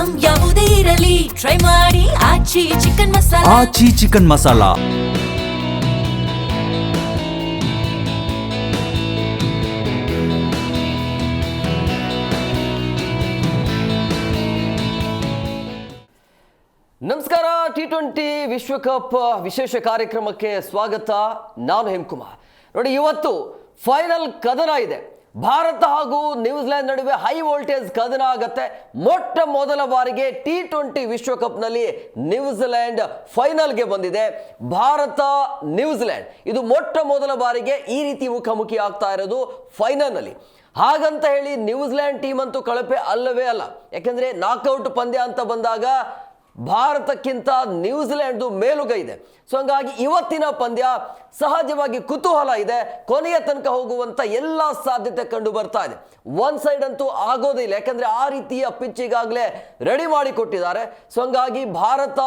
Item ಯಾವುದೇ ಇರಲಿ try ಮಾಡಿ ಆಚಿ ಚಿಕನ್ ಮಸಾಲಾ. ಆಚಿ ಚಿಕನ್ ಮಸಾಲಾ. ನಮಸ್ಕಾರ. T20 ವಿಶ್ವಕಪ್ ವಿಶೇಷ ಕಾರ್ಯಕ್ರಮಕ್ಕೆ ಸ್ವಾಗತ. ನಾನು ಹೇಮಕುಮಾರ್. ನೋಡಿ, ಇವತ್ತು ಫೈನಲ್ ಕದನ ಇದೆ. ಭಾರತ ಹಾಗೂ ನ್ಯೂಜಿಲೆಂಡ್ ನಡುವೆ ಹೈ ವೋಲ್ಟೇಜ್ ಕದನ ಆಗತ್ತೆ. ಮೊಟ್ಟ ಮೊದಲ ಬಾರಿಗೆ T20 ವಿಶ್ವಕಪ್ನಲ್ಲಿ ನ್ಯೂಜಿಲೆಂಡ್ ಫೈನಲ್ಗೆ ಬಂದಿದೆ. ಭಾರತ ನ್ಯೂಜಿಲೆಂಡ್ ಇದು ಮೊಟ್ಟ ಮೊದಲ ಬಾರಿಗೆ ಈ ರೀತಿ ಮುಖಾಮುಖಿ ಆಗ್ತಾ ಇರೋದು ಫೈನಲ್ನಲ್ಲಿ. ಹಾಗಂತ ಹೇಳಿ ನ್ಯೂಜಿಲೆಂಡ್ ಟೀಮ್ ಅಂತೂ ಕಳಪೆ ಅಲ್ಲವೇ ಅಲ್ಲ. ಯಾಕೆಂದ್ರೆ ನಾಕ್ಔಟ್ ಪಂದ್ಯ ಅಂತ ಬಂದಾಗ ಭಾರತಕ್ಕಿಂತ ನ್ಯೂಜಿಲೆಂಡ್ ಮೇಲುಗೈ ಇದೆ. ಸೊ ಹಂಗಾಗಿ ಇವತ್ತಿನ ಪಂದ್ಯ ಸಹಜವಾಗಿ ಕುತೂಹಲ ಇದೆ. ಕೊನೆಯ ತನಕ ಹೋಗುವಂತ ಎಲ್ಲ ಸಾಧ್ಯತೆ ಕಂಡು ಬರ್ತಾ ಇದೆ. ಒನ್ ಸೈಡ್ ಅಂತೂ ಆಗೋದಿಲ್ಲ, ಯಾಕಂದ್ರೆ ಆ ರೀತಿಯ ಪಿಚ್ ಈಗಾಗಲೇ ರೆಡಿ ಮಾಡಿ ಕೊಟ್ಟಿದ್ದಾರೆ. ಸೊ ಹಂಗಾಗಿ ಭಾರತ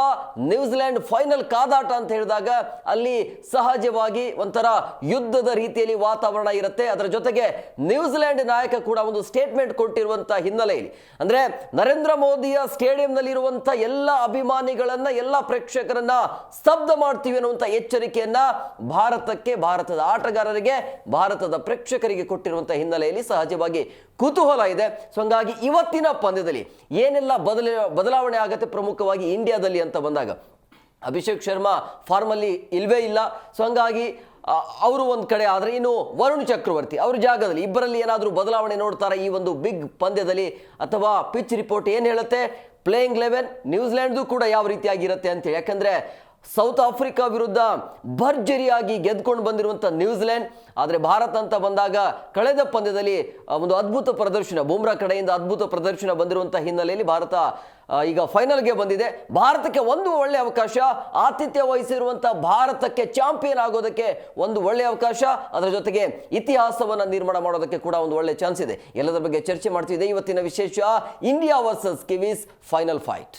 ನ್ಯೂಜಿಲೆಂಡ್ ಫೈನಲ್ ಕಾದಾಟ ಅಂತ ಹೇಳಿದಾಗ ಅಲ್ಲಿ ಸಹಜವಾಗಿ ಒಂಥರ ಯುದ್ಧದ ರೀತಿಯಲ್ಲಿ ವಾತಾವರಣ ಇರುತ್ತೆ. ಅದರ ಜೊತೆಗೆ ನ್ಯೂಜಿಲೆಂಡ್ ನಾಯಕ ಕೂಡ ಒಂದು ಸ್ಟೇಟ್ಮೆಂಟ್ ಕೊಟ್ಟಿರುವಂತಹ ಹಿನ್ನೆಲೆಯಲ್ಲಿ, ಅಂದ್ರೆ ನರೇಂದ್ರ ಮೋದಿಯ ಸ್ಟೇಡಿಯಂನಲ್ಲಿ ಇರುವಂತ ಎಲ್ಲ ಅಭಿಮಾನಿಗಳನ್ನ, ಎಲ್ಲ ಪ್ರೇಕ್ಷಕರನ್ನ ಸ್ತಬ್ಧ ಮಾಡ್ತೀವಿ ಅನ್ನುವಂತ ಎಚ್ಚರಿಕೆಯನ್ನ ಭಾರತಕ್ಕೆ, ಭಾರತದ ಆಟಗಾರರಿಗೆ, ಭಾರತದ ಪ್ರೇಕ್ಷಕರಿಗೆ ಕೊಟ್ಟಿರುವಂತಹ ಹಿನ್ನೆಲೆಯಲ್ಲಿ ಸಹಜವಾಗಿ ಕುತೂಹಲ ಇದೆ. ಸೊ ಹಂಗಾಗಿ ಇವತ್ತಿನ ಪಂದ್ಯದಲ್ಲಿ ಏನೆಲ್ಲ ಬದಲಾವಣೆ ಆಗುತ್ತೆ ಪ್ರಮುಖವಾಗಿ ಇಂಡಿಯಾದಲ್ಲಿ ಅಂತ ಬಂದಾಗ, ಅಭಿಷೇಕ್ ಶರ್ಮಾ ಫಾರ್ಮಲ್ಲಿ ಇಲ್ವೇ ಇಲ್ಲ. ಸೊ ಹಂಗಾಗಿ ಅವರು ಒಂದು ಕಡೆ ಆದರೆ ಇನ್ನು ವರುಣ್ ಚಕ್ರವರ್ತಿ ಅವ್ರ ಜಾಗದಲ್ಲಿ ಇಬ್ಬರಲ್ಲಿ ಏನಾದರೂ ಬದಲಾವಣೆ ನೋಡ್ತಾರೆ ಈ ಒಂದು ಬಿಗ್ ಪಂದ್ಯದಲ್ಲಿ, ಅಥವಾ ಪಿಚ್ ರಿಪೋರ್ಟ್ ಏನು ಹೇಳುತ್ತೆ, ಪ್ಲೇಯಿಂಗ್ 11 ನ್ಯೂಜಿಲೆಂಡ್ದು ಕೂಡ ಯಾವ ರೀತಿಯಾಗಿರುತ್ತೆ ಅಂತೇಳಿ. ಯಾಕಂದರೆ ಸೌತ್ ಆಫ್ರಿಕಾ ವಿರುದ್ಧ ಭರ್ಜರಿಯಾಗಿ ಗೆದ್ಕೊಂಡು ಬಂದಿರುವಂಥ ನ್ಯೂಜಿಲೆಂಡ್, ಆದರೆ ಭಾರತ ಅಂತ ಬಂದಾಗ ಕಳೆದ ಪಂದ್ಯದಲ್ಲಿ ಒಂದು ಅದ್ಭುತ ಪ್ರದರ್ಶನ, ಬುಮ್ರಾ ಕಡೆಯಿಂದ ಅದ್ಭುತ ಪ್ರದರ್ಶನ ಬಂದಿರುವಂಥ ಹಿನ್ನೆಲೆಯಲ್ಲಿ ಭಾರತ ಈಗ ಫೈನಲ್ಗೆ ಬಂದಿದೆ. ಭಾರತಕ್ಕೆ ಒಂದು ಒಳ್ಳೆಯ ಅವಕಾಶ, ಆತಿಥ್ಯ ವಹಿಸಿರುವಂಥ ಭಾರತಕ್ಕೆ ಚಾಂಪಿಯನ್ ಆಗೋದಕ್ಕೆ ಒಂದು ಒಳ್ಳೆಯ ಅವಕಾಶ, ಅದರ ಜೊತೆಗೆ ಇತಿಹಾಸವನ್ನು ನಿರ್ಮಾಣ ಮಾಡೋದಕ್ಕೆ ಕೂಡ ಒಂದು ಒಳ್ಳೆಯ ಚಾನ್ಸ್ ಇದೆ. ಎಲ್ಲದರ ಬಗ್ಗೆ ಚರ್ಚೆ ಮಾಡ್ತಿದೆ ಇವತ್ತಿನ ವಿಶೇಷ India versus Kiwis final fight.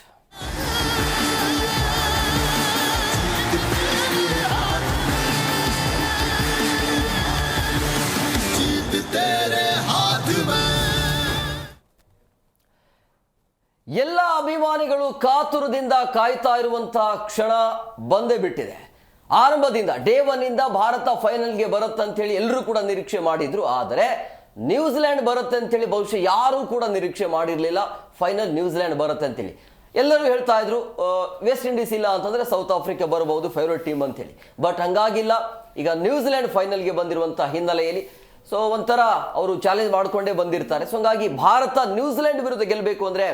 ಎಲ್ಲ ಅಭಿಮಾನಿಗಳು ಕಾತುರದಿಂದ ಕಾಯ್ತಾ ಇರುವಂತಹ ಕ್ಷಣ ಬಂದೇ ಬಿಟ್ಟಿದೆ. ಆರಂಭದಿಂದ ಡೇ 1 ಇಂದ ಭಾರತ ಫೈನಲ್ಗೆ ಬರುತ್ತೆ ಅಂತೇಳಿ ಎಲ್ಲರೂ ಕೂಡ ನಿರೀಕ್ಷೆ ಮಾಡಿದ್ರು. ಆದರೆ ನ್ಯೂಜಿಲೆಂಡ್ ಬರುತ್ತೆ ಅಂತೇಳಿ ಬಹುಶಃ ಯಾರೂ ಕೂಡ ನಿರೀಕ್ಷೆ ಮಾಡಿರಲಿಲ್ಲ. ಫೈನಲ್ ನ್ಯೂಜಿಲೆಂಡ್ ಬರುತ್ತೆ ಅಂತೇಳಿ ಎಲ್ಲರೂ ಹೇಳ್ತಾ ಇದ್ರು. ವೆಸ್ಟ್ ಇಂಡೀಸ್ ಇಲ್ಲ ಅಂತಂದ್ರೆ ಸೌತ್ ಆಫ್ರಿಕಾ ಬರಬಹುದು ಫೇವರೇಟ್ ಟೀಮ್ ಅಂತೇಳಿ. ಬಟ್ ಹಂಗಾಗಿಲ್ಲ. ಈಗ ನ್ಯೂಜಿಲೆಂಡ್ ಫೈನಲ್ಗೆ ಬಂದಿರುವಂತಹ ಹಿನ್ನೆಲೆಯಲ್ಲಿ ಸೊ ಒಂಥರ ಅವರು ಚಾಲೆಂಜ್ ಮಾಡಿಕೊಂಡೇ ಬಂದಿರ್ತಾರೆ. ಸೊ ಹಂಗಾಗಿ ಭಾರತ ನ್ಯೂಜಿಲೆಂಡ್ ವಿರುದ್ಧ ಗೆಲ್ಲಬೇಕು ಅಂದರೆ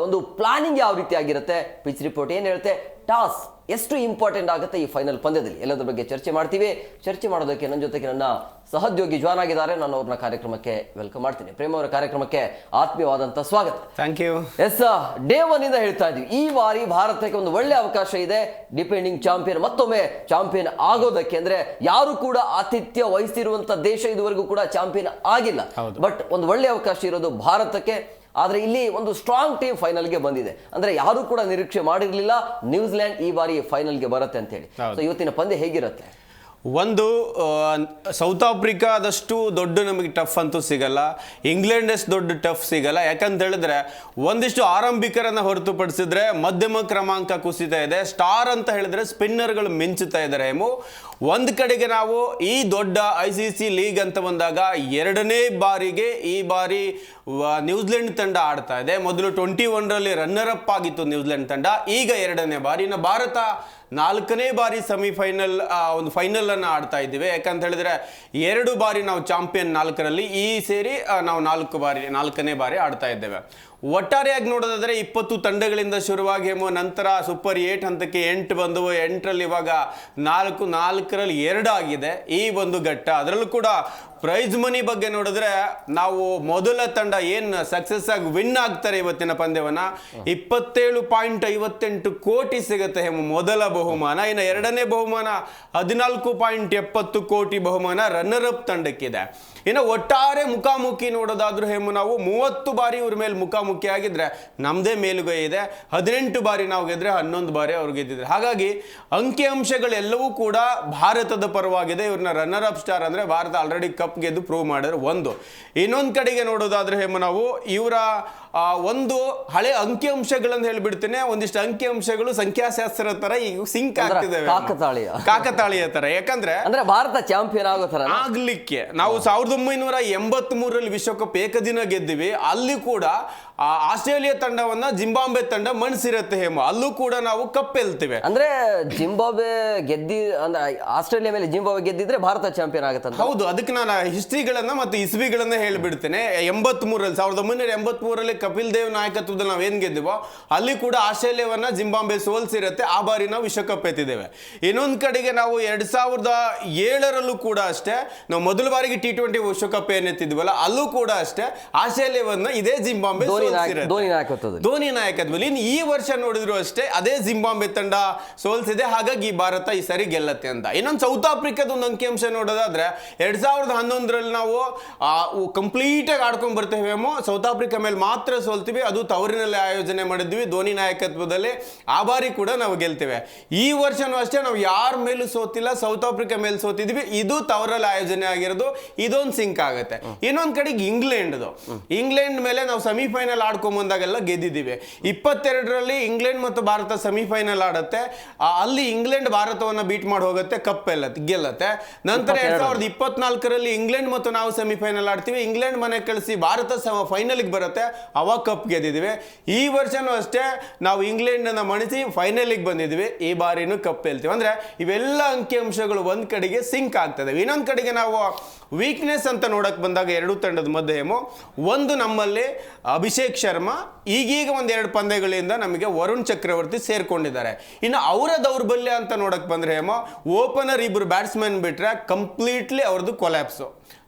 ಒಂದು ಪ್ಲಾನಿಂಗ್ ಯಾವ ರೀತಿ ಆಗಿರುತ್ತೆ, ಪಿಚ್ ರಿಪೋರ್ಟ್ ಏನು ಹೇಳುತ್ತೆ, ಟಾಸ್ ಎಷ್ಟು ಇಂಪಾರ್ಟೆಂಟ್ ಆಗುತ್ತೆ ಈ ಫೈನಲ್ ಪಂದ್ಯದಲ್ಲಿ, ಎಲ್ಲದರ ಬಗ್ಗೆ ಚರ್ಚೆ ಮಾಡ್ತೀವಿ. ಚರ್ಚೆ ಮಾಡೋದಕ್ಕೆ ನನ್ನ ಜೊತೆಗೆ ನನ್ನ ಸಹೋದ್ಯೋಗಿ ಜಾಯ್ನ್ ಆಗಿದ್ದಾರೆ. ನಾನು ಅವ್ರನ್ನ ಕಾರ್ಯಕ್ರಮಕ್ಕೆ ವೆಲ್ಕಮ್ ಮಾಡ್ತೀನಿ. ಪ್ರೇಮ ಅವರ ಕಾರ್ಯಕ್ರಮಕ್ಕೆ ಆತ್ಮೀಯವಾದಂಥ ಸ್ವಾಗತ. Thank you. ಎಸ್, ಡೇ 1 ಇಂದ ಹೇಳ್ತಾ ಇದ್ವಿ, ಈ ಬಾರಿ ಭಾರತಕ್ಕೆ ಒಂದು ಒಳ್ಳೆ ಅವಕಾಶ ಇದೆ ಡಿಪೆಂಡಿಂಗ್ ಚಾಂಪಿಯನ್ ಮತ್ತೊಮ್ಮೆ ಚಾಂಪಿಯನ್ ಆಗೋದಕ್ಕೆ. ಅಂದ್ರೆ ಯಾರು ಕೂಡ ಆತಿಥ್ಯ ವಹಿಸಿರುವಂತ ದೇಶ ಇದುವರೆಗೂ ಕೂಡ ಚಾಂಪಿಯನ್ ಆಗಿಲ್ಲ. ಬಟ್ ಒಂದು ಒಳ್ಳೆ ಅವಕಾಶ ಇರೋದು ಭಾರತಕ್ಕೆ. ಆದ್ರೆ ಇಲ್ಲಿ ಒಂದು ಸ್ಟ್ರಾಂಗ್ ಟೀಮ್ ಫೈನಲ್ಗೆ ಬಂದಿದೆ. ಅಂದ್ರೆ ಯಾರು ಕೂಡ ನಿರೀಕ್ಷೆ ಮಾಡಿರ್ಲಿಲ್ಲ ನ್ಯೂಜಿಲೆಂಡ್ ಈ ಬಾರಿ ಫೈನಲ್ಗೆ ಬರುತ್ತೆ ಅಂತ ಹೇಳಿ. ಸೊ ಇವತ್ತಿನ ಪಂದ್ಯ ಹೇಗಿರುತ್ತೆ? ಒಂದು ಸೌತ್ ಆಫ್ರಿಕಾದಷ್ಟು ದೊಡ್ಡ ನಮಗೆ ಟಫ್ ಅಂತೂ ಸಿಗಲ್ಲ, ಇಂಗ್ಲೆಂಡ್ ಅಷ್ಟು ದೊಡ್ಡ ಟಫ್ ಸಿಗಲ್ಲ. ಯಾಕಂತ ಹೇಳಿದ್ರೆ ಒಂದಿಷ್ಟು ಆರಂಭಿಕರನ್ನ ಹೊರತುಪಡಿಸಿದ್ರೆ ಮಧ್ಯಮ ಕ್ರಮಾಂಕ ಕುಸಿತಾ ಇದೆ. ಸ್ಟಾರ್ ಅಂತ ಹೇಳಿದ್ರೆ ಸ್ಪಿನ್ನರ್ಗಳು ಮಿಂಚುತ್ತಾ ಇದ್ದಾರೆ. ಒಂದು ಕಡೆಗೆ ನಾವು ಈ ದೊಡ್ಡ ICC ಲೀಗ್ ಅಂತ ಬಂದಾಗ ಎರಡನೇ ಬಾರಿಗೆ ಈ ಬಾರಿ ನ್ಯೂಜಿಲೆಂಡ್ ತಂಡ ಆಡ್ತಾ ಇದೆ. ಮೊದಲು 21ರಲ್ಲಿ ರನ್ನರ್ ಅಪ್ ಆಗಿತ್ತು ನ್ಯೂಜಿಲೆಂಡ್ ತಂಡ, ಈಗ ಎರಡನೇ ಬಾರಿ. ಇನ್ನು ಭಾರತ 4ನೇ ಬಾರಿ ಸೆಮಿಫೈನಲ್ ಒಂದು ಫೈನಲ್ ಅನ್ನು ಆಡ್ತಾ ಇದ್ದೀವಿ. ಯಾಕಂತ ಹೇಳಿದ್ರೆ 2 ಬಾರಿ ನಾವು ಚಾಂಪಿಯನ್ 4ರಲ್ಲಿ, ಈ ಸೇರಿ ನಾವು 4ನೇ ಬಾರಿ ಆಡ್ತಾ ಇದ್ದೇವೆ. ಒಟ್ಟಾರೆಯಾಗಿ ನೋಡೋದಾದ್ರೆ 20 ತಂಡಗಳಿಂದ ಶುರುವಾಗಿ ನಂತರ ಸೂಪರ್ 8 ಹಂತಕ್ಕೆ 8 ಬಂದವು. 8ರಲ್ಲಿ ಇವಾಗ 4ರಲ್ಲಿ 2 ಆಗಿದೆ ಈ ಒಂದು ಘಟ್ಟ. ಅದರಲ್ಲೂ ಕೂಡ ಪ್ರೈಸ್ ಮನಿ ಬಗ್ಗೆ ನೋಡಿದ್ರೆ ನಾವು ಮೊದಲ ತಂಡ ಏನು ಸಕ್ಸಸ್ ಆಗಿ ವಿನ್ ಆಗ್ತಾರೆ ಇವತ್ತಿನ ಪಂದ್ಯವನ್ನ 27.58 ಕೋಟಿ ಸಿಗುತ್ತೆ ಮೊದಲ ಬಹುಮಾನ. ಇನ್ನು ಎರಡನೇ ಬಹುಮಾನ 14.70 ಕೋಟಿ ಬಹುಮಾನ ರನ್ನರ್ ಅಪ್ ತಂಡಕ್ಕಿದೆ. ಇನ್ನು ಒಟ್ಟಾರೆ ಮುಖಾಮುಖಿ ನೋಡೋದಾದ್ರೂ ನಾವು 30 ಬಾರಿ ಇವ್ರ ಮೇಲೆ ಮುಖಾಮುಖಿ ಆಗಿದ್ರೆ ನಮ್ದೇ ಮೇಲುಗೈ ಇದೆ. 18 ಬಾರಿ ನಾವು ಗೆದ್ರೆ 11 ಬಾರಿ ಅವ್ರು ಗೆದ್ದಿದ್ರೆ. ಹಾಗಾಗಿ ಅಂಕಿಅಂಶಗಳೆಲ್ಲವೂ ಕೂಡ ಭಾರತದ ಪರವಾಗಿದೆ. ಇವ್ರನ್ನ ರನ್ನರ್ ಅಪ್ ಸ್ಟಾರ್ ಅಂದ್ರೆ ಭಾರತ ಆಲ್ರೆಡಿ ಕಪ್ ಗೆದ್ದು ಪ್ರೂವ್ ಮಾಡಿದ್ರೆ ಒಂದು. ಇನ್ನೊಂದು ಕಡೆಗೆ ನೋಡೋದಾದ್ರೆ ನಾವು ಇವರ ಒಂದು ಹಳೆ ಅಂಕಿಅಂಶಗಳನ್ನು ಹೇಳ್ಬಿಡ್ತೇನೆ, ಒಂದಿಷ್ಟು ಅಂಕಿಅಂಶಗಳು ಸಂಖ್ಯಾಶಾಸ್ತ್ರ ತರ ಈಗ ಸಿಂಕ್ ಆಗ್ತಿದ್ದಾವೆ, ಕಾಕತಾಳೀಯ ತರ. ಯಾಕಂದ್ರೆ ಭಾರತ ಚಾಂಪಿಯನ್ ಆಗೋ ತರ ಆಗ್ಲಿಕ್ಕೆ ನಾವು 1983 ವಿಶ್ವಕಪ್ ಏಕದಿನ ಗೆದ್ದಿವಿ. ಅಲ್ಲಿ ಕೂಡ ಆಸ್ಟ್ರೇಲಿಯಾ ತಂಡವನ್ನ ಜಿಂಬಾಬ್ವೆ ತಂಡ ಮಣಿಸಿರತ್ತೆ ಹೇಮ, ಅಲ್ಲೂ ಕೂಡ ನಾವು ಕಪ್ ಗೆಲ್ತೇವೆ. ಅಂದ್ರೆ ಜಿಂಬಾಬ್ವೆ ಅಂದ್ರೆ ಆಸ್ಟ್ರೇಲಿಯಾ ಮೇಲೆ ಜಿಂಬಾಬ್ವೆ ಗೆದ್ದಿದ್ರೆ ಭಾರತ ಚಾಂಪಿಯನ್ ಆಗುತ್ತೆ. ಹೌದು, ಅದಕ್ಕೆ ನಾನು ಹಿಸ್ಟ್ರಿಗಳನ್ನ ಮತ್ತು ಇಸ್ವಿಗಳನ್ನ ಹೇಳ್ಬಿಡ್ತೇನೆ. 1983 ಕಪಿಲ್ ದೇವ್ ನಾಯಕತ್ವದಲ್ಲಿ ನಾವು ಏನ್ ಗೆದ್ದಿವೋ ಅಲ್ಲಿ ಕೂಡ ಆಸ್ಟ್ರೇಲಿಯಾವನ್ನ ಜಿಂಬಾಬ್ವೆ ಸೋಲ್ಸಿರತ್ತೆ. ಆ ಬಾರಿ ನಾವು ವಿಶ್ವಕಪ್ ಎತ್ತಿದ್ದೇವೆ. ಇನ್ನೊಂದ್ ಕಡೆಗೆ ನಾವು 2007 ಕೂಡ ಅಷ್ಟೇ, ನಾವು ಮೊದಲ ಬಾರಿಗೆ T20 ವಿಶ್ವಕಪ್ ಏನ್ ಎತ್ತಿದ್ವಲ್ಲ ಅಲ್ಲೂ ಕೂಡ ಅಷ್ಟೇ ಆಸ್ಟ್ರೇಲಿಯಾವನ್ನ ಇದೇ ಜಿಂಬಾಬ್ವೆ ಧೋನಿ ನಾಯಕತ್ವದಲ್ಲಿ. ಇನ್ನು ಈ ವರ್ಷ ನೋಡಿದ್ರು ಅಷ್ಟೇ ಅದೇ ಜಿಂಬಾಬ್ವೆ ತಂಡ ಸೋಲ್ಸಿದೆ. ಹಾಗಾಗಿ ಭಾರತ ಈ ಸರಿ ಗೆಲ್ಲತ್ತೆ ಅಂತ. ಇನ್ನೊಂದು ಸೌತ್ ಆಫ್ರಿಕಾದ ಒಂದು ಅಂಕಿಅಂಶ ನೋಡೋದಾದ್ರೆ 2011 ನಾವು ಕಂಪ್ಲೀಟ್ ಆಗಿ ಆಡ್ಕೊಂಡ್ ಬರ್ತೇವೆ. ಸೌತ್ ಆಫ್ರಿಕಾ ಮೇಲೆ ಮಾತ್ರ ಸೋಲ್ತೀವಿ, ಅದು ತವರಿನಲ್ಲಿ ಆಯೋಜನೆ ಮಾಡಿದ್ವಿ ಧೋನಿ ನಾಯಕತ್ವದಲ್ಲಿ. ಆ ಬಾರಿ ಕೂಡ ನಾವು ಗೆಲ್ತೇವೆ. ಈ ವರ್ಷನೂ ಅಷ್ಟೇ ನಾವು ಯಾರ ಮೇಲೂ ಸೋತಿಲ್ಲ, ಸೌತ್ ಆಫ್ರಿಕಾ ಮೇಲೆ ಸೋತಿದ್ವಿ, ಇದು ತವರಲ್ಲಿ ಆಯೋಜನೆ ಆಗಿರೋದು. ಇದೊಂದು ಸಿಂಕ್ ಆಗುತ್ತೆ. ಇನ್ನೊಂದ್ ಕಡೆಗೆ ಇಂಗ್ಲೆಂಡ್ ಮೇಲೆ ನಾವು ಸೆಮಿಫೈನಲ್ ಆಡ್ಕೊಂಡ್ ಬಂದಾಗೆಲ್ಲ ಗೆದ್ದಿದ್ದೀವಿ. 22ರಲ್ಲಿ ಇಂಗ್ಲೆಂಡ್ ಮತ್ತು ಭಾರತ ಸೆಮಿಫೈನಲ್ ಆಡುತ್ತೆ. ಅಲ್ಲಿ ಇಂಗ್ಲೆಂಡ್ ಭಾರತವನ್ನ ಬೀಟ್ ಮಾಡಿ ಹೋಗುತ್ತೆ, ಕಪ್ ಗೆಲ್ಲತ್ತೆ. ನಂತರ 2024ರಲ್ಲಿ ಇಂಗ್ಲೆಂಡ್ ಮತ್ತು ನಾವು ಸೆಮಿಫೈನಲ್ ಆಡ್ತೀವಿ, ಇಂಗ್ಲೆಂಡ್ ಮನೆ ಕಳಿಸಿ ಭಾರತ ಫೈನಲ್ಗೆ ಬರುತ್ತೆ, ಅವಾಗ ಕಪ್ ಗೆದ್ದಿದ್ದೀವಿ. ಈ ವರ್ಷನೂ ಅಷ್ಟೇ ನಾವು ಇಂಗ್ಲೆಂಡ್ ಅನ್ನ ಮಣಿಸಿ ಫೈನಲ್ಗೆ ಬಂದಿದ್ವಿ, ಈ ಬಾರಿನೂ ಕಪ್ ಗೆಲ್ತೀವಿ. ಅಂದ್ರೆ ಇವೆಲ್ಲ ಅಂಕಿಅಂಶಗಳು ಒಂದ್ ಕಡೆಗೆ ಸಿಂಕ್ ಆಗ್ತದೆ. ಇನ್ನೊಂದ್ ಕಡೆಗೆ ನಾವು ವೀಕ್ನೆಸ್ ಅಂತ ನೋಡಕ್ ಬಂದಾಗ ಎರಡು ತಂಡದ ಮಧ್ಯೆ ಒಂದು ನಮ್ಮಲ್ಲಿ ಅಭಿಷೇಕ್ ಶರ್ಮಾ, ಈಗೀಗ ಒಂದೆರಡು ಪಂದ್ಯಗಳಿಂದ ನಮಗೆ ವರುಣ್ ಚಕ್ರವರ್ತಿ ಸೇರ್ಕೊಂಡಿದ್ದಾರೆ. ಇನ್ನು ಅವರ ದೌರ್ಬಲ್ಯ ಅಂತ ನೋಡಕ್ ಬಂದ್ರೆ ಓಪನರ್ ಇಬ್ರು ಬ್ಯಾಟ್ಸ್ಮನ್ ಬಿಟ್ರೆ ಕಂಪ್ಲೀಟ್ಲಿ ಅವ್ರದ್ದು ಕೊಲ್ಯಾಪ್ಸು,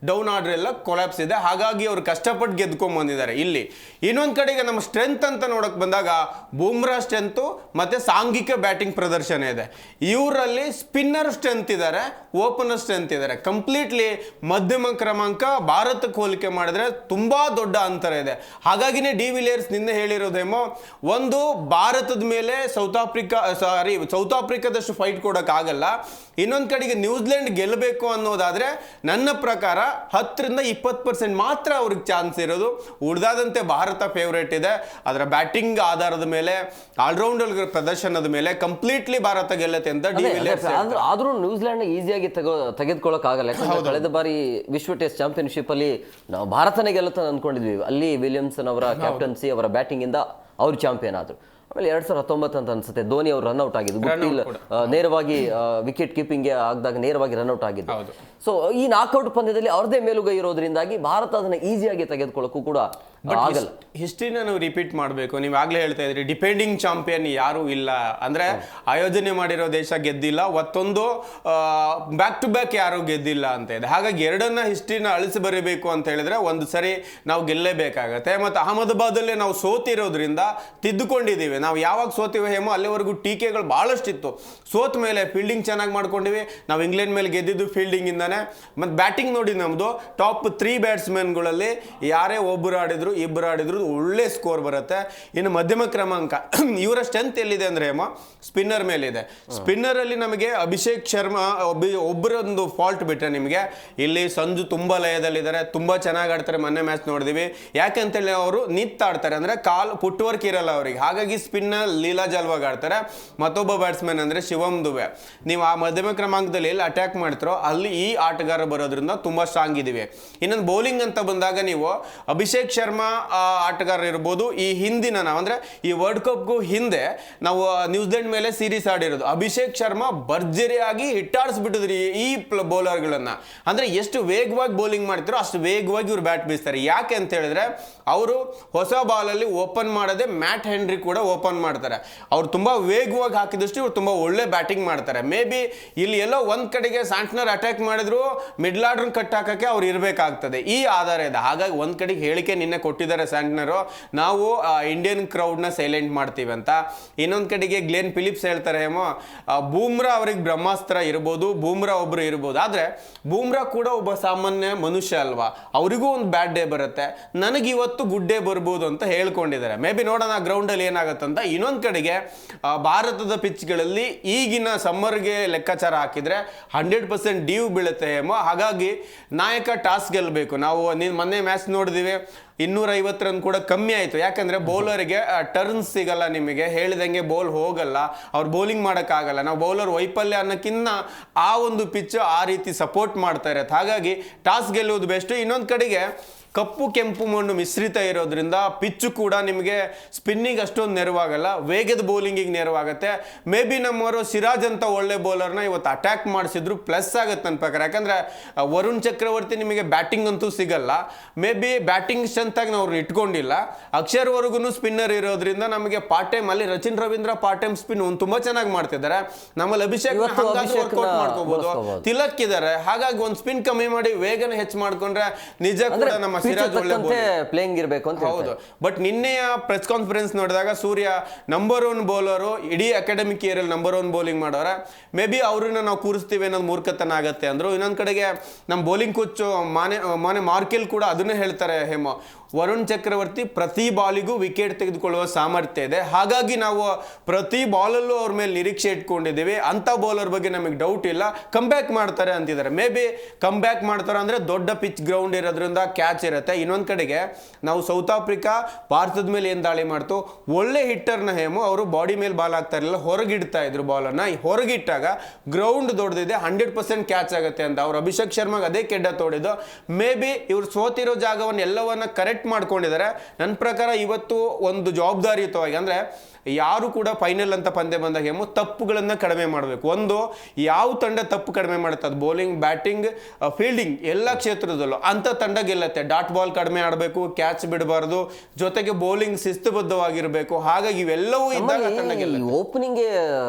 ಡೌನ್ ಆರ್ಡರ್ ಎಲ್ಲ ಕೊಲ್ಯಾಪ್ಸ್ ಇದೆ. ಹಾಗಾಗಿ ಅವರು ಕಷ್ಟಪಟ್ಟು ಗೆದ್ಕೊಂಡ್ ಬಂದಿದ್ದಾರೆ. ಇಲ್ಲಿ ಇನ್ನೊಂದ್ ಕಡೆಗೆ ನಮ್ಮ ಸ್ಟ್ರೆಂತ್ ಅಂತ ನೋಡಕ್ ಬಂದಾಗ ಬೂಮ್ರಾ ಸ್ಟ್ರೆಂತ್ ಮತ್ತೆ ಸಾಂಘಿಕ ಬ್ಯಾಟಿಂಗ್ ಪ್ರದರ್ಶನ ಇದೆ. ಇವರಲ್ಲಿ ಸ್ಪಿನ್ನರ್ ಸ್ಟ್ರೆಂತ್ ಇದ್ದಾರೆ, ಓಪನರ್ ಸ್ಟ್ರೆಂತ್ ಇದ್ದಾರೆ. ಕಂಪ್ಲೀಟ್ಲಿ ಮಧ್ಯಮ ಕ್ರಮಾಂಕ ಭಾರತಕ್ಕೆ ಹೋಲಿಕೆ ಮಾಡಿದ್ರೆ ತುಂಬಾ ದೊಡ್ಡ ಅಂತರ ಇದೆ. ಹಾಗಾಗಿನೇ ಡಿ ವಿಲಿಯರ್ಸ್ ನಿನ್ನೆ ಹೇಳಿರೋದೇಮೋ, ಒಂದು ಭಾರತದ ಮೇಲೆ ಸೌತ್ ಆಫ್ರಿಕಾದಷ್ಟು ಫೈಟ್ ಕೊಡಕ್ ಆಗಲ್ಲ. ಇನ್ನೊಂದ್ ಕಡೆಗೆ ನ್ಯೂಜಿಲೆಂಡ್ ಗೆಲ್ಲಬೇಕು ಅನ್ನೋದಾದ್ರೆ ನನ್ನ ಪ್ರಕಾರ 10-20% ಮಾತ್ರ ಅವ್ರಿಗೆ ಚಾನ್ಸ್ ಇರೋದು. ಉಳಿದಾದಂತೆ ಭಾರತ ಫೇವರೇಟ್ ಇದೆ. ಅದರ ಬ್ಯಾಟಿಂಗ್ ಆಧಾರದ ಮೇಲೆ, ಆಲ್ರೌಂಡರ್ ಪ್ರದರ್ಶನದ ಮೇಲೆ ಕಂಪ್ಲೀಟ್ಲಿ ಭಾರತ ಗೆಲ್ಲತ್ತೆ ಅಂತ ಡಿ ವಿಲಿಯರ್ಸ್. ಆದ್ರೂ ನ್ಯೂಜಿಲೆಂಡ್ ಈಸಿಯಾಗಿ ತೆಗೆದುಕೊಳ್ಳಕ್ ಆಗಲ್ಲ. ಕಳೆದ ಬಾರಿ ವಿಶ್ವ ಟೆಸ್ಟ್ ಚಾಂಪಿಯನ್ಶಿಪ್ ಅಲ್ಲಿ ನಾವು ಭಾರತನೇ ಗೆಲ್ಲುತ್ತೆ ಅನ್ಕೊಂಡಿದ್ವಿ. ಅಲ್ಲಿ ವಿಲಿಯಮ್ಸನ್ ಅವರ ಕ್ಯಾಪ್ಟನ್ಸಿ, ಅವರ ಬ್ಯಾಟಿಂಗ್ ಇಂದ ಅವರು ಚಾಂಪಿಯನ್ ಆದ್ರು. ಆಮೇಲೆ 2019 ಅಂತ ಅನ್ಸುತ್ತೆ ಧೋನಿ ಅವರು ರನ್ಔಟ್ ಆಗಿದ್ದು, ನೇರವಾಗಿ ವಿಕೆಟ್ ಕೀಪಿಂಗ್ ಆಗದಾಗ ನೇರವಾಗಿ ರನ್ಔಟ್ ಆಗಿದ್ದು. ಸೊ ಈ ನಾಕ್ಔಟ್ ಪಂದ್ಯದಲ್ಲಿ ಅವ್ರದೇ ಮೇಲುಗೈ ಇರೋದ್ರಿಂದಾಗಿ ಭಾರತ ಅದನ್ನ ಈಸಿಯಾಗಿ ತೆಗೆದುಕೊಳ್ಳಕ್ಕೂ ಕೂಡ ಆಗಲ್ಲ. ಹಿಸ್ಟ್ರಿನ ನಾವು ರಿಪೀಟ್ ಮಾಡಬೇಕು. ನೀವು ಆಗ್ಲೇ ಹೇಳ್ತಾ ಇದ್ರಿ ಡಿಪೆಂಡಿಂಗ್ ಚಾಂಪಿಯನ್ ಯಾರು ಇಲ್ಲ ಅಂದ್ರೆ, ಆಯೋಜನೆ ಮಾಡಿರೋ ದೇಶ ಗೆದ್ದಿಲ್ಲ, ಮತ್ತೊಂದು ಬ್ಯಾಕ್ ಟು ಬ್ಯಾಕ್ ಯಾರು ಗೆದ್ದಿಲ್ಲ ಅಂತ ಇದೆ. ಹಾಗಾಗಿ ಎರಡನ್ನ ಹಿಸ್ಟ್ರಿನ ಅಳಿಸಿ ಬರೀಬೇಕು ಅಂತ ಹೇಳಿದ್ರೆ ಒಂದು ಸರಿ ನಾವು ಗೆಲ್ಲೇಬೇಕಾಗತ್ತೆ. ಮತ್ತು ಅಹಮದಾಬಾದಲ್ಲೇ ನಾವು ಸೋತಿರೋದ್ರಿಂದ ತಿದ್ದುಕೊಂಡಿದ್ದೀವಿ. ನಾವು ಯಾವಾಗ ಸೋತಿವೆ ಹೇಮೋ ಅಲ್ಲಿವರೆಗೂ ಟೀಕೆಗಳು ಬಹಳಷ್ಟಿತ್ತು. ಸೋತ ಮೇಲೆ ಫೀಲ್ಡಿಂಗ್ ಚೆನ್ನಾಗಿ ಮಾಡ್ಕೊಂಡಿವಿ. ನಾವು ಇಂಗ್ಲೆಂಡ್ ಮೇಲೆ ಗೆದ್ದಿದ್ದು ಫೀಲ್ಡಿಂಗ್ ಇಂದಾನೆ. ಮತ್ತು ಬ್ಯಾಟಿಂಗ್ ನೋಡಿ, ನಮ್ದು ಟಾಪ್ 3 ಬ್ಯಾಟ್ಸ್ಮನ್ಗಳಲ್ಲಿ ಯಾರೇ ಒಬ್ಬರು ಆಡಿದ್ರು ಇಬ್ಬರು ಆಡಿದ್ರು ಒಳ್ಳೆ ಸ್ಕೋರ್ ಬರುತ್ತೆ. ಇನ್ನು ಮಧ್ಯಮ ಕ್ರಮಾಂಕ ಇವರ ಸ್ಟ್ರೆಂತ್ ಎಲ್ಲಿದೆ ಅಂದ್ರೆ ಸ್ಪಿನ್ನರ್ ಮೇಲೆ ಇದೆ. ಸ್ಪಿನ್ನರ್ ಅಲ್ಲಿ ನಮಗೆ ಅಭಿಷೇಕ್ ಶರ್ಮಾ ಒಬ್ಬರೊಂದು ಫಾಲ್ಟ್ ಬಿಟ್ರೆ ನಿಮಗೆ ಇಲ್ಲಿ ಸಂಜು ತುಂಬಾ ಲಯದಲ್ಲಿದ್ದಾರೆ, ತುಂಬಾ ಚೆನ್ನಾಗಿ ಆಡ್ತಾರೆ. ಮೊನ್ನೆ ಮ್ಯಾಚ್ ನೋಡಿದಿವಿ. ಯಾಕಂತೇಳಿ ಅವರು ನಿಂತಾಡ್ತಾರೆ, ಅಂದ್ರೆ ಕಾಲ್ ಫುಟ್ ವರ್ಕ್ ಇರಲ್ಲ ಅವರಿಗೆ. ಹಾಗಾಗಿ ಸ್ಪಿನ್ನರ್ ಲೀಲಾ ಜಲ್ವಾಗಿ ಆಡ್ತಾರೆ. ಮತ್ತೊಬ್ಬ ಬ್ಯಾಟ್ಸ್ಮನ್ ಅಂದ್ರೆ ಶಿವಮ್ ದುಬೆ. ನೀವು ಆ ಮಧ್ಯಮ ಕ್ರಮಾಂಕದಲ್ಲಿ ಎಲ್ಲಿ ಅಟ್ಯಾಕ್ ಮಾಡ್ತಾರೋ ಅಲ್ಲಿ ಈ ಆಟಗಾರ ಬರೋದ್ರಿಂದ ತುಂಬಾ ಸ್ಟ್ರಾಂಗ್ ಇದೀವಿ. ಇನ್ನೊಂದು ಬೌಲಿಂಗ್ ಅಂತ ಬಂದಾಗ ನೀವು ಅಭಿಷೇಕ್ ಶರ್ಮಾ ಆಟಗಾರ ಇರ್ಬೋದು. ಈ ಹಿಂದಿನ ನಾವು ಅಂದ್ರೆ ಈ ವರ್ಲ್ಡ್ ಕಪ್ಗೂ ಹಿಂದೆ ನಾವು ನ್ಯೂಜಿಲೆಂಡ್ ಮೇಲೆ ಸೀರೀಸ್ ಆಡಿರೋದು. ಅಭಿಷೇಕ್ ಶರ್ಮಾ ಭರ್ಜರಿಯಾಗಿ ಹಿಟ್ಟಾಡಿಸ್ಬಿಟ್ಟಿದ್ರಿ ಈ ಬೌಲರ್ಗಳನ್ನ. ಅಂದ್ರೆ ಎಷ್ಟು ವೇಗವಾಗಿ ಬೌಲಿಂಗ್ ಮಾಡ್ತಾರೋ ಅಷ್ಟು ವೇಗವಾಗಿ ಇವ್ರು ಬ್ಯಾಟ್ ಬೀಸ್ತಾರೆ. ಯಾಕೆ ಅಂತ ಹೇಳಿದ್ರೆ ಅವರು ಹೊಸ ಬಾಲಲ್ಲಿ ಓಪನ್ ಮಾಡದೆ ಮ್ಯಾಟ್ ಹೆನ್ರಿ ಕೂಡ ಓಪನ್ ಮಾಡ್ತಾರೆ. ಅವ್ರು ತುಂಬಾ ವೇಗವಾಗಿ ಹಾಕಿದಷ್ಟು ಇವ್ರು ತುಂಬಾ ಒಳ್ಳೆ ಬ್ಯಾಟಿಂಗ್ ಮಾಡ್ತಾರೆ. ಮೇ ಬಿ ಇಲ್ಲಿ ಎಲ್ಲೋ ಒಂದ್ ಕಡೆಗೆ ಸ್ಯಾಂಟ್ನರ್ ಅಟ್ಯಾಕ್ ಮಾಡಿದ್ರು ಮಿಡ್ಲ್ ಆರ್ಡರ್ ಕಟ್ ಹಾಕಕ್ಕೆ ಅವ್ರು ಇರಬೇಕಾಗ್ತದೆ. ಈ ಆಧಾರ ಇದೆ. ಹಾಗಾಗಿ ಒಂದ್ ಕಡೆಗೆ ಹೇಳಿಕೆ ನಿನ್ನೆ ಕೊಟ್ಟಿದ್ದಾರೆ ಸ್ಯಾಂಟ್ನರು, ನಾವು ಇಂಡಿಯನ್ ಕ್ರೌಡ್ನ ಸೈಲೆಂಟ್ ಮಾಡ್ತೀವಿ ಅಂತ. ಇನ್ನೊಂದ್ ಕಡೆಗೆ ಗ್ಲೆನ್ ಫಿಲಿಪ್ಸ್ ಹೇಳ್ತಾರೆ ಬೂಮ್ರಾ ಅವ್ರಿಗೆ ಬ್ರಹ್ಮಾಸ್ತ್ರ ಇರ್ಬೋದು, ಬೂಮ್ರಾ ಒಬ್ರು ಇರ್ಬೋದು, ಆದ್ರೆ ಬೂಮ್ರಾ ಕೂಡ ಒಬ್ಬ ಸಾಮಾನ್ಯ ಮನುಷ್ಯ ಅಲ್ವಾ, ಅವರಿಗೂ ಒಂದು ಬ್ಯಾಡ್ ಡೇ ಬರುತ್ತೆ, ನನಗೆ ಇವತ್ತು ಗುಡ್ ಡೇ ಬರ್ಬೋದು ಅಂತ ಹೇಳ್ಕೊಂಡಿದ್ದಾರೆ. ಮೇ ಬಿ ನೋಡೋಣ ಗ್ರೌಂಡ್ ಅಲ್ಲಿ ಏನಾಗುತ್ತಂತ. ಇನ್ನೊಂದ್ ಕಡೆಗೆ ಭಾರತದ ಪಿಚ್ಗಳಲ್ಲಿ ಈಗಿನ ಸಮ್ಮರ್ಗೆ ಲೆಕ್ಕಾಚಾರ ಹಾಕಿದ್ರೆ 100% ಡ್ಯೂ ಬೀಳುತ್ತೆ. ಹಾಗಾಗಿ ನಾಯಕ ಟಾಸ್ ಗೆಲ್ಲಬೇಕು. ನಾವು ಮೊನ್ನೆ ಮ್ಯಾಚ್ ನೋಡಿದಿವಿ, 250 ರನ್ ಕೂಡ ಕಮ್ಮಿ ಆಯಿತು. ಯಾಕಂದ್ರೆ ಬೌಲರ್ಗೆ ಟರ್ನ್ಸ್ ಸಿಗಲ್ಲ, ನಿಮಗೆ ಹೇಳಿದಂಗೆ ಬೋಲ್ ಹೋಗಲ್ಲ, ಅವ್ರು ಬೌಲಿಂಗ್ ಮಾಡೋಕ್ಕಾಗಲ್ಲ. ನಾವು ಬೌಲರ್ ವೈಫಲ್ಯ ಅನ್ನೋಕ್ಕಿಂತ ಆ ಒಂದು ಪಿಚ್ ಆ ರೀತಿ ಸಪೋರ್ಟ್ ಮಾಡ್ತಾ ಇರತ್ತೆ. ಹಾಗಾಗಿ ಟಾಸ್ ಗೆಲ್ಲುವುದು ಬೆಸ್ಟ್. ಇನ್ನೊಂದು ಕಡೆಗೆ ಕಪ್ಪು ಕೆಂಪು ಮಣ್ಣು ಮಿಶ್ರಿತ ಇರೋದ್ರಿಂದ ಪಿಚ್ಚು ಕೂಡ ನಿಮಗೆ ಸ್ಪಿನ್ನಿಂಗ್ ಅಷ್ಟೊಂದು ನೆರವಾಗಲ್ಲ, ವೇಗದ ಬೌಲಿಂಗಿಗೆ ನೆರವಾಗುತ್ತೆ. ಮೇ ಬಿ ನಮ್ಮವರು ಸಿರಾಜ್ ಅಂತ ಒಳ್ಳೆ ಬೌಲರ್ನ ಇವತ್ತು ಅಟ್ಯಾಕ್ ಮಾಡಿಸಿದ್ರು ಪ್ಲಸ್ ಆಗುತ್ತೆ ನನ್ನ ಪ್ರಕಾರ. ಯಾಕಂದ್ರೆ ವರುಣ್ ಚಕ್ರವರ್ತಿ ನಿಮಗೆ ಬ್ಯಾಟಿಂಗ್ ಅಂತೂ ಸಿಗಲ್ಲ, ಮೇ ಬಿ ಬ್ಯಾಟಿಂಗ್ ಸ್ಟ್ರೆಂತ್ ಆಗಿ ನಾವು ಇಟ್ಕೊಂಡಿಲ್ಲ. ಅಕ್ಷರ್ವರೆಗೂ ಸ್ಪಿನ್ನರ್ ಇರೋದ್ರಿಂದ ನಮಗೆ ಪಾರ್ಟ್ ಟೈಮ್ ಅಲ್ಲಿ Rachin Ravindra part time spin ತುಂಬಾ ಚೆನ್ನಾಗಿ ಮಾಡ್ತಿದ್ದಾರೆ. ನಮ್ಮಲ್ಲಿ ಅಭಿಷೇಕ್ ವರ್ಕೌಟ್ ಮಾಡ್ಕೋಬಹುದು, ತಿಲಕ್ ಇದ್ದಾರೆ. ಹಾಗಾಗಿ ಒಂದು ಸ್ಪಿನ್ ಕಮ್ಮಿ ಮಾಡಿ ವೇಗನ ಹೆಚ್ಚು ಮಾಡ್ಕೊಂಡ್ರೆ ನಿಜ ಕೂಡ ನಮ್ಮ ಪ್ಲೇಯಿಂಗ್ ಇರಬೇಕು ಅಂತ. ಹೌದು, ಬಟ್ ನಿನ್ನೆಯ ಪ್ರೆಸ್ ಕಾನ್ಫರೆನ್ಸ್ ನೋಡಿದಾಗ ಸೂರ್ಯ ನಂಬರ್ 1 ಬೌಲರು, ಇಡೀ ಅಕಾಡೆಮಿಕ್ ಇಯರ್ ಅಲ್ಲಿ ನಂಬರ್ 1 ಬೌಲಿಂಗ್ ಮಾಡೋರೆ. ಮೇ ಬಿ ಅವ್ರನ್ನ ನಾವು ಕೂರಿಸ್ತೀವಿ ಅನ್ನೋದು ಮೂರ್ಖತನ ಆಗತ್ತೆ ಅಂದ್ರು. ಇನ್ನೊಂದ್ ಕಡೆಗೆ ನಮ್ಮ ಬೌಲಿಂಗ್ ಕೋಚ್ ಮಾನೆ ಮಾರ್ಕೆಲ್ ಕೂಡ ಅದನ್ನೇ ಹೇಳ್ತಾರೆ, ಹೇಮೋ ವರುಣ್ ಚಕ್ರವರ್ತಿ ಪ್ರತಿ ಬಾಲಿಗೂ ವಿಕೆಟ್ ತೆಗೆದುಕೊಳ್ಳುವ ಸಾಮರ್ಥ್ಯ ಇದೆ, ಹಾಗಾಗಿ ನಾವು ಪ್ರತಿ ಬಾಲಲ್ಲೂ ಅವ್ರ ಮೇಲೆ ನಿರೀಕ್ಷೆ ಇಟ್ಕೊಂಡಿದ್ದೀವಿ, ಅಂತ ಬೌಲರ್ ಬಗ್ಗೆ ನಮಗೆ ಡೌಟ್ ಇಲ್ಲ, ಕಮ್ ಬ್ಯಾಕ್ ಮಾಡ್ತಾರೆ ಅಂತಿದ್ದಾರೆ. ಮೇ ಬಿ ಕಮ್ ಬ್ಯಾಕ್ ಮಾಡ್ತಾರೆ ಅಂದ್ರೆ ದೊಡ್ಡ ಪಿಚ್ ಗ್ರೌಂಡ್ ಇರೋದ್ರಿಂದ ಕ್ಯಾಚ್ ಇರುತ್ತೆ. ಇನ್ನೊಂದು ಕಡೆಗೆ ನಾವು ಸೌತ್ ಆಫ್ರಿಕಾ ಭಾರತದ ಮೇಲೆ ಏನು ದಾಳಿ ಮಾಡ್ತು, ಒಳ್ಳೆ ಹಿಟ್ಟರ್ನ ಹೇಮು ಅವರು ಬಾಡಿ ಮೇಲೆ ಬಾಲ್ ಆಗ್ತಾ ಇರಲಿಲ್ಲ, ಹೊರಗಿಡ್ತಾ ಇದ್ರು ಬಾಲರ್ನ. ಹೊರಗಿಟ್ಟಾಗ ಗ್ರೌಂಡ್ ದೊಡ್ಡದಿದೆ, 100% ಕ್ಯಾಚ್ ಆಗುತ್ತೆ ಅಂತ ಅವ್ರು ಅಭಿಷೇಕ್ ಶರ್ಮಾಗೆ ಅದೇ ಕೆಡ್ಡ ತೋಡಿದ್ದು. ಮೇ ಬಿ ಇವ್ರು ಸೋತಿರೋ ಜಾಗವನ್ನು ಎಲ್ಲವನ್ನ ಕರೆಕ್ಟ್ ಮಾಡ್ಕೊಂಡಿದ್ದಾರೆ. ನನ್ನ ಪ್ರಕಾರ ಇವತ್ತು ಒಂದು ಜವಾಬ್ದಾರಿಯುತವಾಗಿ, ಅಂದ್ರೆ ಯಾರು ಕೂಡ ಫೈನಲ್ ಅಂತ ಪಂದ್ಯ ಬಂದಾಗ ತಪ್ಪುಗಳನ್ನ ಕಡಿಮೆ ಮಾಡಬೇಕು. ಒಂದು ಯಾವ ತಂಡ ತಪ್ಪು ಕಡಿಮೆ ಮಾಡುತ್ತೆ, ಅದು ಬೌಲಿಂಗ್, ಬ್ಯಾಟಿಂಗ್, ಫೀಲ್ಡಿಂಗ್ ಎಲ್ಲ ಕ್ಷೇತ್ರದಲ್ಲೂ ಅಂತ ತಂಡ ಗೆಲ್ಲತ್ತೆ. ಡಾಟ್ ಬಾಲ್ ಕಡಿಮೆ ಆಡಬೇಕು, ಕ್ಯಾಚ್ ಬಿಡಬಾರ್ದು, ಜೊತೆಗೆ ಬೌಲಿಂಗ್ ಶಿಸ್ತುಬದ್ಧವಾಗಿರಬೇಕು. ಹಾಗಾಗಿ ಇವೆಲ್ಲವೂ ಇದ್ದಾಗ ತಂಡ ಗೆಲ್ಲುತ್ತೆ. ಓಪನಿಂಗ್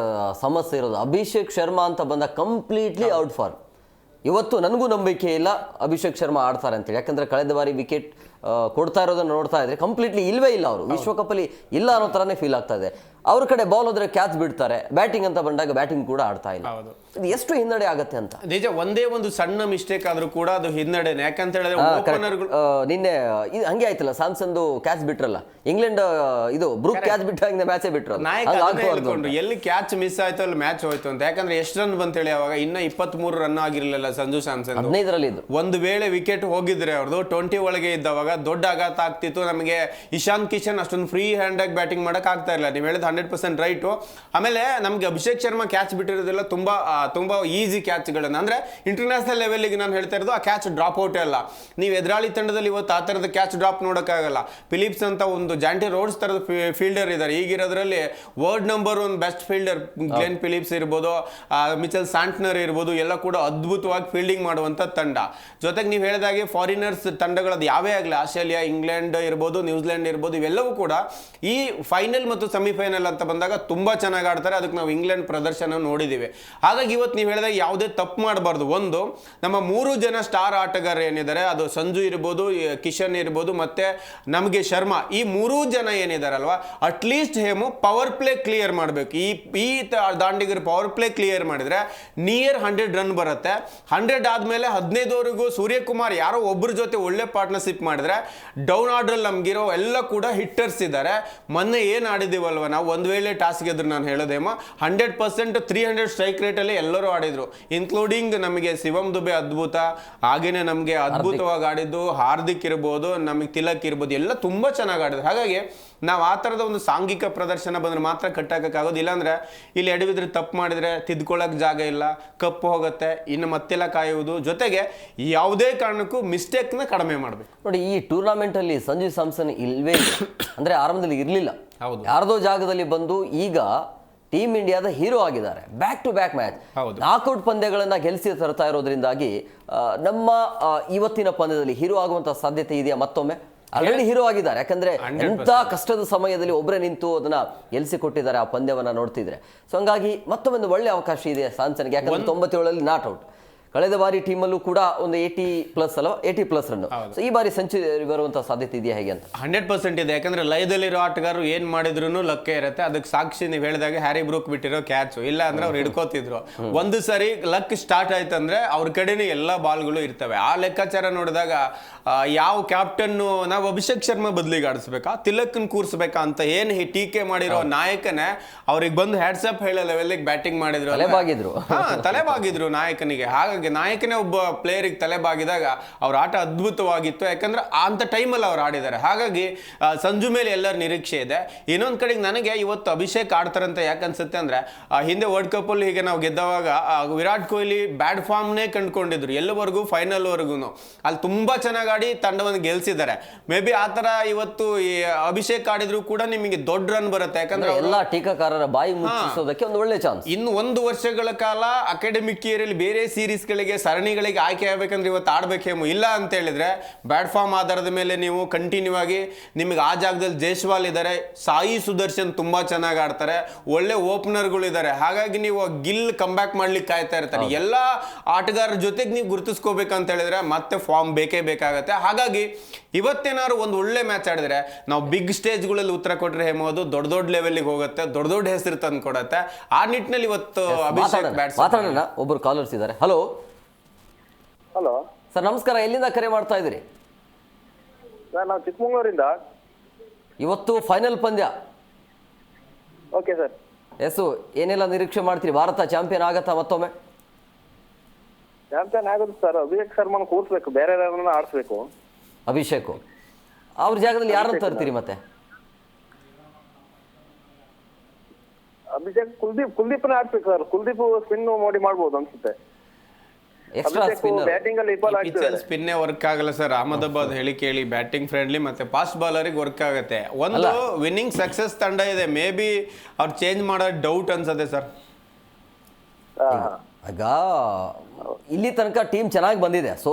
ಸಮಸ್ಯೆ ಇರೋದು. ಅಭಿಷೇಕ್ ಶರ್ಮಾ ಅಂತ ಬಂದ ಕಂಪ್ಲೀಟ್ಲಿ ಔಟ್ ಫಾರ್. ಇವತ್ತು ನನಗೂ ನಂಬಿಕೆ ಇಲ್ಲ ಅಭಿಷೇಕ್ ಶರ್ಮಾ ಆಡ್ತಾರೆ ಅಂತೇಳಿ. ಯಾಕಂದ್ರೆ ಕಳೆದ ಬಾರಿ ವಿಕೆಟ್ ಕೊಡ್ತಾ ಇರೋದನ್ನ ನೋಡ್ತಾ ಇದ್ರೆ ಕಂಪ್ಲೀಟ್ಲಿ ಇಲ್ವೇ ಇಲ್ಲ, ಅವರು ವಿಶ್ವಕಪ್ ಅಲ್ಲಿ ಇಲ್ಲ ಅನ್ನೋ ತರನೇ ಫೀಲ್ ಆಗ್ತಾ ಇದೆ. ಅವ್ರ ಕಡೆ ಬಾಲ್ ಹೋದ್ರೆ ಕ್ಯಾಚ್ ಬಿಡ್ತಾರೆ, ಬ್ಯಾಟಿಂಗ್ ಅಂತ ಬಂದಾಗ ಬ್ಯಾಟಿಂಗ್ ಕೂಡ ಆಡ್ತಾ ಇಲ್ಲ. ಇದು ಎಷ್ಟು ಹಿನ್ನಡೆ ಆಗತ್ತೆ ಅಂತ. ನಿಜ, ಒಂದೇ ಒಂದು ಸಣ್ಣ ಮಿಸ್ಟೇಕ್ ಆದ್ರೂ ಕೂಡ ಅದು ಹಿನ್ನಡೆನೆ. ಯಾಕಂತ ಹೇಳಿದ್ರೆ ನಿನ್ನೆ ಹಂಗೆ ಆಯ್ತಲ್ಲ, ಸ್ಯಾಮ್ಸನ್ದು ಕ್ಯಾಚ್ ಬಿಟ್ರಲ್ಲ, ಇಂಗ್ಲೆಂಡ್ ಇದು ಬ್ರೂಕ್ ಕ್ಯಾಚ್ ಬಿಟ್ಟಾಗ ಮ್ಯಾಚೇ ಬಿಟ್ರು. ಎಲ್ಲಿ ಕ್ಯಾಚ್ ಮಿಸ್ ಆಯ್ತು ಅಲ್ಲಿ ಮ್ಯಾಚ್ ಹೋಯ್ತು ಅಂತ. ಯಾಕಂದ್ರೆ ಎಷ್ಟು ರನ್ ಬಂತೇಳಿ ಅವಾಗ ಇನ್ನ 23 ರನ್ ಆಗಿರ್ಲಿಲ್ಲ ಸಂಜು ಸ್ಯಾಮ್ಸನ್, 15ರಲ್ಲಿ ಇದ್ರು. ಒಂದು ವೇಳೆ ವಿಕೆಟ್ ಹೋಗಿದ್ರೆ ಅವ್ರದ್ದು 20 ಒಳಗೆ ಇದ್ದವಾಗ ದೊಡ್ಡ ಆಘಾತ ಆಗ್ತಿತ್ತು. ನಮಗೆ ಇಶಾಂತ್ ಕಿಶನ್ ಅಷ್ಟೊಂದು ಫ್ರೀ ಹ್ಯಾಂಡ್ ಆಗಿ ಬ್ಯಾಟಿಂಗ್ ಮಾಡಕ್ ಆಗ್ತಾ ಇಲ್ಲ. ನೀವು ಹೇಳಿದ 100% ರೈಟು. ಆಮೇಲೆ ನಮ್ಗೆ ಅಭಿಷೇಕ್ ಶರ್ಮಾ ಕ್ಯಾಚ್ ಬಿಟ್ಟಿರೋದಿಲ್ಲ ತುಂಬಾ ಈಸಿ ಕ್ಯಾಚ್ಗಳನ್ನ, ಅಂದ್ರೆ ಇಂಟರ್ನ್ಯಾಷನಲ್ ಲೆವೆಲ್ಗೆ ನಾನು ಹೇಳ್ತಾ ಇರೋದು ಆ ಕ್ಯಾಚ್ ಡ್ರಾಪ್ ಔಟ್ ಅಲ್ಲ. ನೀವು ಎದುರಾಳಿ ತಂಡದಲ್ಲಿ ಇವತ್ತು ಆ ತರದ ಕ್ಯಾಚ್ ಡ್ರಾಪ್ ನೋಡೋಕ್ಕಾಗಲ್ಲ. ಫಿಲಿಪ್ಸ್ ಅಂತ ಒಂದು ಜಾಂಟಿ ರೋಡ್ಸ್ ತರದ ಫೀಲ್ಡರ್ ಇದ್ದಾರೆ ಈಗಿರೋದ್ರಲ್ಲಿ, world number 1 best fielder Glenn Phillips ಇರ್ಬೋದು, ಮಿಚೆಲ್ ಸ್ಯಾಂಟ್ನರ್ ಇರ್ಬೋದು, ಎಲ್ಲ ಕೂಡ ಅದ್ಭುತವಾಗಿ ಫೀಲ್ಡಿಂಗ್ ಮಾಡುವಂತ ತಂಡ. ಜೊತೆಗೆ ನೀವು ಹೇಳಿದಾಗೆ ಫಾರಿನರ್ಸ್ ತಂಡಗಳದ್ದು ಯಾವೇ ಆಗಲಿ, ಆಸ್ಟ್ರೇಲಿಯಾ, ಇಂಗ್ಲೆಂಡ್ ಇರ್ಬೋದು, ನ್ಯೂಜಿಲೆಂಡ್ ಇರ್ಬೋದು, ಇವೆಲ್ಲವೂ ಕೂಡ ಈ ಫೈನಲ್ ಮತ್ತು ಸೆಮಿಫೈನಲ್ ಅಂತ ಬಂದಾಗ ತುಂಬಾ ಚೆನ್ನಾಗಿ ಆಡ್ತಾರೆ. ಅದಕ್ಕೆ ನಾವು ಇಂಗ್ಲೆಂಡ್ ಪ್ರದರ್ಶನ ನೋಡಿದ್ದೀವಿ. ಹಾಗಾಗಿ ಇವತ್ತು ನೀವು ಹೇಳಿದಾಗ ಯಾವುದೇ ತಪ್ಪು ಮಾಡಬಾರ್ದು. ಒಂದು, ನಮ್ಮ 3 ಜನ ಸ್ಟಾರ್ ಆಟಗಾರರು ಏನಿದ್ದಾರೆ, ಅದು ಸಂಜು ಇರ್ಬೋದು, ಕಿಶನ್ ಇರ್ಬೋದು, ಮತ್ತೆ ನಮಗೆ ಶರ್ಮಾ, ಈ 3 ಜನ ಏನಿದಾರಲ್ವಾ, ಅಟ್ಲೀಸ್ಟ್ ಹೇಮು ಪವರ್ ಪ್ಲೇ ಕ್ಲಿಯರ್ ಮಾಡಬೇಕು. ಈ ದಾಂಡಿಗರು ಪವರ್ ಪ್ಲೇ ಕ್ಲಿಯರ್ ಮಾಡಿದ್ರೆ ನಿಯರ್ 100 ರನ್ ಬರುತ್ತೆ. 100 ಆದ್ಮೇಲೆ 15ವರೆಗೂ ಸೂರ್ಯಕುಮಾರ್ ಯಾರೋ ಒಬ್ಬರ ಜೊತೆ ಒಳ್ಳೆ ಪಾರ್ಟ್ನರ್ಶಿಪ್ ಮಾಡಿದ್ರೆ ಡೌನ್ ಆರ್ಡರ್ ನಮ್ಗಿರೋ ಎಲ್ಲ ಕೂಡ ಹಿಟ್ಟರ್ಸ್ ಇದ್ದಾರೆ. ಮೊನ್ನೆ ಏನ್ ಆಡಿದೀವಲ್ವ ನಾವು, ಒಂದ್ ವೇಳೆ ಟಾಸ್ ಗೆದ್ರು ನಾನು ಹೇಳೋದೇಮೋ 100% 300 ಸ್ಟ್ರೈಕ್ ರೇಟ್ ಅಲ್ಲಿ ಎಲ್ಲರೂ ಆಡಿದ್ರು, ಇನ್ಕ್ಲೂಡಿಂಗ್ ನಮಗೆ ಶಿವಮ್ ದುಬೆ ಅದ್ಭುತ, ಹಾಗೇನೆ ನಮಗೆ ಅದ್ಭುತವಾಗಿ ಆಡಿದ್ದು ಹಾರ್ದಿಕ್ ಇರ್ಬೋದು, ನಮಗೆ ತಿಲಕ್ ಇರ್ಬೋದು, ಎಲ್ಲ ತುಂಬಾ ಚೆನ್ನಾಗಿ ಆಡಿದ್ರು. ಹಾಗಾಗಿ ನಾವು ಆ ಥರದ ಒಂದು ಸಾಂಘಿಕ ಪ್ರದರ್ಶನ ಬಂದ್ರೆ ಮಾತ್ರ ಕಟ್ಟಾಕೋದು. ಇಲ್ಲಾಂದ್ರೆ ಇಲ್ಲಿ ಎಡವಿದ್ರೆ ತಪ್ಪು ಮಾಡಿದ್ರೆ ತಿದ್ಕೊಳ್ಳೋಕೆ ಜಾಗ ಇಲ್ಲ, ಕಪ್ಪು ಹೋಗುತ್ತೆ, ಇನ್ನು ಮತ್ತೆಲ್ಲ ಕಾಯುವುದು. ಜೊತೆಗೆ ಯಾವುದೇ ಕಾರಣಕ್ಕೂ ಮಿಸ್ಟೇಕ್ನ ಕಡಿಮೆ ಮಾಡಬೇಕು. ನೋಡಿ, ಈ ಟೂರ್ನಮೆಂಟ್ ಅಲ್ಲಿ ಸಂಜು ಸ್ಯಾಮ್ಸನ್ ಇಲ್ವೇ ಇಲ್ಲ, ಅಂದ್ರೆ ಆರಂಭದಲ್ಲಿ ಇರಲಿಲ್ಲ, ಯಾರ್ದೋ ಜಾಗದಲ್ಲಿ ಬಂದು ಈಗ ಟೀಮ್ ಇಂಡಿಯಾದ ಹೀರೋ ಆಗಿದ್ದಾರೆ. Back to back match, knockout ಪಂದ್ಯಗಳನ್ನ ಗೆಲ್ಲಿಸಿ ತರ್ತಾ ಇರೋದ್ರಿಂದಾಗಿ ನಮ್ಮ ಇವತ್ತಿನ ಪಂದ್ಯದಲ್ಲಿ ಹೀರೋ ಆಗುವಂತ ಸಾಧ್ಯತೆ ಇದೆಯಾ? ಮತ್ತೊಮ್ಮೆ ಆಲ್ರೆಡಿ ಹೀರೋ ಆಗಿದ್ದಾರೆ. ಯಾಕಂದ್ರೆ ಎಂತ ಕಷ್ಟದ ಸಮಯದಲ್ಲಿ ಒಬ್ಬರೇ ನಿಂತು ಅದನ್ನ ಗೆಲ್ಲಿಸಿಕೊಟ್ಟಿದ್ದಾರೆ ಆ ಪಂದ್ಯವನ್ನ ನೋಡ್ತಿದ್ರೆ. ಸೊ ಹಂಗಾಗಿ ಮತ್ತೊಮ್ಮೆ ಒಂದು ಒಳ್ಳೆ ಅವಕಾಶ ಇದೆ ಸ್ಯಾಮ್ಸನ್ಗೆ. ಯಾಕಂದ್ರೆ 97ರಲ್ಲಿ ನಾಟ್ ಔಟ್, ಕಳೆದ ಬಾರಿ ಟೀಮಲ್ಲೂ ಕೂಡ ಒಂದು 80+ ರನ್. ಸೊ ಈ ಬಾರಿ ಸೆಂಚುರಿ ಬರುವಂತ ಸಾಧ್ಯತೆ ಇದೆಯಾ ಹೇಗೆ ಅಂತ? 100% ಇದೆ. ಯಾಕಂದ್ರೆ ಲಯದಲ್ಲಿರೋ ಆಟಗಾರರು ಏನ್ ಮಾಡಿದ್ರು ಲಕ್ಕೆ ಇರುತ್ತೆ. ಅದಕ್ಕೆ ಸಾಕ್ಷಿ ನೀವು ಹೇಳಿದಾಗ ಹ್ಯಾರಿ ಬ್ರೂಕ್ ಬಿಟ್ಟಿರೋ ಕ್ಯಾಚ್, ಇಲ್ಲ ಅಂದ್ರೆ ಅವ್ರು ಹಿಡ್ಕೋತಿದ್ರು. ಒಂದು ಸರಿ ಲಕ್ ಸ್ಟಾರ್ಟ್ ಆಯ್ತಂದ್ರೆ ಅವ್ರ ಕಡೆನೇ ಎಲ್ಲಾ ಬಾಲ್ಗಳು ಇರ್ತವೆ. ಆ ಲೆಕ್ಕಾಚಾರ ನೋಡಿದಾಗ ಯಾವ ಕ್ಯಾಪ್ಟನ್ ನಾವು ಅಭಿಷೇಕ್ ಶರ್ಮಾ ಬದಲಿಗೆ ಆಡಿಸ್ಬೇಕಾ, ತಿಲಕ್ನ ಕೂರ್ಸ್ಬೇಕಾ ಅಂತ ಏನ್ ಟೀಕೆ ಮಾಡಿರೋ ನಾಯಕನೇ ಅವ್ರಿಗೆ ಬಂದು ಹ್ಯಾಟ್ಸಪ್ ಹೇಳೋ ಲೆವೆಲ್ಗೆ ಬ್ಯಾಟಿಂಗ್ ಮಾಡಿದ್ರು, ತಲೆಬಾಗಿದ್ರು ನಾಯಕನಿಗೆ. ಹಾಗಾಗಿ ನಾಯಕನಾಗಿ ನಾಯಕನೇ ಒಬ್ಬ ಪ್ಲೇಯರಿಗೆ ತಲೆ ಬಾಗಿದಾಗ ಅವ್ರ ಆಟ ಅದ್ಭುತವಾಗಿತ್ತು. ಯಾಕಂದ್ರೆ ಅಂಥ ಟೈಮಲ್ಲಿ ಅವ್ರು ಆಡಿದ್ದಾರೆ. ಹಾಗಾಗಿ ಸಂಜು ಮೇಲೆ ಎಲ್ಲರ ನಿರೀಕ್ಷೆ ಇದೆ. ಇನ್ನೊಂದು ಕಡೆಗೆ ನನಗೆ ಇವತ್ತು ಅಭಿಷೇಕ್ ಆಡ್ತಾರಂತ ಯಾಕೆ ಅನ್ಸುತ್ತೆ ಅಂದರೆ, ಹಿಂದೆ ವರ್ಲ್ಡ್ ಕಪ್ಪಲ್ಲಿ ಹೀಗೆ ನಾವು ಗೆದ್ದವಾಗ ವಿರಾಟ್ ಕೊಹ್ಲಿ ಬ್ಯಾಡ್ ಫಾರ್ಮ್ನೇ ಕಂಡುಕೊಂಡಿದ್ರು ಎಲ್ಲವರೆಗೂ, ಫೈನಲ್ವರೆಗೂ ಅಲ್ಲಿ ತುಂಬ ಚೆನ್ನಾಗಿ ಆಡಿ ತಂಡವನ್ನು ಗೆಲ್ಸಿದ್ದಾರೆ. ಮೇ ಬಿ ಆ ಥರ ಇವತ್ತು ಈ ಅಭಿಷೇಕ್ ಆಡಿದ್ರು ಕೂಡ ನಿಮಗೆ ದೊಡ್ಡ ರನ್ ಬರುತ್ತೆ. ಯಾಕಂದ್ರೆ ಎಲ್ಲ ಟೀಕಾಕಾರರ ಬಾಯಿ ಮುಚ್ಚಿಸೋದಕ್ಕೆ ಒಂದು ಒಳ್ಳೆ ಚಾನ್ಸ್. ಇನ್ನು 1 ವರ್ಷಗಳ ಕಾಲ ಅಕಾಡೆಮಿಕ್ ಇಯರಲ್ಲಿ ಬೇರೆ ಸೀರೀಸ್ಗಳಿಗೆ ಸರಣಿಗಳಿಗೆ ಆಯ್ಕೆ ಆಗಬೇಕಂದ್ರೆ ಇವತ್ತು ಆಡ್ಬೇಕೇಮೋ. ಇಲ್ಲ ಅಂತ ಹೇಳಿದ್ರೆ ಬ್ಯಾಡ್ ಫಾರ್ಮ್ ಆಧಾರದ ಮೇಲೆ ನೀವು ಕಂಟಿನ್ಯೂ ಆಗಿ ನಿಮಗೆ ಆ ಜಾಗದಲ್ಲಿ ಜೈಸ್ವಾಲ್ ಇದ್ದಾರೆ, ಸಾಯಿ ಸುದರ್ಶನ್ ತುಂಬಾ ಚೆನ್ನಾಗಿ ಆಡ್ತಾರೆ, ಒಳ್ಳೆ ಓಪನರ್ಗಳು ಇದ್ದಾರೆ. ಹಾಗಾಗಿ ನೀವು ಗಿಲ್ ಕಂಬ್ಯಾಕ್ ಮಾಡ್ಲಿಕ್ಕೆ ಕಾಯ್ತಾ ಇರ್ತಾರೆ. ಎಲ್ಲ ಆಟಗಾರರ ಜೊತೆಗೆ ನೀವು ಗುರುತಿಸ್ಕೋಬೇಕಂತ ಹೇಳಿದ್ರೆ ಮತ್ತೆ ಫಾರ್ಮ್ ಬೇಕೇ ಬೇಕಾಗತ್ತೆ. ಹಾಗಾಗಿ ಇವತ್ತೇನಾದ್ರು ಒಂದು ಒಳ್ಳೆ ಮ್ಯಾಚ್ ಆಡಿದ್ರೆ ನಾವು ಬಿಗ್ ಸ್ಟೇಜ್ಗಳಲ್ಲಿ ಉತ್ತರ ಕೊಟ್ಟರೆ ಹೇಮೋದು ದೊಡ್ಡ ದೊಡ್ಡ ಲೆವೆಲ್ಗೆ ಹೋಗುತ್ತೆ, ದೊಡ್ಡ ದೊಡ್ಡ ಹೆಸರು ತಂದು ಕೊಡುತ್ತೆ. ಆ ನಿಟ್ಟಿನಲ್ಲಿ ಇವತ್ತು ಅಭಿಷೇಕ್ ಮಾತಾಡೋಣ. ಒಬ್ಬರು ಕಾಲರ್ಸ್ ಇದ್ದಾರೆ. ಹಲೋ ಹಲೋ ಸರ್, ನಮಸ್ಕಾರ. ಎಲ್ಲಿಂದ ಕರೆ ಮಾಡ್ತಾ ಇದ್ದೀರಿ? ಸರ್ ನಾವು ಚಿಕ್ಕಮಗಳೂರಿಂದ. ಇವತ್ತು ಫೈನಲ್ ಪಂದ್ಯ. Okay sir. ಎಸ್, ಏನೆಲ್ಲ ನಿರೀಕ್ಷೆ ಮಾಡ್ತೀರಿ? ಭಾರತ ಚಾಂಪಿಯನ್ ಆಗತ್ತಾ ಮತ್ತೊಮ್ಮೆ? ಚಾಂಪಿಯನ್ ಆಗುತ್ತೆ ಸರ್. ಅಭಿಷೇಕ್ ಶರ್ಮನ ಕೂರಿಸ್ಬೇಕು, ಬೇರೆ ಯಾರನ್ನ ಆಡಿಸ್ಬೇಕು. ಅಭಿಷೇಕ್ ಅವ್ರ ಜಾಗದಲ್ಲಿ ಯಾರನ್ನು ತರ್ತೀರಿ ಮತ್ತೆ? ಅಭಿಷೇಕ್ ಕುಲ್ದೀಪ್ನ ಆಡ್ಬೇಕು ಸರ್. ಕುಲ್ದೀಪ್ ಸ್ಪಿನ್ ಮೋಡಿ ಮಾಡ್ಬೋದು ಅನ್ಸುತ್ತೆ. ಎಕ್ಸ್ಟ್ರಾ ಸ್ಪಿನ್ನರ್ ಬ್ಯಾಟಿಂಗ್ ಅಲ್ಲಿ ವಿಫಲ ಆಗ್ತಿದ್ದಾರೆ. ಸ್ಪಿನ್ನೇ ವರ್ಕ್ ಆಗಲ್ಲ ಸರ್. ಅಹಮದಾಬಾದ್ ಹೇಳಿ ಕೇಳಿ ಬ್ಯಾಟಿಂಗ್ ಫ್ರೆಂಡ್ಲಿ ಮತ್ತೆ ಫಾಸ್ಟ್ ಬಾಲರಿಗೆ ವರ್ಕ್ ಆಗುತ್ತೆ. ಒಂದು ವಿನ್ನಿಂಗ್ ಸಕ್ಸಸ್ ತಂಡ ಇದೆ. ಮೇ ಬಿ ಅವ್ರು ಚೇಂಜ್ ಮಾಡೋ ಡೌಟ್ ಅನ್ಸುತ್ತೆ ಸರ್. ಈಗ ಇಲ್ಲಿ ತನಕ ಟೀಮ್ ಚೆನ್ನಾಗಿ ಬಂದಿದೆ. ಸೊ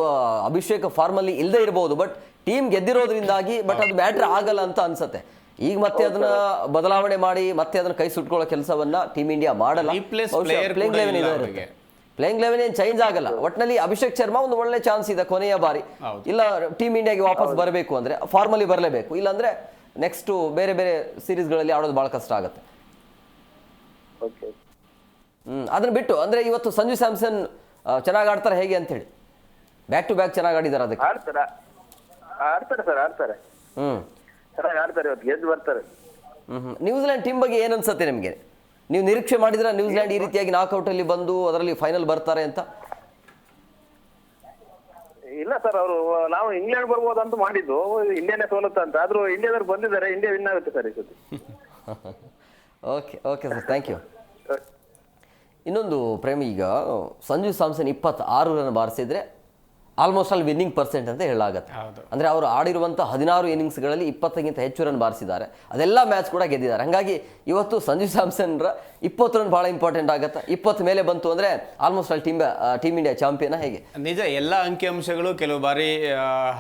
ಅಭಿಷೇಕ್ ಫಾರ್ಮಲ್ಲಿ ಇಲ್ಲದೆ ಇರಬಹುದು, ಬಟ್ ಟೀಮ್ ಗೆದ್ದಿರೋದ್ರಿಂದಾಗಿ ಬಟ್ ಅದು ಮ್ಯಾಟ್ರ್ ಆಗಲ್ಲ ಅಂತ ಅನ್ಸುತ್ತೆ. ಈಗ ಮತ್ತೆ ಅದನ್ನ ಬದಲಾವಣೆ ಮಾಡಿ ಮತ್ತೆ ಅದನ್ನ ಕೈ ಸುಟ್ಕೊಳ್ಳೋ ಕೆಲಸವನ್ನ ಟೀಮ್ ಇಂಡಿಯಾ ಮಾಡಲ್ಲ. ಪ್ಲೇಯಿಂಗ್ ಲೆವೆನ್ ಏನು ಚೇಂಜ್ ಆಗಲ್ಲ. ಒಟ್ಟಿನಲ್ಲಿ ಅಭಿಷೇಕ್ ಶರ್ಮಾ ಒಂದು ಒಳ್ಳೆ ಚಾನ್ಸ್ ಇದೆ ಕೊನೆಯ ಬಾರಿ. ಇಲ್ಲ ಟೀಮ್ ಇಂಡಿಯಾಗೆ ವಾಪಸ್ ಬರಬೇಕು ಅಂದ್ರೆ ಫಾರ್ಮಲ್ಲಿ ಬರಲೇಬೇಕು, ಇಲ್ಲಾಂದ್ರೆ ನೆಕ್ಸ್ಟ್ ಬೇರೆ ಬೇರೆ ಸೀರೀಸ್ಗಳಲ್ಲಿ ಆಡೋದು ಬಹಳ ಕಷ್ಟ ಆಗುತ್ತೆ. ಅದನ್ನ ಬಿಟ್ಟು ಅಂದ್ರೆ ಇವತ್ತು ಸಂಜು ಸ್ಯಾಮ್ಸನ್ ಚೆನ್ನಾಗಿ ಆಡ್ತಾರೆ ಹೇಗೆ ಅಂತ ಹೇಳಿ? ಬ್ಯಾಕ್ ಟು ಬ್ಯಾಕ್ ಚೆನ್ನಾಗಿ ಆಡಿದ್ದಾರೆ. ಅದಕ್ಕೆ ಆಡ್ತಾರೆ ಸರ್, ಆಡ್ತಾರೆ. ಚೆನ್ನಾಗಿ ಆಡ್ತಾರೆ. ಇವತ್ತು ಗೆದ್ದು ಬರ್ತಾರೆ. ನ್ಯೂಜಿಲೆಂಡ್ ಟೀಮ್ ಬಗ್ಗೆ ಏನ್ ಅನ್ಸುತ್ತೆ ನಿಮಗೆ? ನೀವು ನಿರೀಕ್ಷೆ ಮಾಡಿದ್ರೆ ನ್ಯೂಜಿಲೆಂಡ್ ಈ ರೀತಿಯಾಗಿ ನಾಕ್ಔಟ್ ಅಲ್ಲಿ ಬಂದು ಅದರಲ್ಲಿ ಫೈನಲ್ ಬರ್ತಾರೆ ಅಂತ? ಇಲ್ಲ ಸರ್, ಅವರು ನಾವು ಇಂಗ್ಲೆಂಡ್ ಬರ್ಬೋದು ಅಂತ ಮಾಡಿದ್ದು, ಇಂಡಿಯಾನೇ ಸೋಲುತ್ತೆ ಅಂತ. ಆದ್ರೂ ಇಂಡಿಯಾದವ್ರು ಬಂದಿದ್ದಾರೆ, ಇಂಡಿಯಾ ವಿನ್ ಆಗುತ್ತೆ ಸರ್ ಈ ಸತಿ. Okay okay sir, thank you. ಇನ್ನೊಂದು ಪ್ರೇಮಿ, ಈಗ ಸಂಜು ಸ್ಯಾಮ್ಸನ್ 26 ರನ್ ಬಾರಿಸಿದ್ರೆ ಆಲ್ಮೋಸ್ಟ್ ಆಲ್ ವಿನ್ನಿಂಗ್ ಪರ್ಸೆಂಟ್ ಅಂತ ಹೇಳಲಾಗುತ್ತೆ. ಅಂದರೆ ಅವರು ಆಡಿರುವಂಥ 16 ಇನ್ನಿಂಗ್ಸ್ಗಳಲ್ಲಿ 20ಗಿಂತ ಹೆಚ್ಚು ರನ್ ಬಾರಿಸಿದ್ದಾರೆ. ಅದೆಲ್ಲ ಮ್ಯಾಚ್ ಕೂಡ ಗೆದ್ದಿದ್ದಾರೆ. ಹಾಗಾಗಿ ಇವತ್ತು ಸಂಜು ಸ್ಯಾಮ್ಸನ್ರ 20 ರನ್ ಭಾಳ ಇಂಪಾರ್ಟೆಂಟ್ ಆಗುತ್ತೆ. 20 ಮೇಲೆ ಬಂತು ಅಂದರೆ almost all team India champion. ಹೇಗೆ ನಿಜ ಎಲ್ಲ ಅಂಕಿಅಂಶಗಳು ಕೆಲವು ಬಾರಿ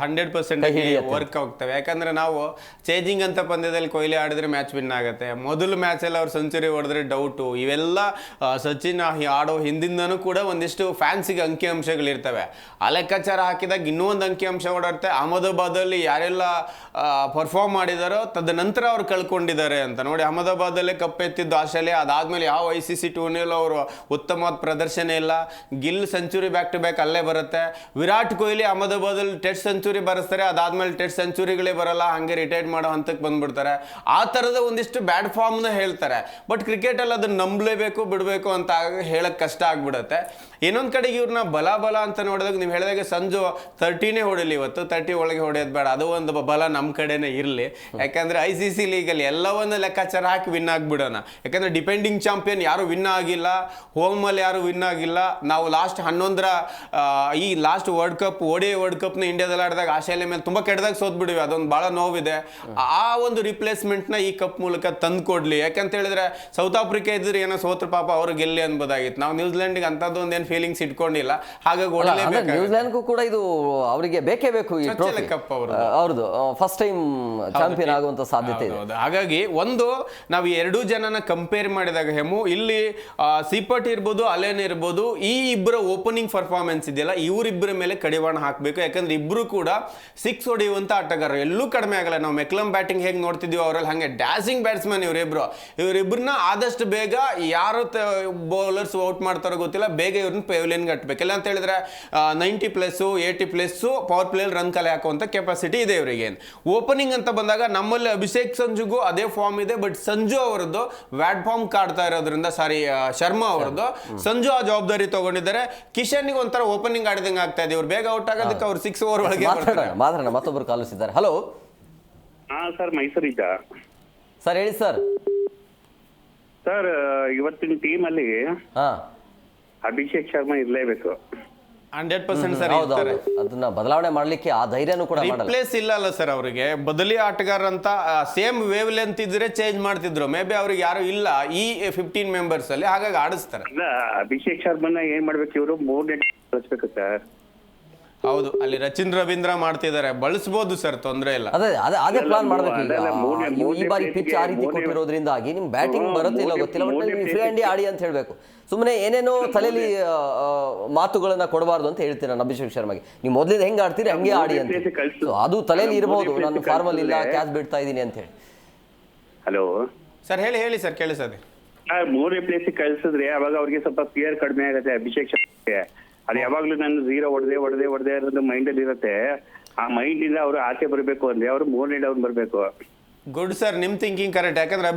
100% ವರ್ಕ್ ಆಗ್ತವೆ. ಯಾಕಂದರೆ ನಾವು ಚೇಂಜಿಂಗ್ ಅಂತ ಪಂದ್ಯದಲ್ಲಿ ಕೊಹ್ಲಿ ಆಡಿದ್ರೆ ಮ್ಯಾಚ್ ವಿನ್ ಆಗುತ್ತೆ. ಮೊದಲು ಮ್ಯಾಚಲ್ಲಿ ಅವ್ರು ಸೆಂಚುರಿ ಹೊಡೆದ್ರೆ ಡೌಟು. ಇವೆಲ್ಲ ಸಚಿನ್ ಆಡೋ ಹಿಂದಿಂದನೂ ಕೂಡ ಒಂದಿಷ್ಟು ಫ್ಯಾನ್ಸಿಗೆ ಅಂಕಿಅಂಶಗಳಿರ್ತವೆ. ಆ ಲೆಕ್ಕಾಚಾರ ಹಾಕಿದಾಗ ಇನ್ನೂ ಒಂದು ಅಂಕಿಅಂಶ ಓಡಾಡುತ್ತೆ. ಅಹಮದಾಬಾದಲ್ಲಿ ಯಾರೆಲ್ಲ ಪರ್ಫಾರ್ಮ್ ಮಾಡಿದಾರೋ ತದನಂತರ ಅವ್ರು ಕಳ್ಕೊಂಡಿದ್ದಾರೆ ಅಂತ ನೋಡಿ. ಅಹಮದಾಬಾದಲ್ಲೇ ಕಪ್ಪೆತ್ತಿದ್ದು ಆಸ್ಟ್ರೇಲಿಯಾ. ಅದಾದ್ಮೇಲೆ ಯಾವ ICC ಟೂರ್ನಿಯಲ್ಲೂ ಅವರು ಉತ್ತಮವಾದ ಪ್ರದರ್ಶನ ಇಲ್ಲ. Gill century back to back ಅಲ್ಲೇ ಬರುತ್ತೆ. ವಿರಾಟ್ ಕೊಹ್ಲಿ ಅಹಮದಾಬಾದಲ್ಲಿ ಟೆಸ್ಟ್ ಸೆಂಚುರಿ ಬರೆಸ್ತಾರೆ, ಅದಾದ್ಮೇಲೆ ಟೆಸ್ಟ್ ಸೆಂಚುರಿಗಳೇ ಬರಲ್ಲ, ಹಂಗೆ ರಿಟೈರ್ಡ್ ಮಾಡೋ ಹಂತಕ್ಕೆ ಬಂದ್ಬಿಡ್ತಾರೆ. ಆ ಥರದ ಒಂದಿಷ್ಟು ಬ್ಯಾಡ್ ಫಾರ್ಮ್ನ ಹೇಳ್ತಾರೆ. ಬಟ್ ಕ್ರಿಕೆಟಲ್ಲಿ ಅದನ್ನ ನಂಬಲೇಬೇಕು ಬಿಡಬೇಕು ಅಂತ ಹೇಳಕ್ ಕಷ್ಟ ಆಗ್ಬಿಡುತ್ತೆ. ಇನ್ನೊಂದು ಕಡೆಗೆ ಇವ್ರನ್ನ ಬಲ ಅಂತ ನೋಡಿದಾಗ ನೀವು ಹೇಳಿದಾಗ ಸಂಜು 30ನೇ ಹೊಡಿಲಿ, ಇವತ್ತು 30 ಒಳಗೆ ಹೊಡೆಯೋದು ಬೇಡ, ಅದು ಒಂದು ಬಲ ನಮ್ಮ ಕಡೆನೇ ಇರಲಿ. ಯಾಕಂದ್ರೆ ICC ಲೀಗಲ್ಲಿ ಎಲ್ಲವನ್ನ ಲೆಕ್ಕಾಚಾರ ಹಾಕಿ ವಿನ್ ಆಗ್ಬಿಡೋಣ. ಯಾಕಂದ್ರೆ ಡಿಪೆಂಡಿಂಗ್ ಚಾಂಪಿಯನ್ ಯಾರು ವಿನ್ ಆಗಿಲ್ಲ, ಹೋಮಲ್ಲಿ ಯಾರು ವಿನ್ ಆಗಿಲ್ಲ. ನಾವು ಲಾಸ್ಟ್ 11ರ ಈ last world cup ODI world ಕಪ್ನ ಇಂಡಿಯಾದಲ್ಲಿ ಆಡಿದಾಗ ಆಸ್ಟ್ರೇಲಿಯಾ ಮೇಲೆ ತುಂಬ ಕೆಟ್ಟದಾಗ ಸೋತ್ಬಿಡಿವಿ. ಅದೊಂದು ಭಾಳ ನೋವಿದೆ. ಆ ಒಂದು ರಿಪ್ಲೇಸ್ಮೆಂಟ್ನ ಈ ಕಪ್ ಮೂಲಕ ತಂದು ಕೊಡ್ಲಿ. ಯಾಕಂತ ಹೇಳಿದ್ರೆ ಸೌತ್ ಆಫ್ರಿಕಾ ಇದ್ರೆ ಏನೋ ಸೋತ್ರ ಪಾಪ ಅವರು ಗೆಲ್ಲಿ ಅನ್ಬೋದಾಗಿತ್ತು. ನಾವು ನ್ಯೂಜಿಲೆಂಡ್ಗೆ ಅಂಥದ್ದು ಒಂದೇನು ಫೀಲಿಂಗ್ಸ್ ಇಟ್ಕೊಂಡಿಲ್ಲ. ಹಾಗಾಗಿ ನ್ಯೂಜಿಲೆಂಡ್ಗೂ ಕೂಡ ಇದು ಅವರಿಗೆ ಬೇಕೇ ಬೇಕು. ಈ ಕಪ್ ಅವ್ರದ್ದು ಫಸ್ಟ್ ಟೈಮ್ ಚಾಂಪಿಯನ್ ಆಗುವಂತ ಸಾಧ್ಯತೆ ಇದೆ. ಹಾಗಾಗಿ ಒಂದು ನಾವು 2 ಜನನ ಕಂಪೇರ್ ಮಾಡಿದಾಗ ಹೇಮು, ಇಲ್ಲಿ ಸಿಪಟ್ ಇರ್ಬೋದು, ಅಲೆನ್ ಇರ್ಬೋದು, ಈ ಇಬ್ಬರ ಓಪನಿಂಗ್ ಪರ್ಫಾರ್ಮೆನ್ಸ್ ಇದೆಯಲ್ಲ, ಇವರಿಬ್ಬರ ಮೇಲೆ ಕಡಿವಾಣ ಹಾಕಬೇಕು. ಯಾಕಂದ್ರೆ ಇಬ್ರು ಕೂಡ 6 ಹೊಡೆಯುವಂತ ಆಟಗಾರರು, ಎಲ್ಲೂ ಕಡಿಮೆ ಆಗಲ್ಲ. ನಾವು ಮೆಕ್ಲಮ್ ಬ್ಯಾಟಿಂಗ್ ಹೇಗೆ ನೋಡ್ತಿದ್ವಿ ಅವರಲ್ಲಿ ಹಂಗೆ ಡ್ಯಾಸಿಂಗ್ ಬ್ಯಾಟ್ಸ್ಮನ್ ಇವರಿಬ್ಬರನ್ನ ಆದಷ್ಟು ಬೇಗ ಯಾರು ಬೌಲರ್ಸ್ ಔಟ್ ಮಾಡ್ತಾರೋ ಗೊತ್ತಿಲ್ಲ, ಬೇಗ ಇವ್ರನ್ನ ಪೆವಿಲಿಯನ್ಗೆ ಕಟ್ಟಬೇಕು. ಇಲ್ಲ ಅಂತ ಹೇಳಿದ್ರೆ 90+ 80+ ಪವರ್ ಪ್ಲೇಯಲ್ಲಿ ರನ್ ಕಲೆ ಹಾಕುವಂತ ಕೆಪಾಸಿಟಿ ಇದೆ ಇವರಿಗೆ. ಓಪನಿಂಗ್ ಅಂತ ಬಂದಾಗ ನಮ್ಮಲ್ಲಿ ಅಭಿಷೇಕ್ ಸಂಜುಗೂ ಅದೇ ಫಾರ್ಮ್ ಇದೆ, ಬಟ್ ಸಂಜು ಅವರದ್ದು ವ್ಯಾಡ್ ಫಾರ್ಮ್ ಕಾಡ್ತಾ ಇರೋದ್ರಿಂದ ಶರ್ಮಾ ಅವರದ್ದು ಸಂಜು ಆ ಜವಾಬ್ದಾರಿ ತಗೊಂಡಿದ್ದಾರೆ. ಕಿಶನ್ಗೆ ಒಂಥರ ಓಪನಿಂಗ್ ಆಡಿದಂಗೆ ಆಗ್ತಾ ಇದೆ, ಇವ್ರು ಬೇಗ ಔಟ್ ಆಗೋದಕ್ಕೆ ಅವ್ರು 6 ಓವರ್ ಒಳಗೆ ಮಾತಾಡೋಣ. ಮತ್ತೊಬ್ರು ಕಾಲಿಸಿದ್ದಾರೆ. ಹಲೋ ಸರ್, ಮೈಸೂರಿಂದ ಸರ್, ಹೇಳಿ ಸರ್. ಸರ್, ಇವತ್ತಿನ ಟೀಮ್ ಅಲ್ಲಿ ಹಾ, ಅಭಿಷೇಕ್ ಶರ್ಮಾ ಇರ್ಲೇಬೇಕು. 100% ಸರ್. ಹೌದೌದು, ಅದನ್ನ ಬದಲಾವಣೆ ಮಾಡ್ಲಿಕ್ಕೆ ಆ ಧೈರ್ಯನೂ ಕೂಡ ಮಾಡಲ್ಲ. ರಿಪ್ಲೇಸ್ ಇಲ್ಲ ಅಲ್ಲ ಸರ್ ಅವರಿಗೆ, ಬದಲಿ ಆಟಗಾರ ಅಂತ ಸೇಮ್ ವೇವ್ ಲೆಂತ್ ಇದ್ರೆ ಚೇಂಜ್ ಮಾಡ್ತಿದ್ರು. ಮೇ ಬಿ ಅವ್ರಿಗೆ ಯಾರು ಇಲ್ಲ ಈ 15 ಮೆಂಬರ್ಸ್ ಅಲ್ಲಿ, ಹಾಗಾಗಿ ಆಡಿಸ್ತಾರೆ. ಅಲ್ಲ, ಅಭಿಷೇಕ್ ಶರ್ಮಾನ ಏನ್ ಮಾಡ್ಬೇಕು ಇವರು? 3 ಕಳಿಸ್ಬೇಕು ಸರ್. ಹೌದು, ಅಲ್ಲಿ ರವೀಂದ್ರ ಮಾಡ್ತಿದ್ದಾರೆ, ಬಳಸಬಹುದು ಸರ್, ತೊಂದರೆ ಇಲ್ಲ. ಅದೇ ಪ್ಲಾನ್ ಮಾಡ್ಬೇಕು ಈಗ. ಮೂರನೇ ಈ ಬಾರಿ ಪಿಚ್ ಆ ರೀತಿ ಕೊಟ್ಟಿರೋದ್ರಿಂದಾಗಿ ನಿಮ್ ಬ್ಯಾಟಿಂಗ್ ಬರುತ್ತಿಲ್ಲ ಗೊತ್ತಿಲ್ಲ, ಬಟ್ ನೀವು ಫ್ರೀ ಹ್ಯಾಂಡಿ ಆಡಿ ಅಂತ ಹೇಳ್ಬೇಕು. ಸುಮ್ಮನೆ ಏನೇನೋ ತಲೆಯಲ್ಲಿ ಮಾತುಗಳನ್ನ ಕೊಡಬಾರ್ದು ಅಂತ ಹೇಳ್ತೀನಿ ನಾನು ಅಭಿಷೇಕ್ ಶರ್ಮಾಗೆ. ನೀವು ಮೊದಲಿಂದ ಹೆಂಗ್ ಆಡ್ತೀರಿ ಹಂಗೆ ಆಡಿ ಅಂತ. ಅದು ತಲೆಯಲ್ಲಿ ಇರಬಹುದು, ನಾನು ಫಾರ್ಮಲ್ ಇಲ್ಲ, ಕ್ಯಾಚ್ ಬಿಡ್ತಾ ಇದೀನಿ ಅಂತ ಹೇಳಿ. ಹಲೋ ಸರ್, ಹೇಳಿ ಸರ್, ಕೇಳಿಸದೆ. 3ನೇ ಪ್ಲೇಸ್ ಕಳ್ಸಿದ್ರೆ ಅವಾಗ ಅವ್ರಿಗೆ ಸ್ವಲ್ಪ ಫಿಯರ್ ಕಡಿಮೆ ಆಗುತ್ತೆ ಅಭಿಷೇಕ್ ಶರ್ಮಾಗೆ. ಅದು ಯಾವಾಗ್ಲೂ ನಾನು 0 ಹೊಡೆದೆ ಅನ್ನೋದು ಮೈಂಡ್ ಅಲ್ಲಿ ಇರುತ್ತೆ. ಆ ಮೈಂಡ್ ಇಂದ ಅವರು ಆಚೆ ಬರ್ಬೇಕು ಅಂದ್ರೆ ಅವ್ರು 3ನೇ ಡೌನ್ ಬರ್ಬೇಕು. ಗುಡ್ ಸರ್, ನಿಮ್ ಥಿಂಕಿಂಗ್ ಕರೆಕ್ಟ್. ಯಾಕಂದ್ರೆ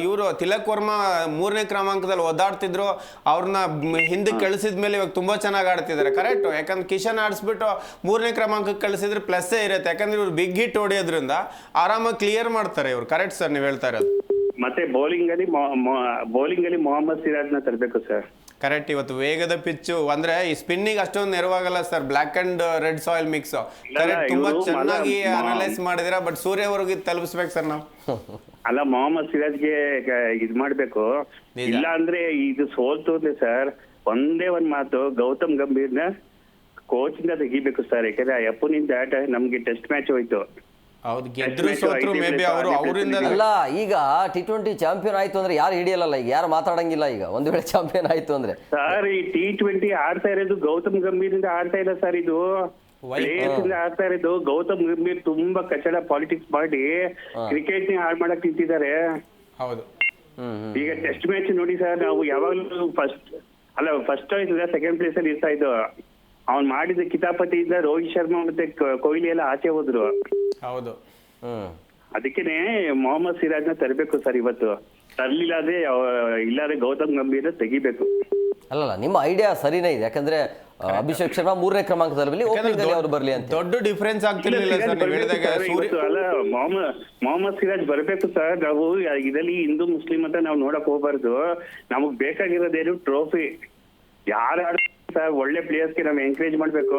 ಇವರು ತಿಲಕ್ ವರ್ಮಾ 3ನೇ ಕ್ರಮಾಂಕದಲ್ಲಿ ಒದ್ದಾಡ್ತಿದ್ರು, ಅವ್ರನ್ನ ಹಿಂದಕ್ಕೆ ಕಳಿಸಿದ್ಮೇಲೆ ಇವಾಗ ತುಂಬಾ ಚೆನ್ನಾಗಿ ಆಡ್ತಿದ್ದಾರೆ. ಕರೆಕ್ಟ್, ಯಾಕಂದ್ರೆ ಕಿಶನ್ ಆಡಿಸ್ಬಿಟ್ಟು 3ನೇ ಕ್ರಮಾಂಕಕ್ಕೆ ಕಳಿಸಿದ್ರೆ ಪ್ಲಸ್ಸೇ ಇರುತ್ತೆ. ಯಾಕಂದ್ರೆ ಇವ್ರು ಬಿಗ್ ಹಿಟ್ ಹೊಡೆಯೋದ್ರಿಂದ ಆರಾಮಾಗಿ ಕ್ಲಿಯರ್ ಮಾಡ್ತಾರೆ ಇವ್ರು. ಕರೆಕ್ಟ್ ಸರ್, ನೀವು ಹೇಳ್ತಾ ಇರೋದು. ಮತ್ತೆ ಬೌಲಿಂಗ್ ಅಲ್ಲಿ ಮೊಹಮ್ಮದ್ ಸಿರಾಜ್ನ ತರಬೇಕು ಸರ್. ಕರೆಕ್ಟ್, ಇವತ್ತು ವೇಗದ ಪಿಚ್ಚು ಅಂದ್ರೆ ಈ ಸ್ಪಿನ್ನಿಗೆ ಅಷ್ಟೊಂದು ನೆರವಾಗಲ್ಲ sir. Black and red soil mix correct, ತುಂಬಾ ಚೆನ್ನಾಗಿ ಅನಲೈಸ್ ಮಾಡಿದಿರಾ. ಬಟ್ ಸೂರ್ಯ ಅವ್ರಿಗೆ ತಲುಪಿಸ್ಬೇಕು ಸರ್ ನಾವು. ಅಲ್ಲ, ಮೊಹಮ್ಮದ್ ಸಿರಾಜ್ಗೆ ಇದ್ ಮಾಡ್ಬೇಕು. ಇಲ್ಲ ಅಂದ್ರೆ ಇದು ಸೋಲ್ತು ಅಂದ್ರೆ ಸರ್, ಒಂದೇ ಒಂದ್ ಮಾತು, ಗೌತಮ್ ಗಂಭೀರ್ನ ಕೋಚ್ ಇಂದ ತೆಗಿಬೇಕು ಸರ್. ಯಾಕಂದ್ರೆ ಅಪ್ಪನಿಂದ ನಮ್ಗೆ ಟೆಸ್ಟ್ ಮ್ಯಾಚ್ ಹೋಯ್ತು. ಹೌದು, ಗೆದ್ರು ಸೋತ್ರು ಮೇ ಬಿ ಅವರಿಂದ. ಅಲ್ಲ, ಈಗ T20 ಚಾಂಪಿಯನ್ ಆಯ್ತು ಅಂದ್ರೆ ಯಾರು ಹಿಡಿಯಲ್ಲ, ಈಗ ಯಾರು ಮಾತಾಡಂಗಿಲ್ಲ. ಈಗ ಒಂದು ವೇಳೆ ಚಾಂಪಿಯನ್ ಆಯ್ತು ಅಂದ್ರೆ ಸರ್, ಈ T20 ಆಡ್ತಾ ಇರೋದು ಗೌತಮ್ ಗಂಭೀರ್ ಇಂದ ಆಡ್ತಾ ಇಲ್ಲ ಸರ್. ಇದು ಪ್ಲೇಯರ್ಸ್ ಇಂದ ಆಡ್ತಾ ಇರೋದು. ಗೌತಮ್ ಗಂಭೀರ್ ತುಂಬಾ ಕಚಡ ಪಾಲಿಟಿಕ್ಸ್ ಮಾಡಿ ಕ್ರಿಕೆಟ್ ನ ಹಾಳು ಮಾಡಕ್ ನಿಂತಿದ್ದಾರೆ. ಹೌದು, ಈಗ ಟೆಸ್ಟ್ ಮ್ಯಾಚ್ ನೋಡಿ ಸರ್, ನಾವು ಯಾವಾಗ್ಲೂ ಫಸ್ಟ್ ಆಯ್ತದ ಸೆಕೆಂಡ್ ಪ್ಲೇಸ್ ಅಲ್ಲಿ ಇರ್ತಾ ಇದ್ದು. ಅವ್ನ್ ಮಾಡಿದ ಕಿತಾಪತಿಯಿಂದ ರೋಹಿತ್ ಶರ್ಮಾ ಮತ್ತೆ ಕೊಹ್ಲಿ ಎಲ್ಲ ಆಚೆ ಹೋದ್ರು. ಹೌದು. ಅದಕ್ಕೇನೆ ಮೊಹಮ್ಮದ್ ಸಿರಾಜ್ನ ತರಬೇಕು ಸರ್ ಇವತ್ತು. ಇಲ್ಲಾದ್ರೆ ಗೌತಮ್ ಗಂಭೀರ್ ತೆಗಿಬೇಕು. ಅಲ್ಲಲ್ಲ, ನಿಮ್ಮ ಐಡಿಯಾ ಸರಿನೇ ಇದೆ. ಯಾಕಂದ್ರೆ ಅಭಿಷೇಕ್ ಶರ್ಮಾ 3ನೇ ಕ್ರಮಾಂಕದಲ್ಲಿ ಓಪನಿಂಗ್ ಅಲ್ಲಿ ಅವರು ಬರ್ಲಿ ಅಂತ. ದೊಡ್ಡ ಡಿಫರೆನ್ಸ್ ಆಗ್ತಿರ್ಲಿಲ್ಲ ಸರ್ ನೀವು ಹೇಳಿದಾಗ. ಅಲ್ಲ, ಮೊಹಮ್ಮದ್ ಸಿರಾಜ್ ಬರ್ಬೇಕು ಸರ್. ನಾವು ಇದರಲ್ಲಿ ಹಿಂದೂ ಮುಸ್ಲಿಂ ಅಂತ ನಾವು ನೋಡಕ್ ಹೋಗ್ಬಾರ್ದು. ನಮಗ್ ಬೇಕಾಗಿರೋದೇನು ಟ್ರೋಫಿ. ಯಾರು ಸರ್ ಒಳ್ಳೆ ಪ್ಲೇಯರ್ಸ್ಗೆ ನಾವು ಎಂಕರೇಜ್ ಮಾಡ್ಬೇಕು.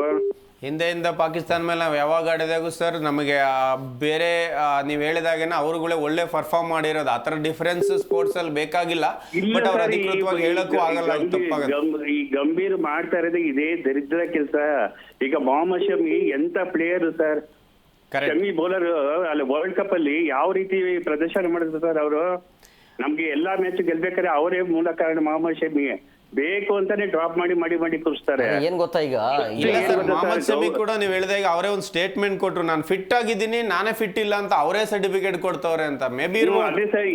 ಹಿಂದೆಯಿಂದ ಪಾಕಿಸ್ತಾನ ಮೇಲೆ ನಾವು ಯಾವಾಗ ಆಡಿದಾಗೂ ಸರ್ ನಮಗೆ ಬೇರೆ ನೀವು ಹೇಳಿದಾಗೇನ ಅವ್ರುಗಳೇ ಒಳ್ಳೆ ಪರ್ಫಾರ್ಮ್ ಮಾಡಿರೋದು. ಆ ಥರ ಡಿಫರೆನ್ಸ್ ಸ್ಪೋರ್ಟ್ಸ್ ಅಲ್ಲಿ ಬೇಕಾಗಿಲ್ಲ. ಬಟ್ ಅವ್ರು ಅಧಿಕೃತವಾಗಿ ಹೇಳಕ್ಕೂ ಆಗಲ್ಲ, ಈ ಗಂಭೀರ್ ಮಾಡ್ತಾ ಇರೋದು ಇದೇ ದರಿದ್ರ ಕೆಲಸ. ಈಗ ಮೊಹಮ್ಮದ್ ಶಮಿ ಎಂತ ಪ್ಲೇಯರ್ ಸರ್. ಶಮಿ ಬೌಲರ್ ಅಲ್ಲಿ ವರ್ಲ್ಡ್ ಕಪ್ ಅಲ್ಲಿ ಯಾವ ರೀತಿ ಪ್ರದರ್ಶನ ಮಾಡಿದ್ರು ಸರ್ ಅವರು. ನಮ್ಗೆ ಎಲ್ಲಾ ಮ್ಯಾಚ್ ಗೆಲ್ಬೇಕಾದ್ರೆ ಅವರೇ ಮೂಲ ಕಾರಣ. ಮೊಹಮ್ಮದ್ ಶಮಿ ಬೇಕು ಅಂತಾನೆ ಡ್ರಾಪ್ ಮಾಡಿ ಕೂರಿಸ್ತಾರೆ. ಏನ್ ಗೊತ್ತಾ, ಈಗ ಮೊಹಮ್ಮದ್ ಶಮಿ ಕೂಡ ನೀವು ಹೇಳಿದಾಗ ಅವರೇ ಒಂದು ಸ್ಟೇಟ್ಮೆಂಟ್ ಕೊಟ್ರು, ನಾನು ಫಿಟ್ ಆಗಿದ್ದೀನಿ, ನಾನೇ ಫಿಟ್ ಇಲ್ಲ ಅಂತ ಅವರೇ ಸರ್ಟಿಫಿಕೇಟ್ ಕೊಡ್ತವ್ರೆ ಅಂತ. ಮೇ ಬಿ ಅದೇ ಸರ್.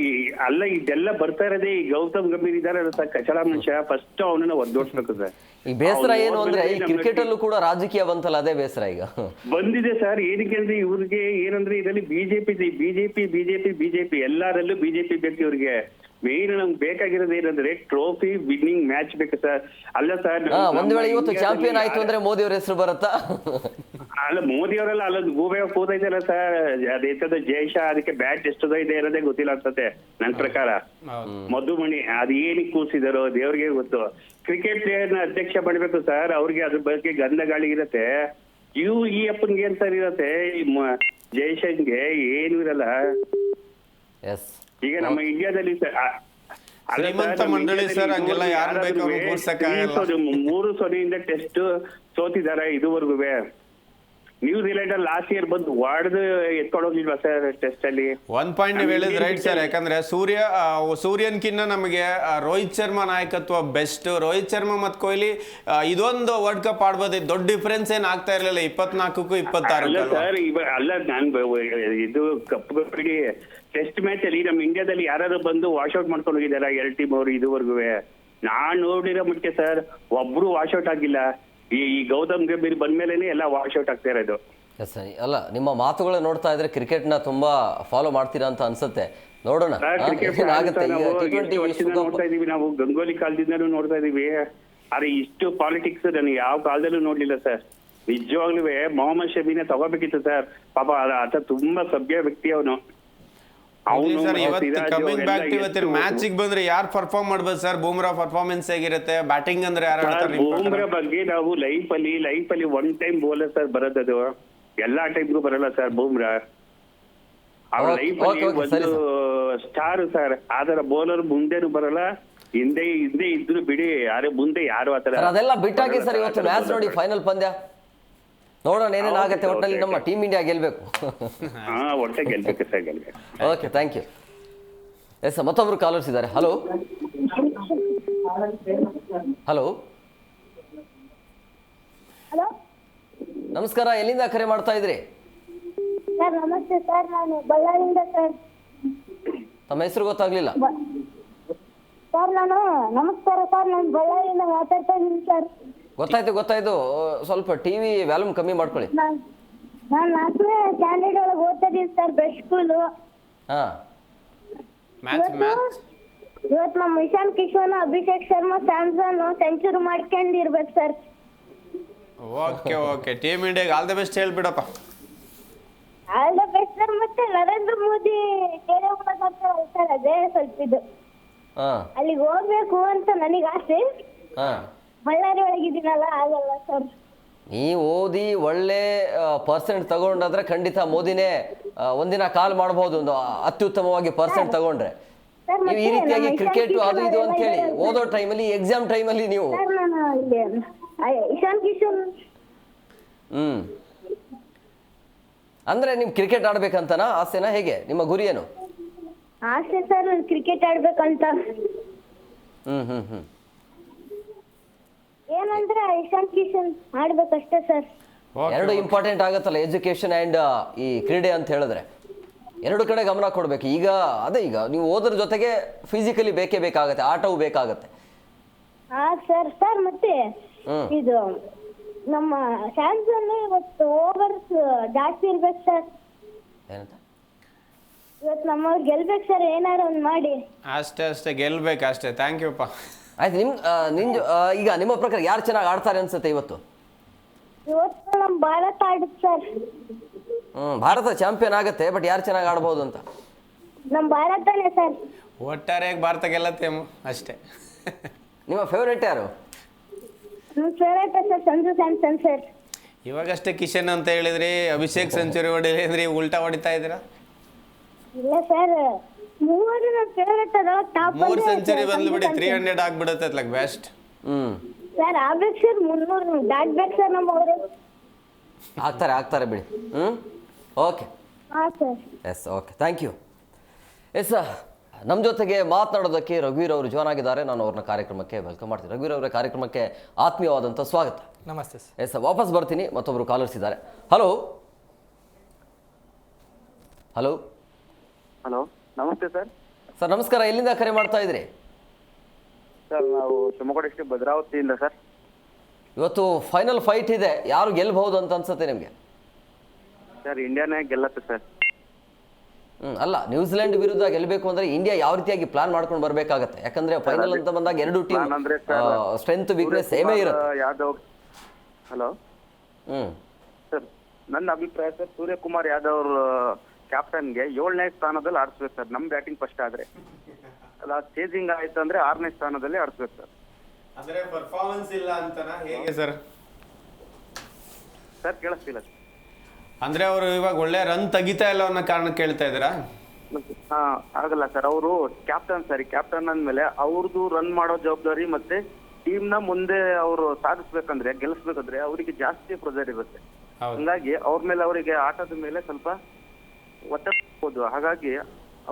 ಅಲ್ಲ, ಇದೆಲ್ಲ ಬರ್ತಾ ಇರೋದೇ ಈ ಗೌತಮ್ ಗಂಭೀರ್ ಇದಾರೆ ಸರ್, ಕಚಡ ಮನುಷ್ಯ. ಫಸ್ಟ್ ಅವನನ್ನ ಒದ್ದೋಡ್ಸ್ಬೇಕು ಸರ್. ಈ ಬೇಸರ ಏನು ಅಂದ್ರೆ ಈ ಕ್ರಿಕೆಟ್ ಅಲ್ಲೂ ಕೂಡ ರಾಜಕೀಯ ಬಂತಲ್ಲ, ಅದೇ ಬೇಸರ ಈಗ ಬಂದಿದೆ ಸರ್. ಏನಕ್ಕೆ ಅಂದ್ರೆ ಇವ್ರಿಗೆ ಏನಂದ್ರೆ ಇದರಲ್ಲಿ ಬಿಜೆಪಿ ಎಲ್ಲರಲ್ಲೂ ಬಿಜೆಪಿ ಬೇಕು ಇವ್ರಿಗೆ. ಮೇನ್ ನಮ್ಗೆ ಬೇಕಾಗಿರೋದು ಏನಂದ್ರೆ ಟ್ರೋಫಿ ವಿನ್ನಿಂಗ್ ಮ್ಯಾಚ್ ಬೇಕು ಸರ್. ಅಲ್ಲ ಸರ್, ಒಂದ್ ವೇಳೆ ಇವತ್ತು ಚಾಂಪಿಯನ್ ಆಯ್ತು ಅಂದ್ರೆ ಮೋದಿ ಅವ್ರ ಹೆಸರು ಬರುತ್ತಾ? ಅಲ್ಲ, ಮೋದಿ ಅವರೆಲ್ಲ ಅಲ್ಲೊಂದು ಗೂಬೆ ಕೂತೈತಲ್ಲ ಸರ್, ಅದೇತದ ಜೈಶ, ಅದಕ್ಕೆ ಬ್ಯಾಟ್ ಎಷ್ಟದ ಇದೆ ಅನ್ನೋದೇ ಗೊತ್ತಿಲ್ಲ ಅನ್ಸತ್ತೆ ನನ್ ಪ್ರಕಾರ. ಮಧುಮಣಿ ಅದು ಏನಕ್ಕೆ ಕೂರಿಸಿದಾರೋ ದೇವ್ರಿಗೆ ಗೊತ್ತು. ಕ್ರಿಕೆಟ್ ಪ್ಲೇಯರ್ ನ ಅಧ್ಯಕ್ಷ ಮಾಡ್ಬೇಕು ಸರ್. ಅವ್ರಿಗೆ ಅದ್ರ ಬಗ್ಗೆ ಗಂಧ ಗಾಳಿ ಇರತ್ತೆ. ಈ ಅಪ್ಪನ್ಗೆ ಏನ್ ಸರ್ ಇರತ್ತೆ, ಜೈಶನ್ಗೆ ಏನು ಇರಲ್ಲ. ಈಗ ನಮ್ಮ ಇಂಡಿಯಾದಲ್ಲಿ ಶ್ರೀಮಂತ ಮಂಡಳಿ ಸರ್, ಹಂಗೆಲ್ಲ ಯಾರು ಬೇಕು 3-0 ಟೆಸ್ಟ್ ಸೋತಿದ್ದಾರೆ ಇದುವರೆಗೂ. ನ್ಯೂಜಿಲೆಂಡ್ ಅಲ್ಲಿ ಲಾಸ್ಟ್ ಇಯರ್ ಬಂದು ವಾಡ್ದು ಎತ್ಕೊಂಡು ಹೋಗಿಲ್ವಾ ಸರ್ ಟೆಸ್ಟ್ ಅಲ್ಲಿ? ಒಂದ್ ಪಾಯಿಂಟ್ ನೀವು ಹೇಳಿದ್ ರೈಟ್ ಸರ್. ಯಾಕಂದ್ರೆ ಸೂರ್ಯನ್ಕಿನ್ನ ನಮಗೆ ರೋಹಿತ್ ಶರ್ಮಾ ನಾಯಕತ್ವ ಬೆಸ್ಟ್. ರೋಹಿತ್ ಶರ್ಮಾ ಮತ್ತು ಕೊಹ್ಲಿ ಇದೊಂದು ವರ್ಲ್ಡ್ ಕಪ್ ಆಡ್ಬೋದು. ದೊಡ್ಡ ಡಿಫರೆನ್ಸ್ ಏನ್ ಆಗ್ತಾ ಇರ್ಲಿಲ್ಲ 24ಕ್ಕೂ 26. ಸರ್ ಅಲ್ಲ, ನಾನು ಇದು ಕಪ್ ಬಿಡಿ ಟೆಸ್ಟ್ ಮ್ಯಾಚ್ ಅಲ್ಲಿ ನಮ್ಮ ಇಂಡಿಯಾದಲ್ಲಿ ಯಾರು ಬಂದು ವಾಶ್ಔಟ್ ಮಾಡ್ಕೊಂಡು ಹೋಗಿದಾರ 2 ಟೀಮ್ ಅವರು ಇದುವರೆಗೂ? ನಾನ್ ನೋಡಿರೋ ಮಟ್ಟಿಗೆ ಸರ್ ಒಬ್ರು ವಾಶ್ಔಟ್ ಆಗಿಲ್ಲ. ಈ ಗೌತಮ್ ಗಂಭೀರ್ ಬಂದ್ಮೇಲೆನೆ ಎಲ್ಲ ವಾಶ್ ಔಟ್ ಆಗ್ತಾ ಇರೋದು. ಎಸ್ ಅಲ್ಲ, ನಿಮ್ಮ ಮಾತುಗಳ ನೋಡ್ತಾ ಇದ್ರೆ ಕ್ರಿಕೆಟ್ನ ತುಂಬಾ ಫಾಲೋ ಮಾಡ್ತೀರಾ ಅಂತ ಅನ್ಸುತ್ತೆ. ನೋಡೋಣ ಕ್ರಿಕೆಟ್ ಏನಾಗುತ್ತೆ. ಈಗ T20 ವಿಶ್ವಕಪ್ ನೋಡ್ತಾ ಇದೀವಿ ನಾವು, ಗಂಗೋಲಿ ಕಾಲದಿಂದನೂ ನೋಡ್ತಾ ಇದೀವಿ. ಆದ್ರೆ ಇಷ್ಟು ಪಾಲಿಟಿಕ್ಸ್ ನಾನು ಯಾವ ಕಾಲದಲ್ಲೂ ನೋಡ್ಲಿಲ್ಲ ಸರ್. ನಿಜವಾಗ್ಲೂ ಮೊಹಮ್ಮದ್ ಶಮಿನ ತಗೋಬೇಕಿತ್ತು ಸರ್. ಪಾಪ ಆತ ತುಂಬಾ ಸಭ್ಯ ವ್ಯಕ್ತಿ ಅವನು. ಸರ್ ಇವತ್ತು ಕಮಿಂಗ್ ಬ್ಯಾಕ್ ಟು ಇವತ್ತಿನ ಮ್ಯಾಚಿಗೆ ಬಂದ್ರೆ ಯಾರು ಪರ್ಫಾರ್ಮ್ ಮಾಡ್ಬೋದು ಸರ್? ಬೂಮ್ರಾ ಪರ್ಫಾರ್ಮೆನ್ಸ್ ಹೇಗಿರುತ್ತೆ? ಬ್ಯಾಟಿಂಗ್ ಅಂದ್ರೆ ಯಾರು ಆಡ್ತಾರೆ? ಬೂಮ್ರಾ ಬಗ್ಗೆ ನಾವು ಲೈಫ್ ಅಲ್ಲಿ ಒನ್ ಟೈಮ್ ಬೌಲರ್ ಸರ್ ಬರೋದದು, ಎಲ್ಲಾ ಟೈಮ್ಗೂ ಬರಲ್ಲ ಸರ್ ಬೂಮ್ರಾ. ಅವ್ರ ಲೈಫ್ ಅಲ್ಲಿ ಒಂದು ಸ್ಟಾರ್ ಸರ್. ಆತರ ಬೌಲರ್ ಮುಂದೆನೂ ಬರಲ್ಲ, ಹಿಂದೆ ಇದ್ರು ಬಿಡಿ, ಯಾರು ಮುಂದೆ ಯಾರು ಆತರ ಅದೆಲ್ಲ ಬಿಟ್ಟಾಗಿ ಸರ್. ಇವತ್ತು ಮ್ಯಾಚ್ ನೋಡಿ, ಫೈನಲ್ ಪಂದ್ಯ ನೋಡೋಣ ಏನೇನಾಗುತ್ತೆ. ಒಟ್ಟಿನಲ್ಲಿ ನಮ್ಮ ಟೀಮ್ ಇಂಡಿಯಾ ಗೆಲ್ಬೇಕು. ಒಟ್ಟೆ ಗೆಲ್ಬೇಕು ಸರ್, ಗೆಲ್ಬೇಕು. Okay, thank you. ಎಸ್, ಮತ್ತೊಬ್ರು ಕಾಲರ್ಸ್ ಇದ್ದಾರೆ. ಹಲೋ ಹಲೋ ಹಲೋ ನಮಸ್ಕಾರ, ಎಲ್ಲಿಂದ ಕರೆ ಮಾಡ್ತಾ ಇದ್ರಿ? ಸರ್ ನಮಸ್ತೆ ಸರ್, ನಾನು ಬಳ್ಳಾರಿಯಿಂದ ಸರ್. ತಮ್ಮ ಹೆಸರು ಗೊತ್ತಾಗ್ಲಿಲ್ಲ ಸರ್. ನಮಸ್ಕಾರ ಸರ್, ನಾನು ಬಳ್ಳಾರಿಯಿಂದ ಮಾತಾಡ್ತಾ ಇದ್ದೀನಿ ಸರ್. ಗೊತ್ತಾಯ್ತು. ಸ್ವಲ್ಪ ಟಿವಿ ವ್ಯಾಲ್ಯೂಮ್ ಕಮ್ಮಿ ಮಾಡ್ಕೊಳ್ಳಿ. ನಾನು 4ನೇ ಸ್ಟ್ಯಾಂಡರ್ಡ್ ಒಳಗೆ ಓದ್ತಾ ಇದ್ದೀನಿ ಸರ್, ಬೆಸ್ಟ್ ಸ್ಕೂಲು. ಹಾ, ಇವತ್ತು ನಮ್ಮ ಇಶಾನ್ ಕಿಶನ್, ಅಭಿಷೇಕ್ ಶರ್ಮಾ, ಸ್ಯಾಮ್ಸನ್ ಸೆಂಚುರಿ ಮಾಡ್ಕೊಂಡಿರ್ಬೇಕು ಸರ್. ಓಕೆ ಟೀಮ್ ಇಂಡಿಯಾಗೆ ಆಲ್ ದ ಬೆಸ್ಟ್ ಹೇಳ್ಬಿಡಪ್ಪ. All the best sir. ಮತ್ತೆ ನರೇಂದ್ರ ಮೋದಿ ಸರ್, ಅದೇ ಸ್ವಲ್ಪ ಇದು ಅಲ್ಲಿಗೆ ಹೋಗ್ಬೇಕು ಅಂತ ನನಗೆ ಆಸೆ. ಬಳ್ಳಾರಿ ಒಳಗಿದ್ದೀನಲ್ಲ, ಆಗಲ್ಲ ಸರ್. ನೀವು ಓದಿ ಒಳ್ಳೆ ಪರ್ಸೆಂಟ್ ತಗೊಂಡಾದ್ರೆ ಖಂಡಿತ ಮೋದಿನೇ ಒಂದಿನ ಕಾಲ್ ಮಾಡಬಹುದು, ಒಂದು ಅತ್ಯುತ್ತಮವಾಗಿ ಪರ್ಸೆಂಟ್ ತಗೊಂಡ್ರೆ. ನೀವು ಈ ರೀತಿಯಾಗಿ ಕ್ರಿಕೆಟ್ ಅದು ಇದು ಅಂತ ಹೇಳಿ ಓದೋ ಟೈಮಲ್ಲಿ, ಎಕ್ಸಾಮ್ ಟೈಮಲ್ಲಿ ನೀವು ಇಶಾನ್ ಕಿಶನ್ ಅಂದ್ರೆ ನಿಮ್ ಕ್ರಿಕೆಟ್ ಆಡ್ಬೇಕಂತನಾ ಆಸೆನಾ? ಹೇಗೆ ನಿಮ್ಮ ಗುರಿ ಏನು? ಆಸೆ ಸರ್ ಕ್ರಿಕೆಟ್ ಆಡ್ಬೇಕಂತ. ಏನಂದ್ರೆ ಇಶಾನ್ ಕಿಶನ್ ಆಡ್ಬೇಕಷ್ಟೇ ಸರ್. ಎರಡು ಇಂಪಾರ್ಟೆಂಟ್ ಆಗತ್ತಲ್ಲ, ಎಜುಕೇಶನ್ ಅಂಡ್ ಈ ಕ್ರೀಡೆ ಅಂತ ಹೇಳಿದ್ರೆ ಎರಡು ಕಡೆ ಗಮನ ಕೊಡ್ಬೇಕು. ಈಗ ನೀವು ಓದ್ರ ಜೊತೆಗೆ ಫಿಸಿಕಲಿ ಬೇಕೇ ಬೇಕಾಗತ್ತೆ, ಆಟವೂ ಬೇಕಾಗತ್ತೆ. ಹಾ ಸರ್. ಮತ್ತೆ ಇದು ನಮ್ಮ ಸ್ಯಾಮ್ಸನ್ ಇವತ್ತು ಓವರ್ಸ್ ಜಾಸ್ತಿ ಇರ್ಬೇಕು ಸರ್. ಏನಂತ? ಇವತ್ತು ನಮ್ಮವ್ರು ಗೆಲ್ಬೇಕು ಸರ್, ಏನಾರು ಒಂದು ಮಾಡಿ. ಅಷ್ಟೇ ಗೆಲ್ಬೇಕು ಅಷ್ಟೇ. ಥ್ಯಾಂಕ್ ಯು ಅಪ್ಪ. ಆಯ್ತು. ಈಗ ನಿಮ್ಮ ಪ್ರಕಾರ ಯಾರು ಚೆನ್ನಾಗಿ ಆಡ್ತಾರೆ ಅನ್ಸುತ್ತೆ ಇವತ್ತು? ಇವತ್ತು ನಮ್ಮ ಭಾರತ ಆಡುತ್ತೆ ಸರ್. ಭಾರತ ಚಾಂಪಿಯನ್ ಆಗತ್ತೆ, ಬಟ್ ಯಾರು ಚೆನ್ನಾಗಿ ಆಡ್ಬೋದು ಅಂತ? ನಮ್ಮ ಭಾರತನೇ ಸರ್. ಒಟ್ಟಾರೆಯಾಗಿ ಭಾರತ ಗೆಲ್ಲತ್ತೆ ಅಷ್ಟೇ. ನಿಮ್ಮ ಫೇವರೇಟ್ ಯಾರು? ನಮ್ಮ favourite sir Sanju Samson sir. ಇವಾಗಷ್ಟೇ ಕಿಶನ್ ಅಂತ ಹೇಳಿದ್ರಿ, ಅಭಿಷೇಕ್ ಸೆಂಚುರಿ ಹೊಡಿಲಿಂದ್ರಿ, ಉಲ್ಟಾ ಹೊಡಿತಾ ಇದ್ದೀರಾ? ಇಲ್ಲ ಸರ್, ಮೂವರು ನಮ್ಮ ಫೇವರೇಟ್ ಅದ. ಟಾಪ್ 3 ಸೆಂಚುರಿ ಬಂದ್ಬಿಡಿ, 300 ಆಗ್ಬಿಡುತ್ತೆ ಲೈಕ್ ಬೆಸ್ಟ್. ಸರ್ ಆಗ್ಬೇಕು ಸರ್, 300 ದಾಟ್ಬೇಕು ಸರ್ ನಮ್ಮವರು. ಆಗ್ತಾರೆ ಬಿಡಿ. ಓಕೆ. ಹಾಂ sir. Yes, okay, thank you. Yes, ನಮ್ಮ ಜೊತೆಗೆ ಮಾತನಾಡೋದಕ್ಕೆ ರಘುವೀರ್ ಅವರು ಜಾಯ್ನ್ ಆಗಿದ್ದಾರೆ. ನಾನು ಅವ್ರನ್ನ ಕಾರ್ಯಕ್ರಮಕ್ಕೆ ವೆಲ್ಕಮ್ ಮಾಡ್ತೀನಿ. ರಘುವೀರ್ ಅವರ ಕಾರ್ಯಕ್ರಮಕ್ಕೆ ಆತ್ಮೀಯವಾದಂಥ ಸ್ವಾಗತ. ನಮಸ್ತೆ ಸರ್. ಎಸ್, ವಾಪಸ್ ಬರ್ತೀನಿ. ಮತ್ತೊಬ್ಬರು ಕಾಲರ್ಸ್ ಇದ್ದಾರೆ. ಹಲೋ ನಮಸ್ತೆ ಸರ್. ಸರ್ ನಮಸ್ಕಾರ, ಎಲ್ಲಿಂದ ಕರೆ ಮಾಡ್ತಾ ಇದ್ರಿ? ಸರ್ ನಾವು ಶಿವಮೊಗ್ಗ ಡಿಸ್ಟ್ರಿಕ್ಟ್ ಭದ್ರಾವತಿಯಿಂದ ಸರ್. ಇವತ್ತು ಫೈನಲ್ ಫೈಟ್ ಇದೆ, ಯಾರು ಗೆಲ್ಬಹುದು ಅಂತ ಅನ್ಸುತ್ತೆ ನಿಮಗೆ? ಸರ್ ಇಂಡಿಯಾನೇ ಗೆಲ್ಲತ್ತೆ ಸರ್. ಅಲ್ಲ, ನ್ಯೂಜಿಲೆಂಡ್ ವಿರುದ್ಧ ಗೆಲ್ಲಬೇಕು ಅಂದ್ರೆ ಇಂಡಿಯಾ ಯಾವ ರೀತಿಯಾಗಿ ಪ್ಲಾನ್ ಮಾಡ್ಕೊಂಡು ಬರ್ಬೇಕಾಗತ್ತೆ? ಯಾಕಂದ್ರೆ ಫೈನಲ್ ಅಂತ ಬಂದಾಗ ಎರಡು ಟೀಮ್ ಸ್ಟ್ರೆಂತ್ ವೀಕ್ನೆಸ್ ಸೇಮೇ ಇರುತ್ತೆ. ಹಲೋ ಸರ್, ನನ್ನ ಅಭಿಪ್ರಾಯ ಸರ್, ಸೂರ್ಯಕುಮಾರ್ ಯಾದವ್ ಅವ್ರ ಕ್ಯಾಪ್ಟನ್ಗೆ 7ನೇ ಸ್ಥಾನದಲ್ಲಿ ಆಡಿಸ್ಬೇಕು ಸರ್. ನಮ್ ಬ್ಯಾಟಿಂಗ್ ಫಸ್ಟ್ ಆದ್ರೆ ಅಲ್ಲ, ಚೇಜಿಂಗ್ ಆಯ್ತು ಅಂದ್ರೆ 6ನೇ ಸ್ಥಾನದಲ್ಲಿ ಆಡಿಸ್ಬೇಕು ಸರ್. ಅಂದ್ರೆ ಪರ್ಫಾರ್ಮೆನ್ಸ್ ಇಲ್ಲ ಅಂತನಾ? ಹೇಗೆ ಸರ್? ಸರ್ ಕೇಳಿಸ್ತಿಲ್ಲ. ಅಂದ್ರೆ ಅವರು ಇವಾಗ ಒಳ್ಳೆ ರನ್ ತೆಗಿತಾ ಇಲ್ಲ ಅನ್ನೋ ಕಾರಣ ಕೇಳ್ತಾ ಇದ್ದೀರಾ? ಆಗಲ್ಲ ಸರ್, ಅವರು ಕ್ಯಾಪ್ಟನ್ ಸರಿ. ಕ್ಯಾಪ್ಟನ್ ಅಂದ್ಮೇಲೆ ಅವ್ರದ್ದು ರನ್ ಮಾಡೋ ಜವಾಬ್ದಾರಿ ಮತ್ತೆ ಟೀಮ್ ನ ಮುಂದೆ ಅವರು ಸಾಧಿಸ್ಬೇಕಂದ್ರೆ, ಗೆಲ್ಲಿಸ್ಬೇಕಂದ್ರೆ ಅವರಿಗೆ ಜಾಸ್ತಿ ಪ್ರೆಷರ್ ಇರುತ್ತೆ. ಹಂಗಾಗಿ ಅವ್ರ ಮೇಲೆ ಅವರಿಗೆ ಆಟದ ಮೇಲೆ ಸ್ವಲ್ಪ ಒತ್ತಡ ಇರ್ಬೋದು. ಹಾಗಾಗಿ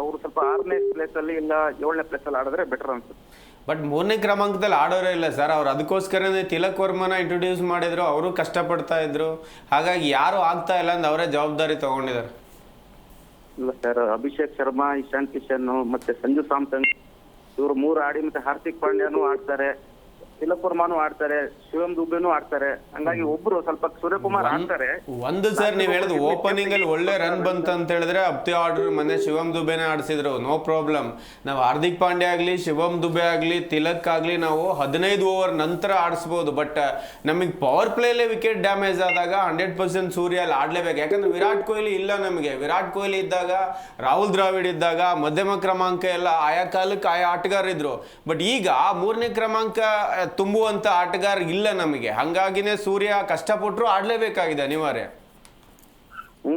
ಅವರು ಸ್ವಲ್ಪ 6ನೇ ಪ್ಲೇಸ್ ಅಲ್ಲಿ ಇಲ್ಲ 7ನೇ ಪ್ಲೇಸ್ ಅಲ್ಲಿ ಆಡಿದ್ರೆ ಬೆಟರ್ ಅನ್ಸುತ್ತೆ. ಬಟ್ 3ನೇ ಕ್ರಮಾಂಕದಲ್ಲಿ ಆಡೋರೇ ಇಲ್ಲ ಸರ್. ಅವ್ರು ಅದಕ್ಕೋಸ್ಕರನೇ ತಿಲಕ್ ವರ್ಮನ ಇಂಟ್ರೊಡ್ಯೂಸ್ ಮಾಡಿದ್ರು, ಅವರು ಕಷ್ಟಪಡ್ತಾ ಇದ್ರು. ಹಾಗಾಗಿ ಯಾರು ಆಗ್ತಾ ಇಲ್ಲ ಅಂತ ಅವರೇ ಜವಾಬ್ದಾರಿ ತಗೊಂಡಿದ್ದಾರೆ. ಇಲ್ಲ ಸರ್, ಅಭಿಷೇಕ್ ಶರ್ಮಾ, ಇಶಾನ್ ಕಿಶನ್ ಮತ್ತೆ ಸಂಜು ಸ್ಯಾಮ್ಸನ್ ಇವರು 3 ಆಡಿ, ಮತ್ತೆ ಹಾರ್ದಿಕ್ ಪಾಂಡ್ಯನು ಆಡ್ತಾರೆ. ತಿಲಕ್ ವರ್ಮಾನು ಆಡ್ತಾರೆ, ಶಿವಂ ದುಬೆನೂ ಆಡ್ತಾರೆ. ಹಂಗಾಗಿ ಒಬ್ರು ಸ್ವಲ್ಪ ಸೂರ್ಯಕುಮಾರ್ ಆಡ್ತಾರೆ. ಒಂದು ಸರ್ ನೀವು ಹೇಳಿದ್ರು ಓಪನಿಂಗ್ ಅಲ್ಲಿ ಒಳ್ಳೆ ರನ್ ಬಂತ ಅಂತ ಹೇಳಿದ್ರೆ ಅಪ್ತಿ ಆರ್ಡರ್ ಮೊನ್ನೆ ಶಿವಂ ದುಬೆನೇ ಆಡಿಸಿದ್ರು, ನೋ ಪ್ರಾಬ್ಲಮ್. ನಾವು ಹಾರ್ದಿಕ್ ಪಾಂಡ್ಯ ಆಗ್ಲಿ, ಶಿವಂ ದುಬೆ ಆಗ್ಲಿ, ತಿಲಕ್ ಆಗ್ಲಿ ನಾವು 15 ಓವರ್ ನಂತರ ಆಡಿಸ್ಬೋದು. ಬಟ್ ನಮಗೆ ಪವರ್ ಪ್ಲೇಲೆ ವಿಕೆಟ್ ಡ್ಯಾಮೇಜ್ ಆದಾಗ 100% ಸೂರ್ಯ ಅಲ್ಲಿ ಆಡ್ಲೇಬೇಕು. ಯಾಕಂದ್ರೆ ವಿರಾಟ್ ಕೊಹ್ಲಿ ಇಲ್ಲ ನಮಗೆ. ವಿರಾಟ್ ಕೊಹ್ಲಿ ಇದ್ದಾಗ, ರಾಹುಲ್ ದ್ರಾವಿಡ್ ಇದ್ದಾಗ ಮಧ್ಯಮ ಕ್ರಮಾಂಕ ಎಲ್ಲ ಆಯಾ ಕಾಲಕ್ಕೆ ಆಯಾ ಆಟಗಾರ ಇದ್ರು. ಬಟ್ ಈಗ 3ನೇ ಕ್ರಮಾಂಕ ತುಂಬುವಂತ ಆಟಗಾರ ಇಲ್ಲ ನಮಗೆ. ಹಂಗಾಗಿನೇ ಸೂರ್ಯ ಕಷ್ಟಪಟ್ಟರು ಆಡ್ಲೇಬೇಕಾಗಿದೆ ಅನಿವಾರ್ಯ.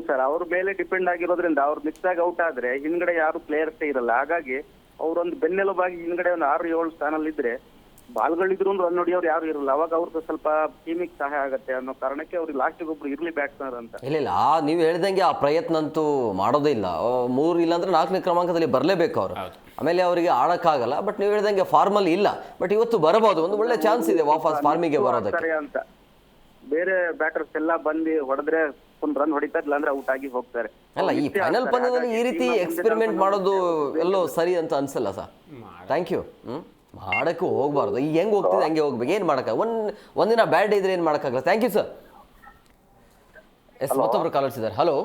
ಸರ್, ಅವ್ರ ಮೇಲೆ ಡಿಪೆಂಡ್ ಆಗಿರೋದ್ರಿಂದ ಅವ್ರು ಮಿಸ್ ಆಗಿ ಔಟ್ ಆದ್ರೆ ಹಿಂದ್ಗಡೆ ಯಾರು ಪ್ಲೇಯರ್ಸ್ ಇರಲ್ಲ. ಹಾಗಾಗಿ ಅವ್ರೊಂದು ಬೆನ್ನೆಲುಬಾಗಿ ಹಿಂದ್ಗಡೆ ಒಂದು 6-7 ಸ್ಥಾನಲ್ಲಿ ಇದ್ರೆ ಬಾಲ್ಗಳಿದ್ರು ರನ್ ಹೊಡಿಯೋರು ಯಾರು ಇರಲ್ಲ. ಅವಾಗ ಅವ್ರದ್ದು ಸ್ವಲ್ಪ ಟೀಮಿಗೆ ಸಹಾಯ ಆಗತ್ತೆ ಅನ್ನೋ ಕಾರಣಕ್ಕೆ ಅವ್ರಿಗೆ ಲಾಸ್ಟಿಗೆ ಒಬ್ರು ಇರ್ಲಿ ಬ್ಯಾಟ್ಸ್ಮನ್ ಅಂತ. ಇಲ್ಲ ನೀವು ಹೇಳ್ದಂಗೆ ಆ ಪ್ರಯತ್ನ ಅಂತೂ ಮಾಡೋದೇ ಇಲ್ಲ. 3 ಇಲ್ಲಾಂದ್ರೆ 4ನೇ ಕ್ರಮಾಂಕದಲ್ಲಿ ಬರಲೇಬೇಕು ಅವರು. ಆಮೇಲೆ ಅವರಿಗೆ ಆಡಕ್ಕಾಗಲ್ಲ. ಬಟ್ ನೀವು ಹೇಳ್ದಂಗೆ ಫಾರ್ಮಲ್ಲಿ ಇಲ್ಲ. ಬಟ್ ಇವತ್ತು ಬರಬಹುದು, ಒಂದು ಒಳ್ಳೆ ಚಾನ್ಸ್ ಇದೆ ವಾಪಸ್ ಫಾರ್ಮಿಗೆ ಬರೋದಕ್ಕೆ ಅಂತ. ಬೇರೆ ಬ್ಯಾಟರ್ಸ್ ಎಲ್ಲ ಬಂದು ಹೊಡೆದ್ರೆ ಒಂದು ರನ್ ಹೊಡಿತಾರೆ, ಇಲ್ಲಾಂದ್ರೆ ಔಟ್ ಆಗಿ ಹೋಗ್ತಾರೆ. ಅಲ್ಲ, ಈ ಫೈನಲ್ ಪಂದ್ಯದಲ್ಲಿ ಈ ರೀತಿ ಎಕ್ಸ್ಪೆರಿಮೆಂಟ್ ಮಾಡೋದು ಎಲ್ಲೋ ಸರಿ ಅಂತ ಅನ್ಸಲ್ಲ ಸರ್. Thank you. ಮಾಡಕ್ಕೂ ಹೋಗ್ಬಾರ್ದು. ಈಗ ಹೆಂಗ್ ಹೋಗ್ತಿದೆ ಹಂಗೆ ಹೋಗ್ಬೇಕು. ಏನು ಮಾಡಕ್ಕ ಒಂದಿನ ಬ್ಯಾಡ್ ಇದ್ರೆ ಏನು ಮಾಡೋಕ್ಕಾಗಲ್ಲ. Thank you sir. ಮತ್ತೊಬ್ರು ಕಾಲರ್ಸ್ ಇದ್ದಾರೆ. ಹಲೋ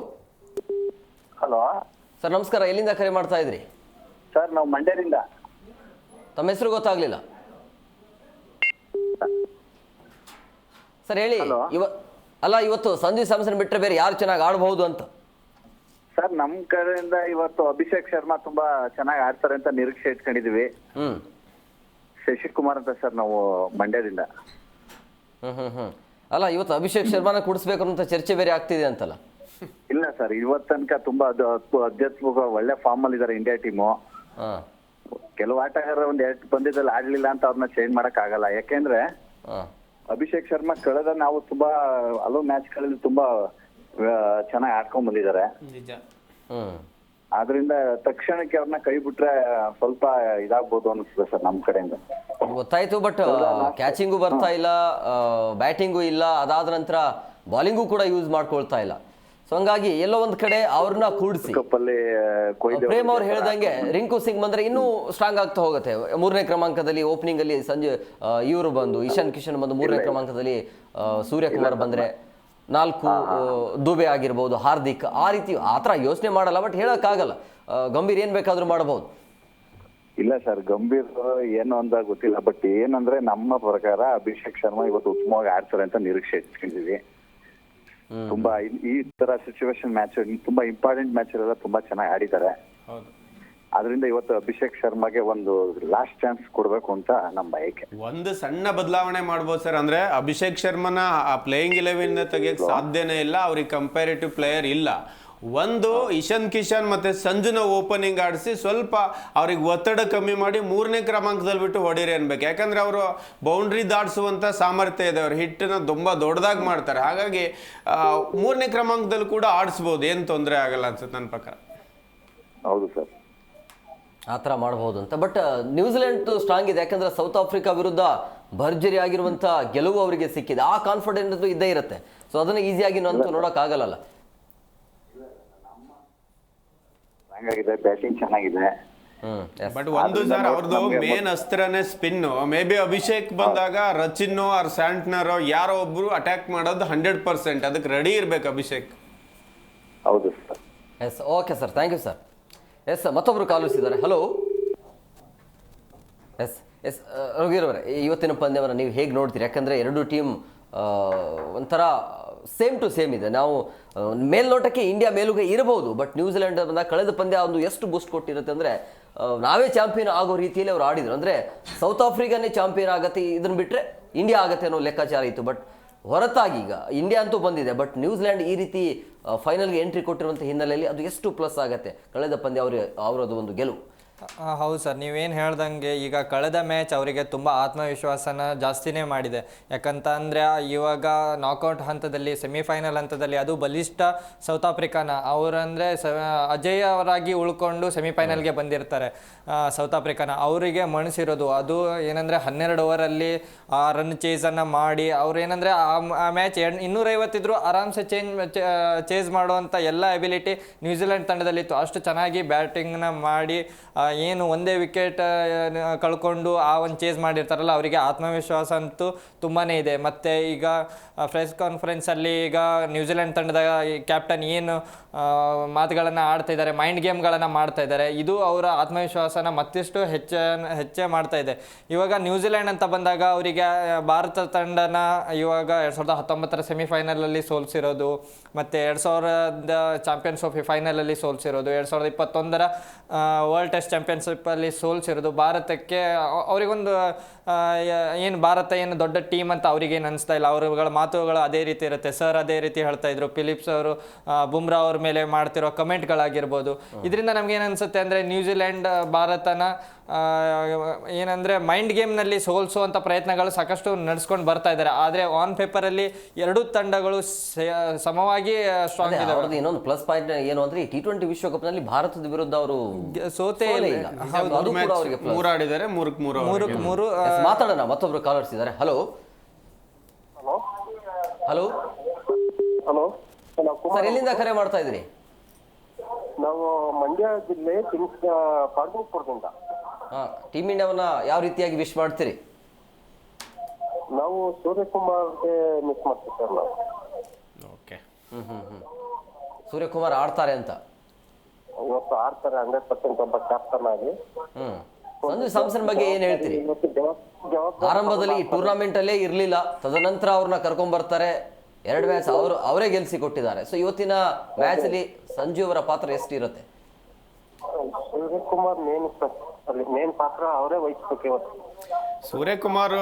ಹಲೋ ಸರ್, ನಮಸ್ಕಾರ. ಎಲ್ಲಿಂದ ಕರೆ ಮಾಡ್ತಾ ಇದ್ರಿ? ಸರ್, ನಾವು ಮಂಡ್ಯದಿಂದ. ತಮ್ಮ ಹೆಸರು ಗೊತ್ತಾಗ್ಲಿಲ್ಲ ಸರ್, ಹೇಳಿ. ಇವತ್ತು ಸಂಜು ಸ್ಯಾಮ್ಸನ್ ಬಿಟ್ಟರೆ ಬೇರೆ ಯಾರು ಚೆನ್ನಾಗಿ ಆಡಬಹುದು ಅಂತ? ಸರ್, ನಮ್ ಕಡೆಯಿಂದ ಇವತ್ತು ಅಭಿಷೇಕ್ ಶರ್ಮಾ ತುಂಬಾ ಚೆನ್ನಾಗಿ ಆಡ್ತಾರೆ ಅಂತ ನಿರೀಕ್ಷೆ ಇಟ್ಕೊಂಡಿದೀವಿ. ಶಶಿಕುಮಾರ್ ಅಂತ ಸರ್, ನಾವು ಮಂಡ್ಯದಿಂದ. ಅಲ್ಲ, ಇವತ್ತು ಅಭಿಷೇಕ್ ಶರ್ಮಾನ ಕೂಡಿಸ್ಬೇಕು ಅಂತ ಚರ್ಚೆ ಬೇರೆ ಆಗ್ತಿದೆ ಅಂತಲ್ಲ? ಇಲ್ಲ ಸರ್, ಇವತ್ತು ತನಕ ತುಂಬಾ ಅತ್ಯದ್ಭುತ ಒಳ್ಳೆ ಫಾರ್ಮ್ ಅಲ್ಲಿ ಇದಾರೆ ಇಂಡಿಯಾ ಟೀಮು. ಕೆಲವು ಆಟಗಾರರು ಒಂದ್ 2 ಪಂದ್ಯದಲ್ಲಿ ಆಡ್ಲಿಲ್ಲ ಅಂತ ಅವ್ರನ್ನ ಚೇಂಜ್ ಮಾಡಕ್ ಆಗಲ್ಲ. ಯಾಕೆಂದ್ರೆ ಅಭಿಷೇಕ್ ಶರ್ಮಾ ಕಳೆದ ನಾವು ತುಂಬಾ ಹಲವು ಮ್ಯಾಚ್ ಗಳಲ್ಲಿ ತುಂಬಾ ಚೆನ್ನಾಗಿ ಆಡ್ಕೊಂಡ್ ಬಂದಿದ್ದಾರೆ. ಆದ್ರಿಂದ ತಕ್ಷಣಕ್ಕೆ ಅವ್ರನ್ನ ಕೈ ಬಿಟ್ರೆ ಸ್ವಲ್ಪ ಇದಾಗ್ಬೋದು ಅನಿಸ್ತದೆ ಸರ್ ನಮ್ ಕಡೆಯಿಂದ. ಗೊತ್ತಾಯ್ತು. ಬಟ್ ಕ್ಯಾಚಿಂಗು ಬರ್ತಾ ಇಲ್ಲ, ಬ್ಯಾಟಿಂಗು ಇಲ್ಲ, ಅದಾದ ನಂತರ ಬಾಲಿಂಗು ಕೂಡ ಯೂಸ್ ಮಾಡ್ಕೊಳ್ತಾ ಇಲ್ಲ. ಸೊ ಹಂಗಾಗಿ ಎಲ್ಲೋ ಒಂದ್ ಕಡೆ ಅವ್ರನ್ನ ಕೂಡಿಸಿ, ಪ್ರೇಮ್ ಅವ್ರು ಹೇಳ್ದಂಗೆ ರಿಂಕು ಸಿಂಗ್ ಬಂದ್ರೆ ಇನ್ನೂ ಸ್ಟ್ರಾಂಗ್ ಆಗ್ತಾ ಹೋಗುತ್ತೆ. 3ನೇ ಕ್ರಮಾಂಕದಲ್ಲಿ ಓಪನಿಂಗ್ ಅಲ್ಲಿ ಇವರು ಬಂದು ಇಶಾನ್ ಕಿಶನ್ ಬಂದು 3ನೇ ಕ್ರಮಾಂಕದಲ್ಲಿ ಸೂರ್ಯಕುಮಾರ್ ಬಂದ್ರೆ 4 ದುಬೆ ಆಗಿರ್ಬೋದು, ಹಾರ್ದಿಕ್, ಆ ರೀತಿ ಆತರ ಯೋಚನೆ ಮಾಡಲ್ಲ. ಬಟ್ ಹೇಳಕ್ಕಾಗಲ್ಲ, ಗಂಭೀರ್ ಏನ್ ಬೇಕಾದ್ರೂ ಮಾಡಬಹುದು. ಇಲ್ಲ ಸರ್, ಗಂಭೀರ್ ಏನು ಅಂತ ಗೊತ್ತಿಲ್ಲ. ಬಟ್ ಏನಂದ್ರೆ ನಮ್ಮ ಪ್ರಕಾರ ಅಭಿಷೇಕ್ ಶರ್ಮಾ ಇವತ್ತು ಉತ್ತಮವಾಗಿ ಆಡ್ತಾರೆ ಅಂತ ನಿರೀಕ್ಷೆ ಇಟ್ಕೊಂಡಿದೀವಿ. ತುಂಬಾ ಈ ತರ ಸಿಚುವೇಶನ್ ಮ್ಯಾಚ್, ತುಂಬಾ ಇಂಪಾರ್ಟೆಂಟ್ ಮ್ಯಾಚ್ ಎಲ್ಲ ತುಂಬಾ ಚೆನ್ನಾಗಿ ಆಡಿದ್ದಾರೆ. ಅದರಿಂದ ಇವತ್ತು ಅಭಿಷೇಕ್ ಶರ್ಮಾಗೆ ಒಂದು ಲಾಸ್ಟ್ ಚಾನ್ಸ್ ಕೊಡ್ಬೇಕು ಅಂತ ನಮ್ಮ ಬಯಕೆ. ಒಂದು ಸಣ್ಣ ಬದಲಾವಣೆ ಮಾಡ್ಬೋದು ಸರ್. ಅಂದ್ರೆ ಅಭಿಷೇಕ್ ಶರ್ಮನ ಪ್ಲೇಯಿಂಗ್ 11 ತೆಗಿಯಕ್ಕೆ ಸಾಧ್ಯನೇ ಇಲ್ಲ. ಅವ್ರಿಗೆ ಕಂಪ್ಯಾರಿಟಿವ್ ಪ್ಲೇಯರ್ ಇಲ್ಲ. ಒಂದು ಇಶಾನ್ ಕಿಶನ್ ಮತ್ತೆ ಸಂಜುನ ಓಪನಿಂಗ್ ಆಡಿಸಿ ಸ್ವಲ್ಪ ಅವ್ರಿಗೆ ಒತ್ತಡ ಕಮ್ಮಿ ಮಾಡಿ 3ನೇ ಕ್ರಮಾಂಕದಲ್ಲಿ ಬಿಟ್ಟು ಹೊಡೀರಿ ಅನ್ಬೇಕು. ಯಾಕಂದ್ರೆ ಅವರು ಬೌಂಡ್ರಿ ದಾಟಿಸುವಂತ ಸಾಮರ್ಥ್ಯ ಇದೆ. ಅವ್ರ ಹಿಟ್ಟನ್ನ ತುಂಬಾ ದೊಡ್ಡದಾಗಿ ಮಾಡ್ತಾರೆ. ಹಾಗಾಗಿ 3ನೇ ಕ್ರಮಾಂಕದಲ್ಲಿ ಕೂಡ ಆಡಿಸ್ಬೋದು, ಏನು ತೊಂದರೆ ಆಗಲ್ಲ ಅನ್ಸುತ್ತೆ ನನ್ನ ಪ್ರಕಾರ. ಹೌದು ಸರ್, ಆ ಥರ ಮಾಡಬಹುದು ಅಂತ. ಬಟ್ ನ್ಯೂಜಿಲೆಂಡ್ ಸ್ಟ್ರಾಂಗ್ ಇದೆ. ಯಾಕಂದ್ರೆ ಸೌತ್ ಆಫ್ರಿಕಾ ವಿರುದ್ಧ ಭರ್ಜರಿ ಆಗಿರುವಂಥ ಗೆಲುವು ಅವರಿಗೆ ಸಿಕ್ಕಿದೆ. ಆ ಕಾನ್ಫಿಡೆನ್ಸ್ ಇದ್ದೇ ಇರುತ್ತೆ. ಸೊ ಅದನ್ನು ಈಸಿಯಾಗಿ ಅಂತೂ ನೋಡೋಕ್ಕಾಗಲ್ಲ. ಬ್ಯಾಟಿಂಗ್ ಚೆನ್ನಾಗಿದೆ. ಬಟ್ ಒಂದು ಸರ್, ಅವ್ರದ್ದು ಮೇನ್ ಅಸ್ತ್ರನೇ ಸ್ಪಿನ್. ಮೇ ಬಿ ಅಭಿಷೇಕ್ ಬಂದಾಗ ರಚಿನ್ ಆರ್ ಸ್ಯಾಂಟ್ನರ್ ಯಾರೋ ಒಬ್ರು ಅಟ್ಯಾಕ್ ಮಾಡೋದು 100%. ಅದಕ್ಕೆ ರೆಡಿ ಇರ್ಬೇಕು ಅಭಿಷೇಕ್. ಹೌದು sir. Yes, okay sir, thank you sir. Yes, ಮತ್ತೊಬ್ರು ಕಾಲರ್ಸ್ ಇದ್ದಾರೆ. ಹಲೋ. ಎಸ್ ರಘುವೀರವರೇ, ಇವತ್ತಿನ ಪಂದ್ಯವನ್ನು ನೀವು ಹೇಗೆ ನೋಡ್ತೀರಿ? ಯಾಕಂದರೆ 2 ಟೀಮ್ ಒಂಥರ ಸೇಮ್ ಟು ಸೇಮ್ ಇದೆ. ನಾವು ಮೇಲ್ನೋಟಕ್ಕೆ ಇಂಡಿಯಾ ಮೇಲುಗೆ ಇರಬಹುದು. ಬಟ್ ನ್ಯೂಜಿಲೆಂಡ್ ಬಂದಾಗ ಕಳೆದ ಪಂದ್ಯ ಒಂದು ಎಷ್ಟು ಬೂಸ್ಟ್ ಕೊಟ್ಟಿರುತ್ತೆ ಅಂದರೆ, ನಾವೇ ಚಾಂಪಿಯನ್ ಆಗೋ ರೀತಿಯಲ್ಲಿ ಅವ್ರು ಆಡಿದರು. ಅಂದರೆ ಸೌತ್ ಆಫ್ರಿಕಾನೇ ಚಾಂಪಿಯನ್ ಆಗತ್ತೆ, ಇದನ್ನು ಬಿಟ್ಟರೆ ಇಂಡಿಯಾ ಆಗತ್ತೆ ಅನ್ನೋ ಲೆಕ್ಕಾಚಾರ ಇತ್ತು. ಬಟ್ ಹೊರತಾಗಿ ಈಗ ಇಂಡಿಯಾ ಅಂತೂ ಬಂದಿದೆ. ಬಟ್ ನ್ಯೂಜಿಲೆಂಡ್ ಈ ರೀತಿ ಫೈನಲ್ಗೆ ಎಂಟ್ರಿ ಕೊಟ್ಟಿರುವಂಥ ಹಿನ್ನೆಲೆಯಲ್ಲಿ ಅದು ಎಷ್ಟು ಪ್ಲಸ್ ಆಗುತ್ತೆ ಕಳೆದ ಪಂದ್ಯ ಅವರದ್ದು ಒಂದು ಗೆಲುವು? ಹೌದು ಸರ್, ನೀವೇನು ಹೇಳ್ದಂಗೆ ಈಗ ಕಳೆದ ಮ್ಯಾಚ್ ಅವರಿಗೆ ತುಂಬ ಆತ್ಮವಿಶ್ವಾಸನ ಜಾಸ್ತಿನೇ ಮಾಡಿದೆ. ಯಾಕಂತ ಅಂದರೆ ಇವಾಗ ನಾಕೌಟ್ ಹಂತದಲ್ಲಿ, ಸೆಮಿಫೈನಲ್ ಹಂತದಲ್ಲಿ ಅದು ಬಲಿಷ್ಠ ಸೌತ್ ಆಫ್ರಿಕಾನ ಅವರಂದರೆ ಅಜಯ್ ಅವರಾಗಿ ಉಳ್ಕೊಂಡು ಸೆಮಿಫೈನಲ್ಗೆ ಬಂದಿರ್ತಾರೆ. ಸೌತ್ ಆಫ್ರಿಕಾನ ಅವರಿಗೆ ಮಣಿಸಿರೋದು ಅದು ಏನಂದರೆ 12 ಓವರಲ್ಲಿ ಆ ರನ್ ಚೇಸನ್ನು ಮಾಡಿ ಅವ್ರು ಏನಂದರೆ ಆ ಮ್ಯಾಚ್ 250 ಇದ್ದರೂ ಆರಾಮ್ಸೆ ಚೇಸ್ ಮಾಡುವಂಥ ಎಲ್ಲ ಎಬಿಲಿಟಿ ನ್ಯೂಜಿಲೆಂಡ್ ತಂಡದಲ್ಲಿತ್ತು. ಅಷ್ಟು ಚೆನ್ನಾಗಿ ಬ್ಯಾಟಿಂಗ್ನ ಮಾಡಿ ಏನು ಒಂದೇ ವಿಕೆಟ್ ಕಳ್ಕೊಂಡು ಆ ಒಂದು ಚೇಸ್ ಮಾಡಿರ್ತಾರಲ್ಲ ಅವರಿಗೆ ಆತ್ಮವಿಶ್ವಾಸ ಅಂತೂ ತುಂಬಾ ಇದೆ. ಮತ್ತು ಈಗ ಪ್ರೆಸ್ ಕಾನ್ಫರೆನ್ಸಲ್ಲಿ ಈಗ ನ್ಯೂಜಿಲೆಂಡ್ ತಂಡದ ಕ್ಯಾಪ್ಟನ್ ಏನು ಮಾತುಗಳನ್ನು ಆಡ್ತಾ ಇದ್ದಾರೆ, ಮೈಂಡ್ ಗೇಮ್ಗಳನ್ನು ಮಾಡ್ತಾ ಇದ್ದಾರೆ, ಇದು ಅವರ ಆತ್ಮವಿಶ್ವಾಸನ ಮತ್ತಿಷ್ಟು ಹೆಚ್ಚೇ ಮಾಡ್ತಾ ಇದೆ. ಇವಾಗ ನ್ಯೂಜಿಲೆಂಡ್ ಅಂತ ಬಂದಾಗ ಅವರಿಗೆ ಭಾರತ ತಂಡನ ಇವಾಗ 2019 ಸೆಮಿಫೈನಲಲ್ಲಿ ಸೋಲಿಸಿರೋದು, ಮತ್ತು 2000 ಚಾಂಪಿಯನ್ಸ್ ಟ್ರೋಫಿ ಫೈನಲಲ್ಲಿ ಸೋಲಿಸಿರೋದು, 2021 ವರ್ಲ್ಡ್ ಟೆಸ್ಟ್ ಚಾಂಪಿಯನ್ಶಿಪ್ಪಲ್ಲಿ ಸೋಲಿಸಿರೋದು ಭಾರತಕ್ಕೆ ಅವರಿಗೊಂದು ಏನು ಭಾರತ ಏನು ದೊಡ್ಡ ಟೀಮ್ ಅಂತ ಅವ್ರಿಗೇನು ಅನಿಸ್ತಾ ಇಲ್ಲ. ಅವರುಗಳ ಮಾತುಗಳು ಅದೇ ರೀತಿ ಇರುತ್ತೆ. ಸರ್ ಅದೇ ರೀತಿ ಹೇಳ್ತಾ ಇದ್ರು, ಫಿಲಿಪ್ಸ್ ಅವರು ಬುಮ್ರಾ ಅವ್ರ ಮೇಲೆ ಮಾಡ್ತಿರೋ ಕಮೆಂಟ್ಗಳಾಗಿರ್ಬೋದು. ಇದರಿಂದ ನಮ್ಗೇನು ಅನಿಸುತ್ತೆ ಅಂದರೆ ನ್ಯೂಜಿಲೆಂಡ್ ಭಾರತನ ಏನಂದರೆ ಮೈಂಡ್ ಗೇಮ್ನಲ್ಲಿ ಸೋಲಿಸುವಂಥ ಪ್ರಯತ್ನಗಳು ಸಾಕಷ್ಟು ನಡೆಸ್ಕೊಂಡು ಬರ್ತಾ ಇದ್ದಾರೆ. ಆದರೆ ಆನ್ ಪೇಪರಲ್ಲಿ ಎರಡೂ ತಂಡಗಳು ಸಮವಾಗಿ ಸ್ಟ್ರಾಂಗ್ ಇದಾವೆ. ಇನ್ನೊಂದು ಪ್ಲಸ್ ಪಾಯಿಂಟ್ ಏನು ಅಂದ್ರೆ T20 ವಿಶ್ವಕಪ್ನಲ್ಲಿ ಭಾರತದ ವಿರುದ್ಧ ಅವರು ಸೋತೆ ಇಲ್ಲ. ಮೂರಾಡಿದ್ದಾರೆ, 3-3 ಮಾತಾಡೋಣ. ಮತ್ತೊಬ್ರು ಕಾಲರ್ಸ್ ಇದ್ದಾರೆ. ಹಲೋ ಹಲೋ ಹಲೋ ಸರ್, ಎಲ್ಲಿಂದ ಕರೆ ಮಾಡ್ತಾ ಇದ್ದೀರಿ? ನಾವು ಮಂಡ್ಯ ಜಿಲ್ಲೆ ಪಾಂಡವಪುರದಿಂದ. ಟೀಮ್ ಇಂಡಿಯಾವನ್ನ ಯಾವ ರೀತಿಯಾಗಿ ವಿಶ್ ಮಾಡ್ತೀರಿ? ನಾವು ಸೂರ್ಯಕುಮಾರ್ಗೆ ಮಿಸ್ ಮಾಡ್ತೀವಿ ಸರ್. ನಾವು ಓಕೆ. ಸೂರ್ಯಕುಮಾರ್ ಆಡ್ತಾರೆ ಅಂತ ಇವತ್ತು ಆಡ್ತಾರೆ 100% ಒಬ್ಬ ಕ್ಯಾಪ್ಟನ್ ಆಗಿ. ಸಂಜು ಸ್ಯಾಮ್ಸನ್ ಬಗ್ಗೆ ಏನ್ ಹೇಳ್ತೀರಿ? ಆರಂಭದಲ್ಲಿ ಟೂರ್ನಮೆಂಟ್ ಅಲ್ಲೇ ಇರ್ಲಿಲ್ಲ, ತದನಂತರ ಅವ್ರನ್ನ ಕರ್ಕೊಂಡ್ ಬರ್ತಾರೆ, 2 ಮ್ಯಾಚ್ ಅವರೇ ಗೆಲ್ಸಿ ಕೊಟ್ಟಿದ್ದಾರೆ. ಸೊ ಇವತ್ತಿನ ಮ್ಯಾಚ್ ಅಲ್ಲಿ ಸಂಜು ಅವರ ಪಾತ್ರ ಎಷ್ಟಿರುತ್ತೆ? ಸೂರ್ಯಕುಮಾರ್ ಮೇನ್ ಪಾತ್ರ ಅವರೇ ವಹಿಸ್ಬೇಕು ಇವತ್ತು. ಸೂರ್ಯಕುಮಾರ್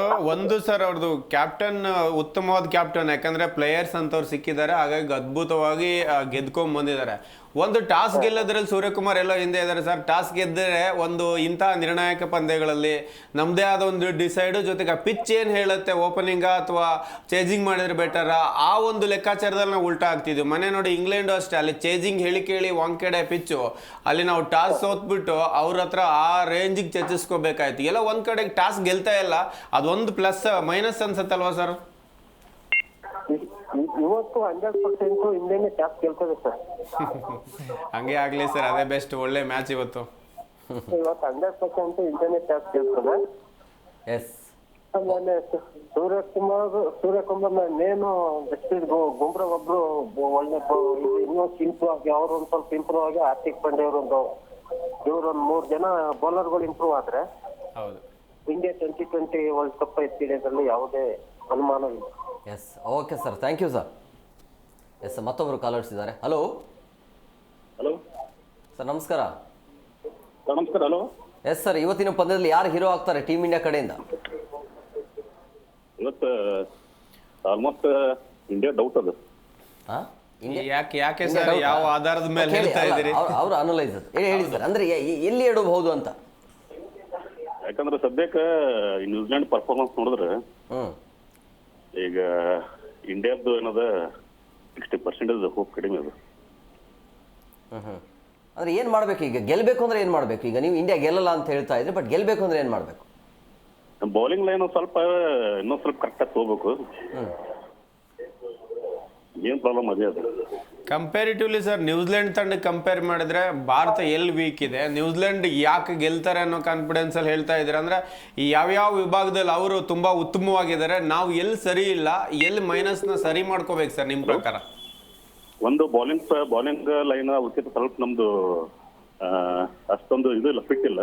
ಸರ್ ಅವ್ರದ್ದು ಕ್ಯಾಪ್ಟನ್ ಉತ್ತಮವಾದ ಕ್ಯಾಪ್ಟನ್, ಯಾಕಂದ್ರೆ ಪ್ಲೇಯರ್ಸ್ ಅಂತವ್ರು ಸಿಕ್ಕಿದ್ದಾರೆ, ಹಾಗಾಗಿ ಅದ್ಭುತವಾಗಿ ಗೆದ್ಕೊಂಡ್ ಬಂದಿದ್ದಾರೆ. ಒಂದು ಟಾಸ್ ಗೆಲ್ಲೋದ್ರಲ್ಲಿ ಸೂರ್ಯಕುಮಾರ್ ಎಲ್ಲ ಹಿಂದೆ ಇದ್ದಾರೆ ಸರ್. ಟಾಸ್ ಗೆದ್ದರೆ ಇಂತಹ ನಿರ್ಣಾಯಕ ಪಂದ್ಯಗಳಲ್ಲಿ ನಮ್ಮದೇ ಆದ ಒಂದು ಡಿಸೈಡು, ಜೊತೆಗೆ ಆ ಪಿಚ್ ಏನು ಹೇಳುತ್ತೆ, ಓಪನಿಂಗಾ ಅಥವಾ ಚೇಜಿಂಗ್ ಮಾಡಿದ್ರೆ ಬೆಟರ, ಆ ಒಂದು ಲೆಕ್ಕಾಚಾರದಲ್ಲಿ ನಾವು ಉಲ್ಟಾ ಆಗ್ತಿದ್ವಿ. ಮನೆ ನೋಡಿ ಇಂಗ್ಲೆಂಡು ಅಷ್ಟೇ, ಅಲ್ಲಿ ಚೇಜಿಂಗ್ ಹೇಳಿ ವಾಂಕೆಡೆ ಪಿಚ್ಚು, ಅಲ್ಲಿ ನಾವು ಟಾಸ್ ಸೋತ್ಬಿಟ್ಟು ಅವ್ರ ಹತ್ರ ಆ ರೇಂಜಿಗೆ ಚರ್ಚಿಸ್ಕೋಬೇಕಾಯ್ತು. ಎಲ್ಲ ಒಂದ್ ಕಡೆಗೆ ಟಾಸ್ ಗೆಲ್ತಾ ಇಲ್ಲ, ಅದೊಂದು ಪ್ಲಸ್ ಮೈನಸ್ ಅನ್ಸತ್ತಲ್ವಾ ಸರ್? ಇವತ್ತು 100% ಇಂಡಿಯಾನೇ ಟಾಸ್ ಗೆಲ್ತದೆ ಸರ್. ಹಂಗೆ ಆಗ್ಲಿ ಸರ್, ಅದೇ ಬೆಸ್ಟ್. ಒಳ್ಳೆ ಮ್ಯಾಚ್ ಇವತ್ತು 100% ಇಂಡಿಯಾನೇ ಟಾಸ್ ಗೆಲ್ತದೆ. ಆಮೇಲೆ ಸೂರ್ಯಕುಮಾರ್ ನೇನು ಬುಮ್ರಾ ಒಬ್ರು ಒಳ್ಳೆ ಇನ್ನೊಂದು ಇಂಪ್ರೂವ್ ಆಗಿ, ಅವ್ರು ಒಂದ್ ಸ್ವಲ್ಪ ಇಂಪ್ರೂವ್ ಆಗಿ, ಹಾರ್ದಿಕ್ ಪಾಂಡ್ಯ ಇವ್ರೊಂದು 3 ಜನ ಬೌಲರ್ಗಳು ಇಂಪ್ರೂವ್ ಆದ್ರೆ ಇಂಡಿಯಾ 2020 ವರ್ಲ್ಡ್ ಕಪ್ ಎತ್ತಿಡೋದ್ರಲ್ಲಿ ಯಾವುದೇ ಅನುಮಾನವಿಲ್ಲ. Okay sir, thank you sir. ಮತ್ತೊಬ್ರು ಕಾಲರ್ಸ್ ಇದ್ದಾರೆ. ಹಲೋ ಹಲೋ ಸರ್, ನಮಸ್ಕಾರ. ನಮಸ್ಕಾರ. ಹಲೋ ಸರ್, ಇವತ್ತಿನ ಪಂದ್ಯದಲ್ಲಿ ಯಾರು ಹೀರೋ ಆಗ್ತಾರೆ ಟೀಮ್ ಇಂಡಿಯಾ ಕಡೆಯಿಂದ? ಇವತ್ತು ಆಲ್ಮೋಸ್ಟ್ ಇಂಡಿಯಾ ಡೌಟ್ ಅದು. ಯಾಕೆ ಸರ್, ಯಾವ ಆಧಾರದ ಮೇಲೆ ಹೇಳ್ತಾ ಇದ್ದೀರಿ? ಅವ್ರು ಅನಲೈಸ್ ಹೇಳಿ ಸರ್, ಅಂದ್ರೆ ಎಲ್ಲಿ ಇಡಬಹುದು ಅಂತ. ಯಾಕಂದ್ರೆ ಸದ್ಯಕ್ಕೆ ನ್ಯೂಜಿಲೆಂಡ್ ಪರ್ಫಾರ್ಮೆನ್ಸ್ ನೋಡಿದ್ರೆ ಈಗ ಇಂಡಿಯಾದ್ದು ಏನದ 60% ಹೋಪ್ ಕಡಿಮೆ ಅದು. ಅಂದ್ರೆ ಏನ್ ಮಾಡ್ಬೇಕು ಈಗ? ಗೆಲ್ಬೇಕು ಅಂದ್ರೆ ಏನ್ ಮಾಡ್ಬೇಕು ಈಗ? ನೀವು ಇಂಡಿಯಾ ಗೆಲ್ಲಲ್ಲ ಅಂತ ಹೇಳ್ತಾ ಇದ್ರಿ, ಬಟ್ ಗೆಲ್ಬೇಕು ಅಂದ್ರೆ ಏನ್ ಮಾಡ್ಬೇಕು? ಬೌಲಿಂಗ್ ಲೈನ್ ಇನ್ನೊಂದ್ ಸ್ವಲ್ಪ ಕರೆಕ್ಟಾಗಿ ಹೋಗ್ಬೇಕು. ಏನ್ ಪ್ರಾಬ್ಲಮ್ ಅದೇ ಅದು. ಕಂಪ್ಯಾರಿಟಿವ್ಲಿ ಸರ್, ನ್ಯೂಜಿಲೆಂಡ್ ತಂಡಕ್ಕೆ ಕಂಪೇರ್ ಮಾಡಿದ್ರೆ ಭಾರತ ಎಲ್ಲಿ ವೀಕ್ ಇದೆ, ನ್ಯೂಜಿಲೆಂಡ್ ಯಾಕೆ ಗೆಲ್ತಾರೆ ಅನ್ನೋ ಕಾನ್ಫಿಡೆನ್ಸ್ ಅಲ್ಲಿ ಹೇಳ್ತಾ ಇದ್ದಾರೆ. ಅಂದ್ರೆ ಈ ಯಾವ್ಯಾವ ವಿಭಾಗದಲ್ಲಿ ಅವರು ತುಂಬಾ ಉತ್ತಮವಾಗಿದ್ದಾರೆ, ನಾವು ಎಲ್ಲಿ ಸರಿ ಇಲ್ಲ, ಎಲ್ಲಿ ಮೈನಸ್ನ ಸರಿ ಮಾಡ್ಕೋಬೇಕು ಸರ್ ನಿಮ್ಮ ಪ್ರಕಾರ? ಒಂದು ಬೌಲಿಂಗ್ ಲೈನ್ ಉಚಿತ ಸ್ವಲ್ಪ ನಮ್ದು ಅಷ್ಟೊಂದು ಇದು ಇಲ್ಲ, ಫಿಟ್ ಇಲ್ಲ.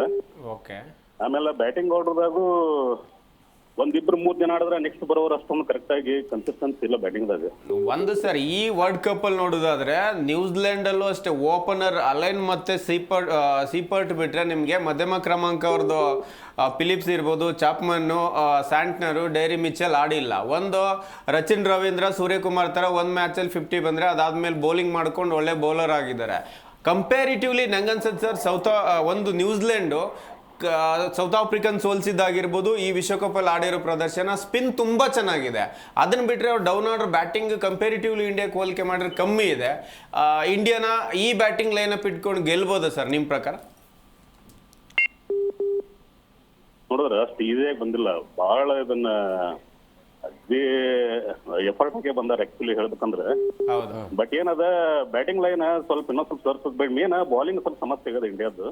ಓಕೆ. ಆಮೇಲೆ ಬ್ಯಾಟಿಂಗ್ ಆರ್ಡರ್ದಾಗೂ 1-2-3 ಜನ ಆಡಿದ್ರೆ ನೆಕ್ಸ್ಟ್ ಬರೋರು ಅಷ್ಟೊಂದು ಕರೆಕ್ಟ್ ಆಗಿ ಕನ್ಸಿಸ್ಟೆನ್ಸಿ ಇಲ್ಲ ಬ್ಯಾಟಿಂಗ್ ದಾಗ. ಸರ್, ಈ ವರ್ಲ್ಡ್ ಕಪ್ ಅಲ್ಲಿ ನೋಡೋದಾದ್ರೆ ನ್ಯೂಜಿಲೆಂಡ್ ಅಲ್ಲೂ ಅಷ್ಟೇ ಓಪನರ್ ಅಲೈನ್ ಮತ್ತೆ ಸೀಪರ್ಟ್ ಬಿಟ್ರೆ ನಿಮ್ಗೆ ಮಧ್ಯಮ ಕ್ರಮಾಂಕ ಅವ್ರದ್ದು ಫಿಲಿಪ್ಸ್ ಇರ್ಬೋದು, ಚಾಪ್ಮನ್ನು, ಸ್ಯಾಂಟ್ನರು, ಡೇರಿ ಮಿಚೆಲ್ ಆಡಿಲ್ಲ. ರಚಿನ್ ರವೀಂದ್ರ, ಸೂರ್ಯಕುಮಾರ್ ತರ ಒಂದ್ ಮ್ಯಾಚ್ ಅಲ್ಲಿ 50 ಬಂದ್ರೆ ಅದಾದ್ಮೇಲೆ ಬೌಲಿಂಗ್ ಮಾಡ್ಕೊಂಡು ಒಳ್ಳೆ ಬೌಲರ್ ಆಗಿದ್ದಾರೆ. ಕಂಪ್ಯಾರಿಟಿವ್ಲಿ ನಂಗನ್ಸುತ್ತೆ ಸರ್, ನ್ಯೂಜಿಲೆಂಡು ಸೌತ್ ಆಫ್ರಿಕನ್ ಸೋಲ್ಸಿದ್ದಾಗಿರ್ಬೋದು, ಈ ವಿಶ್ವಕಪ್ ಅಲ್ಲಿ ಆಡಿರೋ ಪ್ರದರ್ಶನ ಸ್ಪಿನ್ ತುಂಬಾ ಚೆನ್ನಾಗಿದೆ. ಅದನ್ನ ಬಿಟ್ರೆ ಅವ್ರು ಡೌನ್ ಆರ್ಡರ್ ಬ್ಯಾಟಿಂಗ್ ಕಂಪೇರಿಟಿವ್ಲಿ ಇಂಡಿಯಾಕ್ಕೆ ಹೋಲಿಕೆ ಮಾಡಿದ್ರೆ ಕಮ್ಮಿ ಇದೆ. ಇಂಡಿಯಾನ ಈ ಬ್ಯಾಟಿಂಗ್ ಲೈನ್ ಅಪ್ ಇಟ್ಕೊಂಡು ಗೆಲ್ಬೋದಾ ಸರ್ ನಿಮ್ ಪ್ರಕಾರ? ನೋಡಿದ್ರೆ ಅಷ್ಟು ಈಸಿಯಾಗಿ ಬಂದಿಲ್ಲ, ಬಹಳ ಇದನ್ನ ಎಫರ್ಟ್ ಗೆ ಬಂದಾರ ಆಕ್ಚುಲಿ ಹೇಳ್ಬೇಕಂದ್ರೆ. ಬಟ್ ಏನದ ಬ್ಯಾಟಿಂಗ್ ಲೈನ್ ಸ್ವಲ್ಪ ಇನ್ನೊಂದ್ ಸ್ವಲ್ಪ ಮೇನ್ ಬೌಲಿಂಗ್ ಸ್ವಲ್ಪ ಸಮಸ್ಯೆ ಆಗದ ಇಂಡಿಯಾದ್ದು.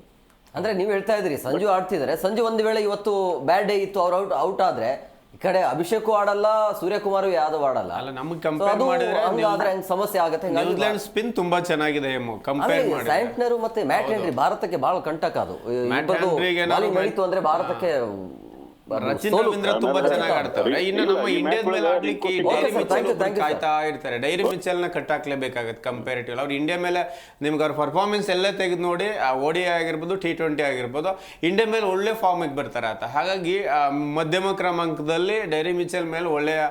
ಅಂದ್ರೆ ನೀವು ಹೇಳ್ತಾ ಇದ್ರಿ ಸಂಜು ಆಡ್ತಿದ್ದಾರೆ, ಸಂಜು ಒಂದು ವೇಳೆ ಇವತ್ತು ಬ್ಯಾಡ್ ಡೇ ಇತ್ತು, ಅವ್ರು ಔಟ್ ಆದ್ರೆ ಈ ಕಡೆ ಅಭಿಷೇಕ್ ಆಡಲ್ಲ, ಸೂರ್ಯಕುಮಾರ್ ಯಾದವ್ ಆಡಲ್ಲ. ಅಲ್ಲ, ನಮಗೆ ಕಂಪೇರ್ ಮಾಡಿದ್ರೆ ಹಂಗಾದ್ರೆ ಹೆಂಗ್ ಸಮಸ್ಯೆ ಆಗುತ್ತೆ. ನ್ಯೂಜಿಲೆಂಡ್ ಸ್ಪಿನ್ ತುಂಬಾ ಚೆನ್ನಾಗಿದೆ ಕಂಪೇರ್ ಮಾಡಿ. ಸ್ಯಾಂಟ್ನರ್ ಮತ್ತೆ ಮ್ಯಾಟ್ ಹೆನ್ರಿ ಭಾರತಕ್ಕೆ ಬಹಳ ಕಂಟಕ. ಅದು ನಡೀತು ಅಂದ್ರೆ ಭಾರತಕ್ಕೆ ರಚಿನ್ ರವೀಂದ್ರ ತುಂಬಾ ಚೆನ್ನಾಗಿ ಆಡ್ತಾರೆ. ಇನ್ನು ನಮ್ಮ ಇಂಡಿಯಾದ ಮೇಲೆ ಆಡ್ಲಿಕ್ಕೆ ಡೈರಿ ಮಿಚೆಲ್ ಕಾಯ್ತಾ ಇರ್ತಾರೆ. ಡೈರಿ ಮಿಚೆಲ್ ನ ಕಟ್ಟಾಕ್ಲೇಬೇಕಾಗತ್ತೆ ಕಂಪೇರಿಟಿವ್. ಅವ್ರು ಇಂಡಿಯಾ ಮೇಲೆ ನಿಮ್ಗೆ ಅವ್ರ ಪರ್ಫಾರ್ಮೆನ್ಸ್ ಎಲ್ಲ ತೆಗೆದು ನೋಡಿ, ODI ಆಗಿರ್ಬೋದು, T20 ಆಗಿರ್ಬೋದು, ಇಂಡಿಯಾ ಮೇಲೆ ಒಳ್ಳೆ ಫಾರ್ಮಿಗೆ ಬರ್ತಾರೆ ಆತ. ಹಾಗಾಗಿ ಮಧ್ಯಮ ಕ್ರಮಾಂಕದಲ್ಲಿ ಡೈರಿ ಮಿಚೆಲ್ ಮೇಲೆ ಒಳ್ಳೆಯ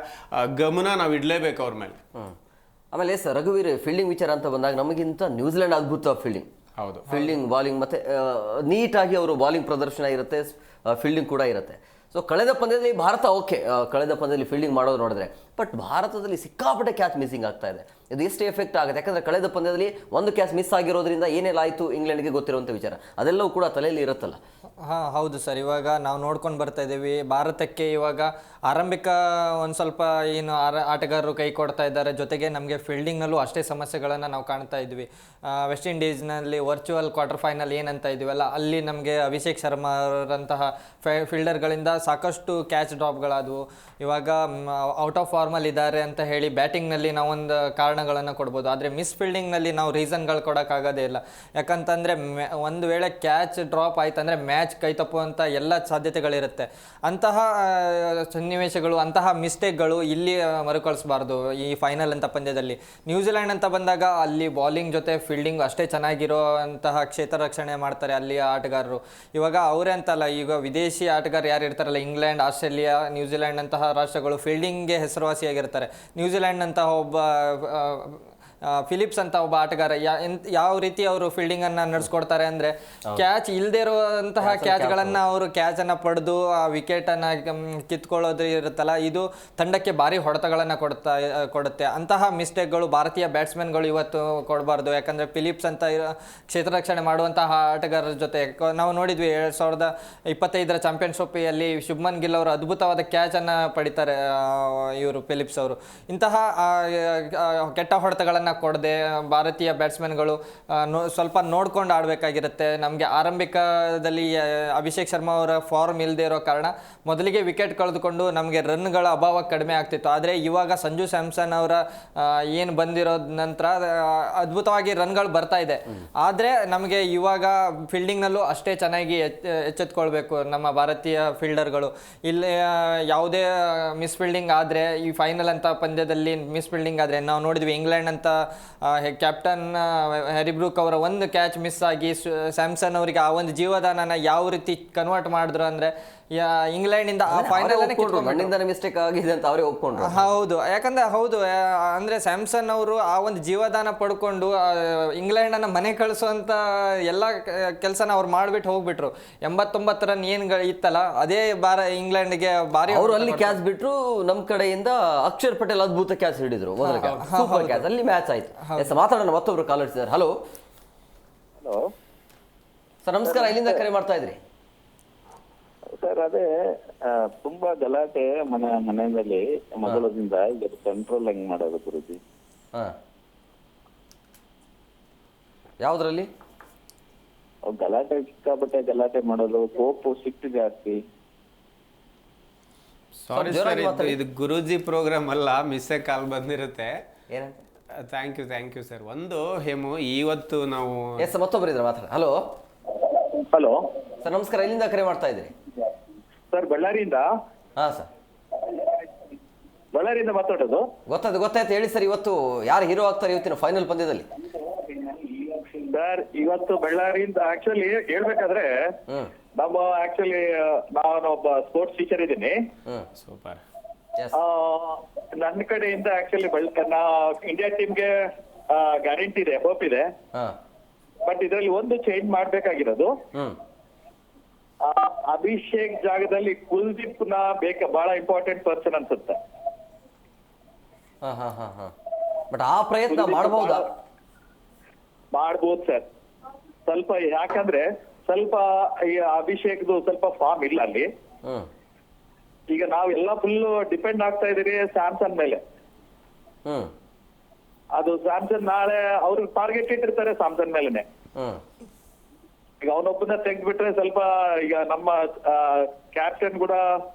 ಗಮನ ನಾವು ಇಡ್ಲೇಬೇಕು ಅವ್ರ ಮೇಲೆ. ಆಮೇಲೆ ಸರ್ ರಘುವೀರ್ ಫೀಲ್ಡಿಂಗ್ ವಿಚಾರ ಅಂತ ಬಂದಾಗ ನಮಗಿಂತ ನ್ಯೂಜಿಲೆಂಡ್ ಅದ್ಭುತ ಫೀಲ್ಡಿಂಗ್. ಹೌದು, ಫೀಲ್ಡಿಂಗ್, ಬಾಲಿಂಗ್ ಮತ್ತೆ ನೀಟಾಗಿ ಅವರು ಬಾಲಿಂಗ್ ಪ್ರದರ್ಶನ ಇರುತ್ತೆ, ಫೀಲ್ಡಿಂಗ್ ಕೂಡ ಇರುತ್ತೆ. ಸೊ ಕಳೆದ ಪಂದ್ಯದಲ್ಲಿ ಭಾರತ ಓಕೆ, ಕಳೆದ ಪಂದ್ಯದಲ್ಲಿ ಫೀಲ್ಡಿಂಗ್ ಮಾಡೋದು ನೋಡಿದ್ರೆ, ಬಟ್ ಭಾರತದಲ್ಲಿ ಸಿಕ್ಕಾಪಟ್ಟೆ ಕ್ಯಾಚ್ ಮಿಸ್ಸಿಂಗ್ ಆಗ್ತಾ ಇದೆ. ಇದು ಎಷ್ಟು ಎಫೆಕ್ಟ್ ಆಗುತ್ತೆ? ಯಾಕಂದರೆ ಕಳೆದ ಪಂದ್ಯದಲ್ಲಿ ಒಂದು ಕ್ಯಾಚ್ ಮಿಸ್ ಆಗಿರೋದ್ರಿಂದ ಏನೆಲ್ಲ ಆಯಿತು ಇಂಗ್ಲೆಂಡ್ಗೆ ಗೊತ್ತಿರುವಂಥ ವಿಚಾರ, ಅದೆಲ್ಲವೂ ಕೂಡ ತಲೆಯಲ್ಲಿ ಇರುತ್ತಲ್ಲ. ಹಾಂ, ಹೌದು ಸರ್. ಇವಾಗ ನಾವು ನೋಡ್ಕೊಂಡು ಬರ್ತಾ ಇದ್ದೀವಿ, ಭಾರತಕ್ಕೆ ಇವಾಗ ಆರಂಭಿಕ ಒಂದು ಸ್ವಲ್ಪ ಏನು ಆಟಗಾರರು ಕೈ ಕೊಡ್ತಾ ಇದ್ದಾರೆ, ಜೊತೆಗೆ ನಮಗೆ ಫೀಲ್ಡಿಂಗ್ನಲ್ಲೂ ಅಷ್ಟೇ ಸಮಸ್ಯೆಗಳನ್ನು ನಾವು ಕಾಣ್ತಾ ಇದ್ವಿ. ವೆಸ್ಟ್ ಇಂಡೀಸ್ನಲ್ಲಿ ವರ್ಚುವಲ್ ಕ್ವಾರ್ಟರ್ ಫೈನಲ್ ಏನಂತ ಇದ್ದೀವಲ್ಲ, ಅಲ್ಲಿ ನಮಗೆ ಅಭಿಷೇಕ್ ಶರ್ಮಾರಂತಹ ಫೀಲ್ಡರ್ಗಳಿಂದ ಸಾಕಷ್ಟು ಕ್ಯಾಚ್ ಡ್ರಾಪ್ಗಳಾದವು. ಇವಾಗ ಔಟ್ ಆಫ್ ಫಾರ್ಮಲ್ಲಿ ಇದ್ದಾರೆ ಅಂತ ಹೇಳಿ ಬ್ಯಾಟಿಂಗ್ನಲ್ಲಿ ನಾವೊಂದು ಕಾರಣಗಳನ್ನು ಕೊಡ್ಬೋದು, ಆದರೆ ಮಿಸ್ ಫೀಲ್ಡಿಂಗ್ನಲ್ಲಿ ನಾವು ರೀಸನ್ಗಳು ಕೊಡೋಕ್ಕಾಗೋದೇ ಇಲ್ಲ. ಯಾಕಂತಂದರೆ ಒಂದು ವೇಳೆ ಕ್ಯಾಚ್ ಡ್ರಾಪ್ ಆಯ್ತಂದರೆ ಮ್ಯಾಚ್ ಕೈ ತಪ್ಪುವಂಥ ಎಲ್ಲ ಸಾಧ್ಯತೆಗಳಿರುತ್ತೆ. ಅಂತಹ ಸನ್ನಿವೇಶಗಳು, ಅಂತಹ ಮಿಸ್ಟೇಕ್ಗಳು ಇಲ್ಲಿ ಮರುಕಳಿಸಬಾರ್ದು ಈ ಫೈನಲ್ ಅಂತ ಪಂದ್ಯದಲ್ಲಿ. ನ್ಯೂಜಿಲೆಂಡ್ ಅಂತ ಬಂದಾಗ ಅಲ್ಲಿ ಬಾಲಿಂಗ್ ಜೊತೆ ಫೀಲ್ಡಿಂಗ್ ಅಷ್ಟೇ ಚೆನ್ನಾಗಿರೋಂತಹ ಕ್ಷೇತ್ರ ರಕ್ಷಣೆ ಮಾಡ್ತಾರೆ ಅಲ್ಲಿ ಆಟಗಾರರು. ಇವಾಗ ಅವರೇ ಅಂತಲ್ಲ, ಈಗ ವಿದೇಶಿ ಆಟಗಾರರು ಯಾರು ಇರ್ತಾರಲ್ಲ, ಇಂಗ್ಲೆಂಡ್, ಆಸ್ಟ್ರೇಲಿಯಾ, ನ್ಯೂಜಿಲೆಂಡ್ ಅಂತಹ ರಾಷ್ಟ್ರಗಳು ಫೀಲ್ಡಿಂಗ್ಗೆ ಹೆಸರುವಾಸಿಯಾಗಿರ್ತಾರೆ. ನ್ಯೂಜಿಲೆಂಡ್ ಅಂತಹ ಒಬ್ಬ ಫಿಲಿಪ್ಸ್ ಅಂತ ಒಬ್ಬ ಆಟಗಾರ ಯಾವ ರೀತಿ ಅವರು ಫೀಲ್ಡಿಂಗನ್ನು ನಡೆಸ್ಕೊಡ್ತಾರೆ ಅಂದರೆ, ಕ್ಯಾಚ್ ಇಲ್ಲದೆ ಇರುವಂತಹ ಕ್ಯಾಚ್ಗಳನ್ನು ಅವರು ಕ್ಯಾಚನ್ನು ಪಡೆದು ಆ ವಿಕೆಟನ್ನು ಕಿತ್ಕೊಳ್ಳೋದು ಇರುತ್ತಲ್ಲ, ಇದು ತಂಡಕ್ಕೆ ಭಾರಿ ಹೊಡೆತಗಳನ್ನು ಕೊಡುತ್ತೆ. ಅಂತಹ ಮಿಸ್ಟೇಕ್ಗಳು ಭಾರತೀಯ ಬ್ಯಾಟ್ಸ್ಮನ್ಗಳು ಇವತ್ತು ಕೊಡಬಾರ್ದು. ಯಾಕಂದರೆ ಫಿಲಿಪ್ಸ್ ಅಂತ ಕ್ಷೇತ್ರ ರಕ್ಷಣೆ ಮಾಡುವಂತಹ ಆಟಗಾರರ ಜೊತೆ ನಾವು ನೋಡಿದ್ವಿ 2025 ಚಾಂಪಿಯನ್ಸ್ ಟ್ರೋಫಿಯಲ್ಲಿ ಶುಭ್ಮನ್ ಗಿಲ್ ಅವರು ಅದ್ಭುತವಾದ ಕ್ಯಾಚನ್ನು ಪಡಿತಾರೆ ಇವರು ಫಿಲಿಪ್ಸ್ ಅವರು. ಇಂತಹ ಕೆಟ್ಟ ಹೊಡೆತಗಳನ್ನು ಕೊಡದೆ ಭಾರತೀಯ ಬ್ಯಾಟ್ಸ್ಮನ್ಗಳು ಸ್ವಲ್ಪ ನೋಡ್ಕೊಂಡು ಆಡಬೇಕಾಗಿರುತ್ತೆ. ನಮಗೆ ಆರಂಭಿಕದಲ್ಲಿ ಅಭಿಷೇಕ್ ಶರ್ಮಾ ಅವರ ಫಾರ್ಮ್ ಇಲ್ಲದೆ ಇರೋ ಕಾರಣ ಮೊದಲಿಗೆ ವಿಕೆಟ್ ಕಳೆದುಕೊಂಡು ನಮಗೆ ರನ್ಗಳ ಅಭಾವ ಕಡಿಮೆ ಆಗ್ತಿತ್ತು. ಆದರೆ ಇವಾಗ ಸಂಜು ಸ್ಯಾಮ್ಸನ್ ಅವರ ಏನು ಬಂದಿರೋದ ನಂತರ ಅದ್ಭುತವಾಗಿ ರನ್ಗಳು ಬರ್ತಾ ಇದೆ. ಆದರೆ ನಮಗೆ ಇವಾಗ ಫೀಲ್ಡಿಂಗ್ನಲ್ಲೂ ಅಷ್ಟೇ ಚೆನ್ನಾಗಿ ಎಚ್ಚೆತ್ಕೊಳ್ಬೇಕು ನಮ್ಮ ಭಾರತೀಯ ಫೀಲ್ಡರ್ಗಳು. ಇಲ್ಲಿ ಯಾವುದೇ ಮಿಸ್ ಫೀಲ್ಡಿಂಗ್ ಆದರೆ, ಈ ಫೈನಲ್ ಅಂತ ಪಂದ್ಯದಲ್ಲಿ ಮಿಸ್ ಫೀಲ್ಡಿಂಗ್ ಆದರೆ ನಾವು ನೋಡಿದ್ವಿ, ಇಂಗ್ಲೆಂಡ್ ಅಂತ ಕ್ಯಾಪ್ಟನ್ ಹ್ಯಾರಿ ಬ್ರೂಕ್ ಅವರ ಒಂದು ಕ್ಯಾಚ್ ಮಿಸ್ ಆಗಿ ಸ್ಯಾಮ್ಸನ್ ಅವರಿಗೆ ಆ ಒಂದು ಜೀವದಾನನ ಯಾವ ರೀತಿ ಕನ್ವರ್ಟ್ ಮಾಡಿದ್ರು ಅಂದರೆ, ಇಂಗ್ಲೆಂಡಿಂದ ಆ ಫೈನಲ್ ಮಿಸ್ಟೇಕ್ ಆಗಿದೆ ಅಂತ ಅವರೇ ಒಪ್ಕೊಂಡ್ರು. ಹೌದು, ಯಾಕಂದ್ರೆ ಹೌದು, ಅಂದ್ರೆ ಸ್ಯಾಮ್ಸನ್ ಅವರು ಆ ಒಂದು ಜೀವದಾನ ಪಡ್ಕೊಂಡು ಇಂಗ್ಲೆಂಡನ್ನು ಮನೆ ಕಳಿಸುವಂತ ಎಲ್ಲ ಕೆಲಸನ ಅವ್ರು ಮಾಡ್ಬಿಟ್ಟು ಹೋಗ್ಬಿಟ್ರು. 89 ರನ್ ಏನ್ ಇತ್ತಲ್ಲ, ಅದೇ ಇಂಗ್ಲೆಂಡ್ಗೆ ಬಾರಿ ಅವರು ಅಲ್ಲಿ ಕ್ಯಾಚ್ ಬಿಟ್ರು. ನಮ್ ಕಡೆಯಿಂದ ಅಕ್ಷರ್ ಪಟೇಲ್ ಅದ್ಭುತ ಕ್ಯಾಚ್ ಹಿಡಿದ್ರು, ಮೊದಲ ಸೂಪರ್ ಕ್ಯಾಚ್, ಅಲ್ಲಿ ಮ್ಯಾಚ್ ಆಯ್ತು. ಮಾತಾಡೋಣ, ಮತ್ತೊಬ್ರು ಕಾಲ್ ಇರ್ತಿದ್ದಾರೆ. ಹಲೋ ಸರ್, ನಮಸ್ಕಾರ. ಇಲ್ಲಿಂದ ಕರೆ ಮಾಡ್ತಾ ಇದ್ರಿ ಸರ್? ಅದೇ ತುಂಬಾ ಗಲಾಟೆ ಮನೆಯಲ್ಲಿ ಮೊದಲದಿಂದ. ಈಗ ಕಂಟ್ರೋಲ್ ಹೆಂಗ್ ಮಾಡೋದು ಗುರುಜಿ? ಯಾವ್ದ್ರಲ್ಲಿ ಗಲಾಟೆ? ಸಿಕ್ಕಾಪಟ್ಟೆ ಗಲಾಟೆ ಮಾಡೋದು, ಕೋಪು, ಸಿಟ್ಟು ಜಾಸ್ತಿ. ಸಾರಿ ಸರ್, ಇದು ಗುರೂಜಿ ಪ್ರೋಗ್ರಾಮ್ ಅಲ್ಲ, ಮಿಸ್ಸೇ ಕಾಲ್ ಬಂದಿರುತ್ತೆ. Thank you sir. ಒಂದು ಹೇಮು, ಇವತ್ತು ನಾವು ಮತ್ತೊಬ್ಬರು ಇದ್ರೆ ಮಾತಾಡ. ಹಲೋ ಹಲೋ ಸರ್, ನಮಸ್ಕಾರ. ಇಲ್ಲಿಂದ ಕರೆ ಮಾಡ್ತಾ ಇದ್ರಿ ಸರ್? ಬಳ್ಳಾರಿಯಿಂದ. ಹಾ ಸರ್, ಬಳ್ಳಾರಿಯಿಂದ ಮಾತಾಡೋದು. ಗೊತ್ತಾಯ್ತು ಹೇಳಿ ಸರ್. ಇವತ್ತು ಯಾರು ಹೀರೋ ಆಗ್ತಾರೆ ಇವತ್ತಿನ ಫೈನಲ್ ಪಂದ್ಯದಲ್ಲಿ? ಸರ್, ಇವತ್ತು ಬಳ್ಳಾರಿಯಿಂದ ಆಕ್ಚುಲಿ ಹೇಳ್ಬೇಕಾದ್ರೆ, ನಮ್ಮ ನಾನೊಬ್ಬ ಸ್ಪೋರ್ಟ್ಸ್ ಟೀಚರ್ ಇದ್ದೀನಿ. ಸೂಪರ್. ನನ್ನ ಕಡೆಯಿಂದ ಆಕ್ಚುಲಿ ಇಂಡಿಯಾ ಟೀಮ್ಗೆ ಗ್ಯಾರಂಟಿ ಇದೆ, ಹೋಪ್ ಇದೆ. ಬಟ್ ಇದರಲ್ಲಿ ಒಂದು ಚೇಂಜ್ ಮಾಡ್ಬೇಕಾಗಿರೋದು, ಅಭಿಷೇಕ್ ಜಾಗದಲ್ಲಿ ಕುಲ್ದೀಪ್ ಬಹಳ ಇಂಪಾರ್ಟೆಂಟ್ ಪರ್ಸನ್ ಅನ್ಸುತ್ತೆ. ಬಟ್ ಆ ಪ್ರಯತ್ನ ಮಾಡಬಹುದಾ? ಮಾಡ್ಬೋದು ಸರ್, ಸ್ವಲ್ಪ. ಯಾಕಂದ್ರೆ ಸ್ವಲ್ಪ ಈ ಅಭಿಷೇಕ್ದು ಸ್ವಲ್ಪ ಫಾರ್ಮ್ ಇಲ್ಲ ಅಲ್ಲಿ. ಈಗ ನಾವೆಲ್ಲ ಫುಲ್ ಡಿಪೆಂಡ್ ಆಗ್ತಾ ಇದೀರಿ ಸ್ಯಾಮ್ಸನ್ ಮೇಲೆ. ಅದು ಸ್ಯಾಮ್ಸನ್ ನಾಳೆ ಅವ್ರಿಗೆ ಟಾರ್ಗೆಟ್ ಇಟ್ಟಿರ್ತಾರೆ ಸ್ಯಾಮ್ಸನ್ ಮೇಲೆನೆ. ಈಗ ಅವನೊಬ್ಬನ ತೆಗ್ದ್ಬಿಟ್ರೆ ಸ್ವಲ್ಪ ಈಗ ನಮ್ಮ ಕ್ಯಾಪ್ಟನ್ ಕೂಡ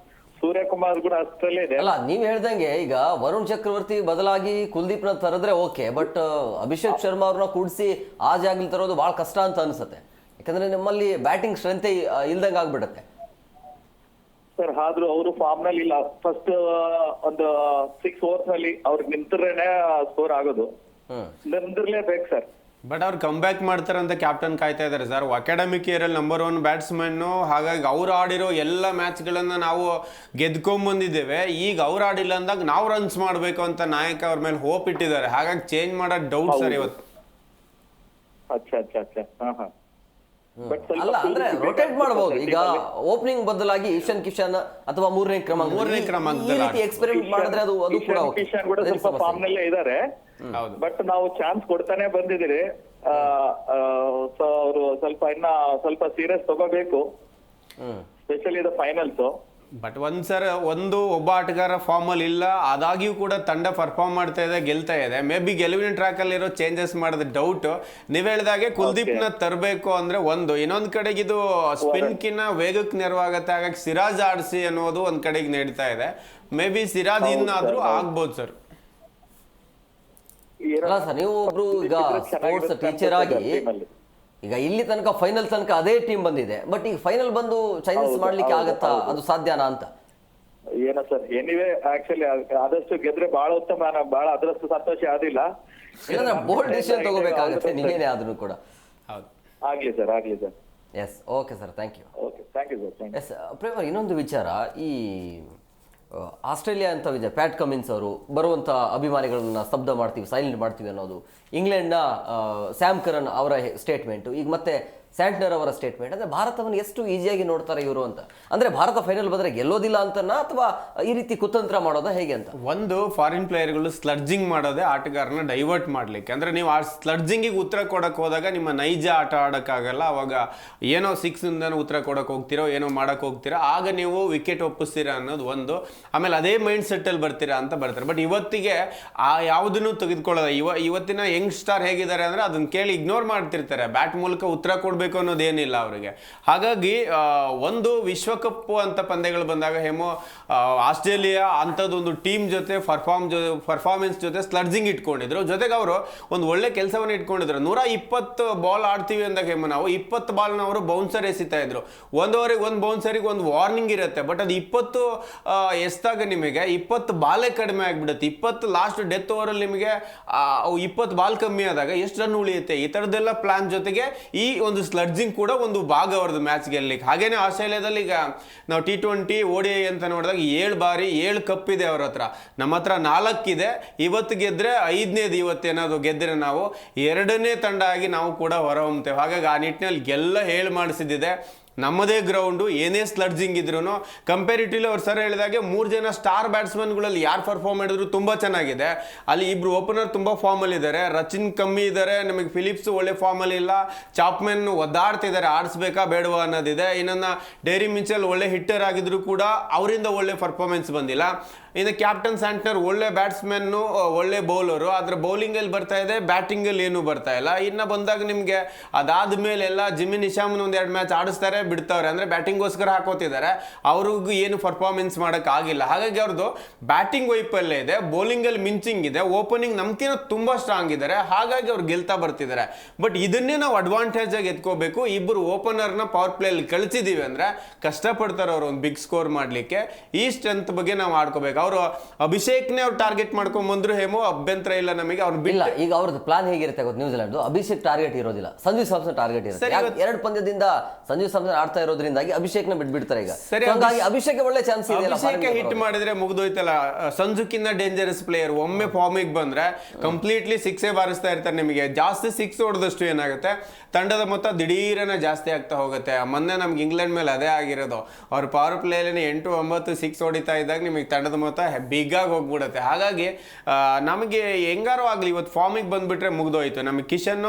ಸೂರ್ಯಕುಮಾರ್ ಕೂಡ ಅಷ್ಟರಲ್ಲೇ ಇದೆ. ಅಲ್ಲ ನೀವ್ ಹೇಳ್ದಂಗೆ ಈಗ ವರುಣ್ ಚಕ್ರವರ್ತಿ ಬದಲಾಗಿ ಕುಲ್ದೀಪ್ನ ತರದ್ರೆ ಓಕೆ, ಬಟ್ ಅಭಿಷೇಕ್ ಶರ್ಮಾ ಅವ್ರನ್ನ ಕೂಡಿಸಿ ಆ ಜಾಗಲಿ ತರೋದು ಬಹಳ ಕಷ್ಟ ಅಂತ ಅನ್ಸುತ್ತೆ. ಯಾಕಂದ್ರೆ ನಮ್ಮಲ್ಲಿ ಬ್ಯಾಟಿಂಗ್ ಸ್ಟ್ರೆಂತ್ ಇಲ್ದಂಗೆ ಆಗ್ಬಿಡುತ್ತೆ. ಸರ್ ಆದ್ರೂ ಅವರು ಫಾರ್ಮ್ ನಲ್ಲಿ ಇಲ್ಲ. ಫಸ್ಟ್ ಒಂದು 6 overs ನಲ್ಲಿ ಅವ್ರಿಗೆ ನಿಂತ್ರೇನೆ ಸ್ಕೋರ್ ಆಗೋದು, ನಿಂದಿರ್ಲೇಬೇಕು ಸರ್. ಬಟ್ ಅವ್ರು ಕಮ್ ಬ್ಯಾಕ್ ಮಾಡ್ತಾರೆ ಅಂತ ಕ್ಯಾಪ್ಟನ್ ಕಾಯ್ತಾ ಇದ್ದಾರೆ ಸರ್. ಅಕಾಡೆಮಿಕ್ ಇಯರ್ ಅಲ್ಲಿ ನಂಬರ್ 1 ಬ್ಯಾಟ್ಸ್ಮನ್ನು. ಹಾಗಾಗಿ ಅವ್ರು ಆಡಿರೋ ಎಲ್ಲ ಮ್ಯಾಚ್ಗಳನ್ನ ನಾವು ಗೆದ್ಕೊಂಡ್ಬಂದಿದ್ದೇವೆ. ಈಗ ಅವ್ರು ಆಡಿಲ್ಲ ಅಂದಾಗ ನಾವು ರನ್ಸ್ ಮಾಡಬೇಕು ಅಂತ ನಾಯಕ ಅವ್ರ ಮೇಲೆ ಹೋಪ್ ಇಟ್ಟಿದ್ದಾರೆ. ಹಾಗಾಗಿ ಚೇಂಜ್ ಮಾಡೋ ಡೌಟ್ ಸರ್ ಇವತ್ತು. ಅಲ್ಲ ಅಂದ್ರೆ ರೊಟೇಟ್ ಮಾಡಬಹುದು. ಈಗ ಓಪನಿಂಗ್ ಬದಲಾಗಿ ಈಶಾನ್ ಕಿಶನ್ ಅಥವಾ ಮೂರನೇ ಕ್ರಮಾಂಕ ಈ ರೀತಿ ಎಕ್ಸ್ಪೆರಿಮೆಂಟ್ ಮಾಡಿದ್ರೆ ಅದು ಕೂಡ ಕಿಶನ್ ಕೂಡ ಸ್ವಲ್ಪ ಫಾರ್ಮ್ ನಲ್ಲೇ ಇದಾರೆ. ಬಟ್ ನಾವು ಚಾನ್ಸ್ ಕೊಡ್ತಾನೆ ಬಂದಿದ್ದೀರಿ. ಸೊ ಅವರು ಸ್ವಲ್ಪ ಸೀರಿಯಸ್ ತಗೋಬೇಕು, ಸ್ಪೆಷಲಿ ಇದು ಫೈನಲ್ಸ್. ಬಟ್ ಒಬ್ಬ ಆಟಗಾರ ಫಾರ್ಮ್ ಅಲ್ಲಿ ಇಲ್ಲ, ಆದಾಗ್ಯೂ ಕೂಡ ತಂಡ ಪರ್ಫಾರ್ಮ್ ಮಾಡ್ತಾ ಇದೆ, ಗೆಲ್ತಾ ಇದೆ. ಮೇ ಬಿ ಗೆಲುವಿನ ಟ್ರ್ಯಾಕ್ ಅಲ್ಲಿ ಇರೋ ಚೇಂಜಸ್ ಮಾಡಿದ ಡೌಟ್. ನೀವ್ ಹೇಳ್ದಾಗೆ ಕುಲ್ದೀಪ್ ನ ತರಬೇಕು ಅಂದ್ರೆ ಇನ್ನೊಂದ್ ಕಡೆಗೆ ಇದು ಸ್ಪಿನ್ ಕಿನ್ನ ವೇಗಕ್ಕೆ ನೆರವಾಗತ್ತೆ. ಹಾಗಾಗಿ ಸಿರಾಜ್ ಆಡಿಸಿ ಅನ್ನೋದು ಒಂದ್ ಕಡೆಗೆ ನೀಡ್ತಾ ಇದೆ. ಮೇ ಬಿ ಸಿರಾಜ್ ಇನ್ನಾದ್ರೂ ಆಗ್ಬೋದು ಸರ್. ಅಲ್ಲ ಸರ್, ನೀವು ಒಬ್ರು ಈಗ ಸ್ಪೋರ್ಟ್ಸ್ ಟೀಚರ್ ಆಗಿ ಈಗ ಇಲ್ಲಿ ತನಕ ಫೈನಲ್ ತನಕ ಅದೇ ಟೀಮ್ ಬಂದಿದೆ, ಬಟ್ ಈಗ ಫೈನಲ್ ಬಂದು ಚೇಂಜಸ್ ಮಾಡ್ಲಿಕ್ಕೆ ಆಗತ್ತಾ, ಅದು ಸಾಧ್ಯನಾ ಅಂತ? ಏನೋ ಸರ್, ಎನಿವೇ ಆಕ್ಚುಲಿ ಆದಷ್ಟು ಗೆದ್ರೆ ಬಹಳ ಉತ್ತಮ, ಬಹಳ ಅದರಷ್ಟು ಸಂತೋಷ ಆದಿಲ್ಲ. ಬೋಲ್ಡ್ ಡಿಸಿಷನ್ ತಗೋಬೇಕಾಗುತ್ತೆ ನೀವೇನೇ ಆದ್ರೂ ಕೂಡ. ಆಗ್ಲಿ ಸರ್, ಆಗ್ಲಿ sir. Yes, okay sir, thank you. Okay, thank you sir. Yes ಪ್ರೇಮರ್, ಇನ್ನೊಂದು ವಿಚಾರ, ಈ ಆಸ್ಟ್ರೇಲಿಯಾ ಅಂತ ಇದೆ, ಪ್ಯಾಟ್ ಕಮಿನ್ಸ್ ಅವರು ಬರುವಂಥ ಅಭಿಮಾನಿಗಳನ್ನ ಸ್ತಬ್ಧ ಮಾಡ್ತೀವಿ, ಸೈಲೆಂಟ್ ಮಾಡ್ತೀವಿ ಅನ್ನೋದು, ಇಂಗ್ಲೆಂಡ್ನ ಸ್ಯಾಮ್ ಕರನ್ ಅವರ ಸ್ಟೇಟ್ಮೆಂಟು, ಈಗ ಮತ್ತೆ ಸ್ಯಾಂಟ್ನರ್ ಅವರ ಸ್ಟೇಟ್ಮೆಂಟ್. ಅಂದರೆ ಭಾರತವನ್ನು ಎಷ್ಟು ಈಸಿಯಾಗಿ ನೋಡ್ತಾರೆ ಇವರು ಅಂತ. ಅಂದರೆ ಭಾರತ ಫೈನಲ್ ಬಂದರೆ ಗೆಲ್ಲೋದಿಲ್ಲ ಅಂತನಾ ಅಥವಾ ಈ ರೀತಿ ಕುತಂತ್ರ ಮಾಡೋದಾ ಹೇಗೆ ಅಂತ? ಫಾರಿನ್ ಪ್ಲೇಯರ್ಗಳು ಸ್ಲಡ್ಜಿಂಗ್ ಮಾಡೋದೇ ಆಟಗಾರನ ಡೈವರ್ಟ್ ಮಾಡಲಿಕ್ಕೆ. ಅಂದರೆ ನೀವು ಆ ಸ್ಲಡ್ಜಿಂಗಿಗೆ ಉತ್ತರ ಕೊಡೋಕೆ ಹೋದಾಗ ನಿಮ್ಮ ನೈಜ ಆಟ ಆಡೋಕ್ಕಾಗಲ್ಲ. ಅವಾಗ ಏನೋ 6 ಉತ್ತರ ಕೊಡೋಕೆ ಹೋಗ್ತಿರೋ, ಏನೋ ಮಾಡೋಕೆ ಹೋಗ್ತೀರಾ, ಆಗ ನೀವು ವಿಕೆಟ್ ಒಪ್ಪಿಸ್ತೀರಾ ಅನ್ನೋದು ಒಂದು. ಆಮೇಲೆ ಅದೇ ಮೈಂಡ್ ಸೆಟ್ಟಲ್ಲಿ ಬರ್ತೀರಾ ಅಂತ ಬರ್ತಾರೆ. ಬಟ್ ಇವತ್ತಿಗೆ ಆ ಯಾವುದನ್ನು ತೆಗೆದುಕೊಳ್ಳೋದ. ಇವತ್ತಿನ ಯಂಗ್ ಸ್ಟಾರ್ ಹೇಗಿದ್ದಾರೆ ಅಂದರೆ ಅದನ್ನು ಕೇಳಿ ಇಗ್ನೋರ್ ಮಾಡ್ತಿರ್ತಾರೆ. ಬ್ಯಾಟ್ ಮೂಲಕ ಉತ್ತರ ಕೊಡಬೇಕು ಅನ್ನೋದೇನಿಲ್ಲ ಅವರಿಗೆ. ಹಾಗಾಗಿ ವಿಶ್ವಕಪ್ ಅಂತ ಪಂದ್ಯಗಳು ಬಂದಾಗ ಆಸ್ಟ್ರೇಲಿಯಾ ಅಂಥದ್ದೊಂದು ಟೀಮ್ ಜೊತೆ ಪರ್ಫಾರ್ಮೆನ್ಸ್ ಜೊತೆ ಸ್ಲಡ್ಜಿಂಗ್ ಇಟ್ಕೊಂಡಿದ್ರು. ಜೊತೆಗೆ ಅವರು ಒಂದು ಒಳ್ಳೆ ಕೆಲಸವನ್ನು ಇಟ್ಕೊಂಡಿದ್ರು. 120 ಬಾಲ್ ಆಡ್ತೀವಿ ಅಂದಾಗ ನಾವು 20 ಬಾಲ್ನ ಅವರು ಬೌನ್ಸರ್ ಎಸಿತಾ ಇದ್ರು. ಒಂದು ಓವರಿಗೆ ಒಂದು ಬೌನ್ಸರಿಗೆ ಒಂದು ವಾರ್ನಿಂಗ್ ಇರುತ್ತೆ. ಬಟ್ ಅದು 20 ಎಸ್ದಾಗ ನಿಮಗೆ 20 ಬಾಲೇ ಕಡಿಮೆ ಆಗಿಬಿಡುತ್ತೆ. 20 ಲಾಸ್ಟ್ ಡೆತ್ ಓವರಲ್ಲಿ ನಿಮಗೆ 20 ಬಾಲ್ ಕಮ್ಮಿ ಆದಾಗ ಎಷ್ಟು ರನ್ ಉಳಿಯುತ್ತೆ? ಈ ಥರದ್ದೆಲ್ಲ ಪ್ಲಾನ್ ಜೊತೆಗೆ ಈ ಒಂದು ಸ್ಲಡ್ಜಿಂಗ್ ಕೂಡ ಒಂದು ಭಾಗ ಅವ್ರದ್ದು ಮ್ಯಾಚ್ ಗೆಲ್ಲಲಿಕ್ಕೆ. ಹಾಗೇನೆ ಆಸ್ಟ್ರೇಲಿಯಾದಲ್ಲಿ ಈಗ ನಾವು T20 ODI ಅಂತ ನೋಡಿದಾಗ 7 ಬಾರಿ 7 ಕಪ್ ಇದೆ ಅವ್ರ ಹತ್ರ. ನಮ್ಮ ಹತ್ರ 4 ಇದೆ. ಇವತ್ತು ಗೆದ್ರೆ 5ನೇದು. ಇವತ್ತೇನಾದ್ರು ಗೆದ್ರೆ ನಾವು 2ನೇ ತಂಡ ಆಗಿ ನಾವು ಕೂಡ ಹೊರಹೊಮ್ತೇವೆ. ಹಾಗಾಗಿ ಆ ನಿಟ್ಟಿನಲ್ಲಿ ಎಲ್ಲ ಹೇಳಿ ಮಾಡಿಸಿದ್ದಿದೆ. ನಮ್ಮದೇ ಗ್ರೌಂಡು, ಏನೇ ಸ್ಲಡ್ಜಿಂಗ್ ಇದ್ರು ಕಂಪೇರಿಟಿವ್ಲಿ ಅವ್ರು ಸರ್ ಹೇಳಿದಾಗೆ 3 ಜನ ಸ್ಟಾರ್ ಬ್ಯಾಟ್ಸ್ಮನ್ಗಳಲ್ಲಿ ಯಾರು ಪರ್ಫಾರ್ಮ್ ಮಾಡಿದ್ರು ತುಂಬ ಚೆನ್ನಾಗಿದೆ. ಅಲ್ಲಿ 2 ಓಪನರ್ ತುಂಬ ಫಾರ್ಮಲ್ಲಿ ಇದ್ದಾರೆ. ರಚಿನ್ ಕಮ್ಮಿ ಇದ್ದಾರೆ, ನಮಗೆ ಫಿಲಿಪ್ಸ್ ಒಳ್ಳೆ ಫಾರ್ಮಲ್ಲಿ ಇಲ್ಲ, ಚಾಪ್ಮೆನ್ ಒದ್ದಾಡ್ತಿದ್ದಾರೆ, ಆಡಿಸ್ಬೇಕಾ ಬೇಡವಾ ಅನ್ನೋದಿದೆ. ಇನ್ನೊಂದು ಡೇರಿ ಮಿಚೆಲ್ ಒಳ್ಳೆ ಹಿಟ್ಟರ್ ಆಗಿದ್ರು ಕೂಡ ಅವರಿಂದ ಒಳ್ಳೆ ಪರ್ಫಾರ್ಮೆನ್ಸ್ ಬಂದಿಲ್ಲ. ಇನ್ನು ಕ್ಯಾಪ್ಟನ್ ಸ್ಯಾಂಟ್ನರ್ ಒಳ್ಳೆ ಬ್ಯಾಟ್ಸ್ಮನ್ನು, ಒಳ್ಳೆ ಬೌಲರು, ಆದರೆ ಬೌಲಿಂಗಲ್ಲಿ ಬರ್ತಾ ಇದೆ, ಬ್ಯಾಟಿಂಗಲ್ಲಿ ಏನೂ ಬರ್ತಾ ಇಲ್ಲ. ಇನ್ನು ಬಂದಾಗ ನಿಮಗೆ ಅದಾದ್ಮೇಲೆ ಎಲ್ಲ ಜಿಮ್ಮಿ ನಿಶಾಮ್ನ 1-2 ಮ್ಯಾಚ್ ಆಡಿಸ್ತಾರೆ, ಬಿಡ್ತಾವ್ರೆ. ಅಂದರೆ ಬ್ಯಾಟಿಂಗೋಸ್ಕರ ಹಾಕೋತಿದ್ದಾರೆ, ಅವ್ರಿಗೂ ಏನು ಪರ್ಫಾರ್ಮೆನ್ಸ್ ಮಾಡೋಕ್ಕಾಗಿಲ್ಲ. ಹಾಗಾಗಿ ಅವ್ರದ್ದು ಬ್ಯಾಟಿಂಗ್ ವೈಪಲ್ಲೇ ಇದೆ, ಬೌಲಿಂಗಲ್ಲಿ ಮಿಂಚಿಂಗ್ ಇದೆ, ಓಪನಿಂಗ್ ನಮ್ಗಿಂತ ತುಂಬ ಸ್ಟ್ರಾಂಗ್ ಇದ್ದಾರೆ. ಹಾಗಾಗಿ ಅವ್ರು ಗೆಲ್ತಾ ಬರ್ತಿದ್ದಾರೆ. ಬಟ್ ಇದನ್ನೇ ನಾವು ಅಡ್ವಾಂಟೇಜ್ ಆಗಿ ಎತ್ಕೋಬೇಕು. 2 ಓಪನರ್ನ ಪವರ್ ಪ್ಲೇಯಲ್ಲಿ ಕಳಿಸಿದೀವಿ ಅಂದರೆ ಕಷ್ಟಪಡ್ತಾರೆ ಅವರು ಒಂದು ಬಿಗ್ ಸ್ಕೋರ್ ಮಾಡಲಿಕ್ಕೆ. ಈ ಸ್ಟ್ರೆಂತ್ ಬಗ್ಗೆ ನಾವು ಆಡ್ಕೋಬೇಕು. ಅವರು ಅಭಿಷೇಕ್ನೇ ಅವ್ರು ಟಾರ್ಗೆಟ್ ಮಾಡ್ಕೊಂಡ್ ಬಂದ್ರು ಅಭ್ಯಂತರ ಇಲ್ಲ ನಮಗೆ. ಅವ್ರು ಬಿಲ್ಲ. ಈಗ ಅವ್ರದ್ದು ಪ್ಲಾನ್ ಹೇಗಿರುತ್ತೆ ಗೊತ್ತು, ನ್ಯೂಜಿಲೆಂಡ್ ಅಭಿಷೇಕ್ ಟಾರ್ಗೆಟ್ ಇರೋದಿಲ್ಲ, ಸಂಜು ಸ್ಯಾಮ್ಸನ್ ಟಾರ್ಗೆಟ್ ಇರುತ್ತೆ. 2 ಪಂದ್ಯದಿಂದ ಸಂಜು ಸ್ಯಾಮ್ಸನ್ ಆಡ್ತಾ ಇರೋದ್ರಿಂದಾಗಿ ಅಭಿಷೇಕ್ನ ಬಿಟ್ಬಿಡ್ತಾರೆ. ಈಗ ಹಾಗಾಗಿ ಅಭಿಷೇಕ್ ಒಳ್ಳೆ ಚಾನ್ಸ್ ಇದೆ. ಅಭಿಷೇಕ್ ಹಿಟ್ ಮಾಡಿದ್ರೆ ಮುಗಿದೋಯ್ತಲ್ಲ. ಸಂಜುಕಿನ್ನ ಡೇಂಜರಸ್ ಪ್ಲೇಯರ್. ಒಮ್ಮೆ ಫಾರ್ಮಿಗೆ ಬಂದ್ರೆ ಕಂಪ್ಲೀಟ್ಲಿ 6 ಬಾರಿಸ್ತಾ ಇರ್ತಾರೆ. ನಿಮಗೆ ಜಾಸ್ತಿ 6 ಹೊಡೆದಷ್ಟು ಏನಾಗುತ್ತೆ, ತಂಡದ ಮೊತ್ತ ದಿಢೀರನ ಜಾಸ್ತಿ ಆಗ್ತಾ ಹೋಗುತ್ತೆ. ಮೊನ್ನೆ ನಮ್ಗೆ ಇಂಗ್ಲೆಂಡ್ ಮೇಲೆ ಅದೇ ಆಗಿರೋದು. ಅವ್ರ ಪವರ್ ಪ್ಲೇಲಿ 8-9 6 ಹೊಡಿತಾ ಇದ್ದಾಗ ನಿಮಗೆ ತಂಡದ ಮೊತ್ತ ಬಿಗ್ಗಾಗಿ ಹೋಗ್ಬಿಡುತ್ತೆ. ಹಾಗಾಗಿ ನಮಗೆ ಹೆಂಗಾರು ಆಗಲಿ ಇವತ್ತು ಫಾರ್ಮಿಗೆ ಬಂದ್ಬಿಟ್ರೆ ಮುಗ್ದೋಯ್ತು. ನಮಗೆ ಕಿಶನ್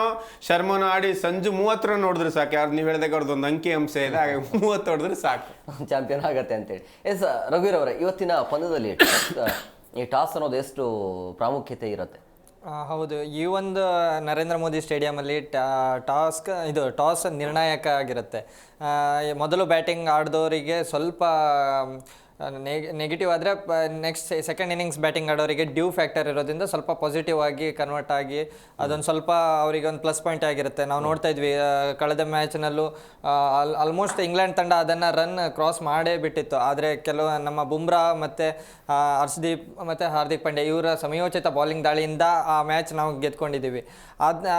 ಶರ್ಮನ ಆಡಿ ಸಂಜು 30 ರನ್ ಹೊಡೆದ್ರೆ ಸಾಕು. ಯಾರು ನೀವು ಹೇಳಿದಾಗ ಅವ್ರದ್ದು ಒಂದು ಅಂಕಿ ಅಂಶ ಇದೆ, ಹಾಗೆ 30 ಹೊಡೆದ್ರೆ ಸಾಕು, ಚಾಂಪಿಯನ್ ಆಗತ್ತೆ ಅಂತೇಳಿ. ಎಸ್ ರಘುವೀರ್ ಅವರೇ, ಇವತ್ತಿನ ಪಂದ್ಯದಲ್ಲಿ ಈ ಟಾಸ್ ಅನ್ನೋದು ಎಷ್ಟು ಪ್ರಾಮುಖ್ಯತೆ ಇರುತ್ತೆ? ಹೌದು, ಈ ಒಂದು ನರೇಂದ್ರ ಮೋದಿ ಸ್ಟೇಡಿಯಮಲ್ಲಿ ಟಾಸ್ ನಿರ್ಣಾಯಕ ಆಗಿರುತ್ತೆ. ಮೊದಲು ಬ್ಯಾಟಿಂಗ್ ಆಡಿದವರಿಗೆ ಸ್ವಲ್ಪ ನೆಗೆಟಿವ್ ಆದರೆ ನೆಕ್ಸ್ಟ್ ಸೆಕೆಂಡ್ ಇನ್ನಿಂಗ್ಸ್ ಬ್ಯಾಟಿಂಗ್ ಆಡೋರಿಗೆ ಡ್ಯೂ ಫ್ಯಾಕ್ಟರ್ ಇರೋದ್ರಿಂದ ಸ್ವಲ್ಪ ಪಾಸಿಟಿವ್ ಆಗಿ ಕನ್ವರ್ಟ್ ಆಗಿ ಅದೊಂದು ಸ್ವಲ್ಪ ಅವರಿಗೆ ಒಂದು ಪ್ಲಸ್ ಪಾಯಿಂಟ್ ಆಗಿರುತ್ತೆ. ನಾವು ನೋಡ್ತಾ ಇದ್ವಿ ಕಳೆದ ಮ್ಯಾಚ್ನಲ್ಲೂ ಆಲ್ಮೋಸ್ಟ್ ಇಂಗ್ಲೆಂಡ್ ತಂಡ ಅದನ್ನು ರನ್ ಕ್ರಾಸ್ ಮಾಡೇ ಬಿಟ್ಟಿತ್ತು. ಆದರೆ ಕೆಲವು ನಮ್ಮ ಬುಮ್ರಾ ಮತ್ತು ಹರ್ಷದೀಪ್ ಮತ್ತು ಹಾರ್ದಿಕ್ ಪಾಂಡ್ಯ ಇವರ ಸಮಯೋಚಿತ ಬೌಲಿಂಗ್ ದಾಳಿಯಿಂದ ಆ ಮ್ಯಾಚ್ ನಾವು ಗೆದ್ಕೊಂಡಿದ್ದೀವಿ.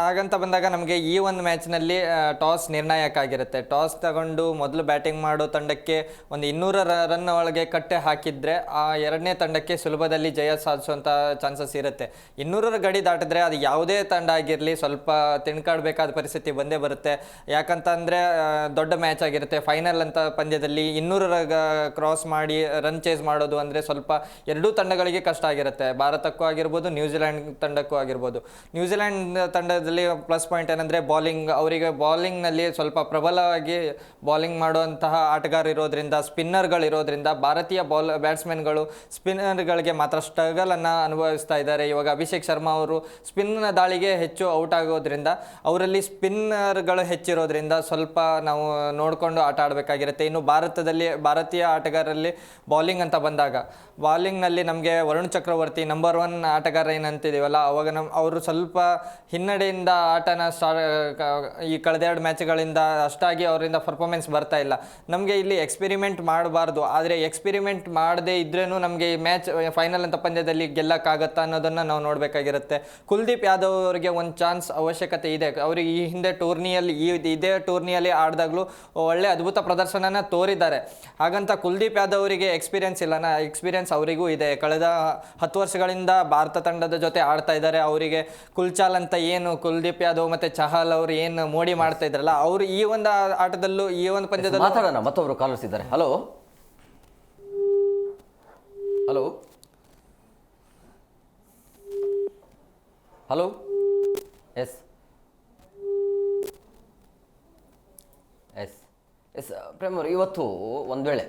ಹಾಗಂತ ಬಂದಾಗ ನಮಗೆ ಈ ಒಂದು ಮ್ಯಾಚ್ನಲ್ಲಿ ಟಾಸ್ ನಿರ್ಣಾಯಕ ಆಗಿರುತ್ತೆ. ಟಾಸ್ ತಗೊಂಡು ಮೊದಲು ಬ್ಯಾಟಿಂಗ್ ಮಾಡೋ ತಂಡಕ್ಕೆ ಒಂದು 200 ರನ್ ಒಳಗೆ ಕಟ್ಟೆ ಹಾಕಿದರೆ ಆ ಎರಡನೇ ತಂಡಕ್ಕೆ ಸುಲಭದಲ್ಲಿ ಜಯ ಸಾಧಿಸುವಂಥ ಚಾನ್ಸಸ್ ಇರುತ್ತೆ. 200 ಗಡಿ ದಾಟಿದ್ರೆ ಅದು ಯಾವುದೇ ತಂಡ ಆಗಿರಲಿ ಸ್ವಲ್ಪ ತಿಣ್ಕಾಡಬೇಕಾದ ಪರಿಸ್ಥಿತಿ ಬಂದೇ ಬರುತ್ತೆ. ಯಾಕಂತಂದರೆ ದೊಡ್ಡ ಮ್ಯಾಚ್ ಆಗಿರುತ್ತೆ. ಫೈನಲ್ ಅಂತ ಪಂದ್ಯದಲ್ಲಿ 200 ಕ್ರಾಸ್ ಮಾಡಿ ರನ್ ಚೇಸ್ ಮಾಡೋದು ಅಂದರೆ ಸ್ವಲ್ಪ ಎರಡೂ ತಂಡಗಳಿಗೆ ಕಷ್ಟ ಆಗಿರುತ್ತೆ. ಭಾರತಕ್ಕೂ ಆಗಿರ್ಬೋದು, ನ್ಯೂಜಿಲೆಂಡ್ ತಂಡಕ್ಕೂ ಆಗಿರ್ಬೋದು. ನ್ಯೂಜಿಲೆಂಡ್ ತಂಡದಲ್ಲಿ ಪ್ಲಸ್ ಪಾಯಿಂಟ್ ಏನಂದರೆ ಬಾಲಿಂಗ್, ಅವರಿಗೆ ಬಾಲಿಂಗ್ನಲ್ಲಿ ಸ್ವಲ್ಪ ಪ್ರಬಲವಾಗಿ ಬಾಲಿಂಗ್ ಮಾಡುವಂತಹ ಆಟಗಾರ ಇರೋದ್ರಿಂದ, ಸ್ಪಿನ್ನರ್ಗಳಿರೋದ್ರಿಂದ ಭಾರತೀಯ ಬ್ಯಾಟ್ಸ್ಮನ್ಗಳು ಸ್ಪಿನ್ನರ್ಗಳಿಗೆ ಮಾತ್ರ ಸ್ಟ್ರಗಲನ್ನು ಅನುಭವಿಸ್ತಾ ಇದ್ದಾರೆ. ಇವಾಗ ಅಭಿಷೇಕ್ ಶರ್ಮಾ ಅವರು ಸ್ಪಿನ್ ದಾಳಿಗೆ ಹೆಚ್ಚು ಔಟ್ ಆಗೋದ್ರಿಂದ ಅವರಲ್ಲಿ ಸ್ಪಿನ್ನರ್ಗಳು ಹೆಚ್ಚಿರೋದ್ರಿಂದ ಸ್ವಲ್ಪ ನಾವು ನೋಡಿಕೊಂಡು ಆಟ ಆಡಬೇಕಾಗಿರುತ್ತೆ. ಇನ್ನು ಭಾರತೀಯ ಆಟಗಾರರಲ್ಲಿ ಬಾಲಿಂಗ್ ಅಂತ ಬಂದಾಗ ಬಾಲಿಂಗ್ನಲ್ಲಿ ನಮಗೆ ವರುಣ್ ಚಕ್ರವರ್ತಿ ನಂಬರ್ 1 ಆಟಗಾರ ಏನಂತಿದ್ದೀವಲ್ಲ, ಅವಾಗ ಅವರು ಸ್ವಲ್ಪ ಹಿನ್ನಡೆಯಿಂದ ಆಟನ ಈ ಕಳೆದ 2 ಮ್ಯಾಚ್ಗಳಿಂದ ಅಷ್ಟಾಗಿ ಅವರಿಂದ ಪರ್ಫಾರ್ಮೆನ್ಸ್ ಬರ್ತಾ ಇಲ್ಲ. ನಮಗೆ ಇಲ್ಲಿ ಎಕ್ಸ್ಪೆರಿಮೆಂಟ್ ಮಾಡಬಾರ್ದು, ಆದರೆ ಎಕ್ಸ್ಪೆರಿಮೆಂಟ್ ಮಾಡದೇ ಇದ್ರೂ ನಮಗೆ ಈ ಮ್ಯಾಚ್ ಫೈನಲ್ ಅಂತ ಪಂದ್ಯದಲ್ಲಿ ಗೆಲ್ಲಕ್ಕಾಗತ್ತಾ ಅನ್ನೋದನ್ನು ನಾವು ನೋಡಬೇಕಾಗಿರುತ್ತೆ. ಕುಲ್ದೀಪ್ ಯಾದವ್ ಅವರಿಗೆ ಒಂದು ಚಾನ್ಸ್ ಅವಶ್ಯಕತೆ ಇದೆ. ಅವರಿಗೆ ಈ ಹಿಂದೆ ಇದೇ ಟೂರ್ನಿಯಲ್ಲಿ ಆಡಿದಾಗಲೂ ಒಳ್ಳೆ ಅದ್ಭುತ ಪ್ರದರ್ಶನನ ತೋರಿದ್ದಾರೆ. ಹಾಗಂತ ಕುಲ್ದೀಪ್ ಯಾದವ್ ಅವರಿಗೆ ಎಕ್ಸ್ಪೀರಿಯನ್ಸ್ ಇಲ್ಲ, ಎಕ್ಸ್ಪೀರಿಯನ್ಸ್ ಅವರಿಗೂ ಇದೆ. ಕಳೆದ 10 ವರ್ಷಗಳಿಂದ ಭಾರತ ತಂಡದ ಜೊತೆ ಆಡ್ತಾ ಇದ್ದಾರೆ. ಅವರಿಗೆ ಕುಲ್ಚಾಲ್ ಅಂತ ಏನು ಕುಲ್ದೀಪ್ ಯಾದವ್ ಮತ್ತು ಚಹಲ್ ಅವರು ಏನು ಮೋಡಿ ಮಾಡ್ತಾ ಇದ್ರಲ್ಲ, ಅವರು ಈ ಒಂದು ಆಟದಲ್ಲೂ ಈ ಒಂದು ಪಂದ್ಯದಲ್ಲೂ ಮಾತಾಡೋಣ. ಮತ್ತೊಬ್ರು ಕಾಲರ್ಸ್ ಇದ್ದಾರೆ. Hello hello hello yes yes yes Prem ಅವರು, ಇವತ್ತು ಒಂದು ವೇಳೆ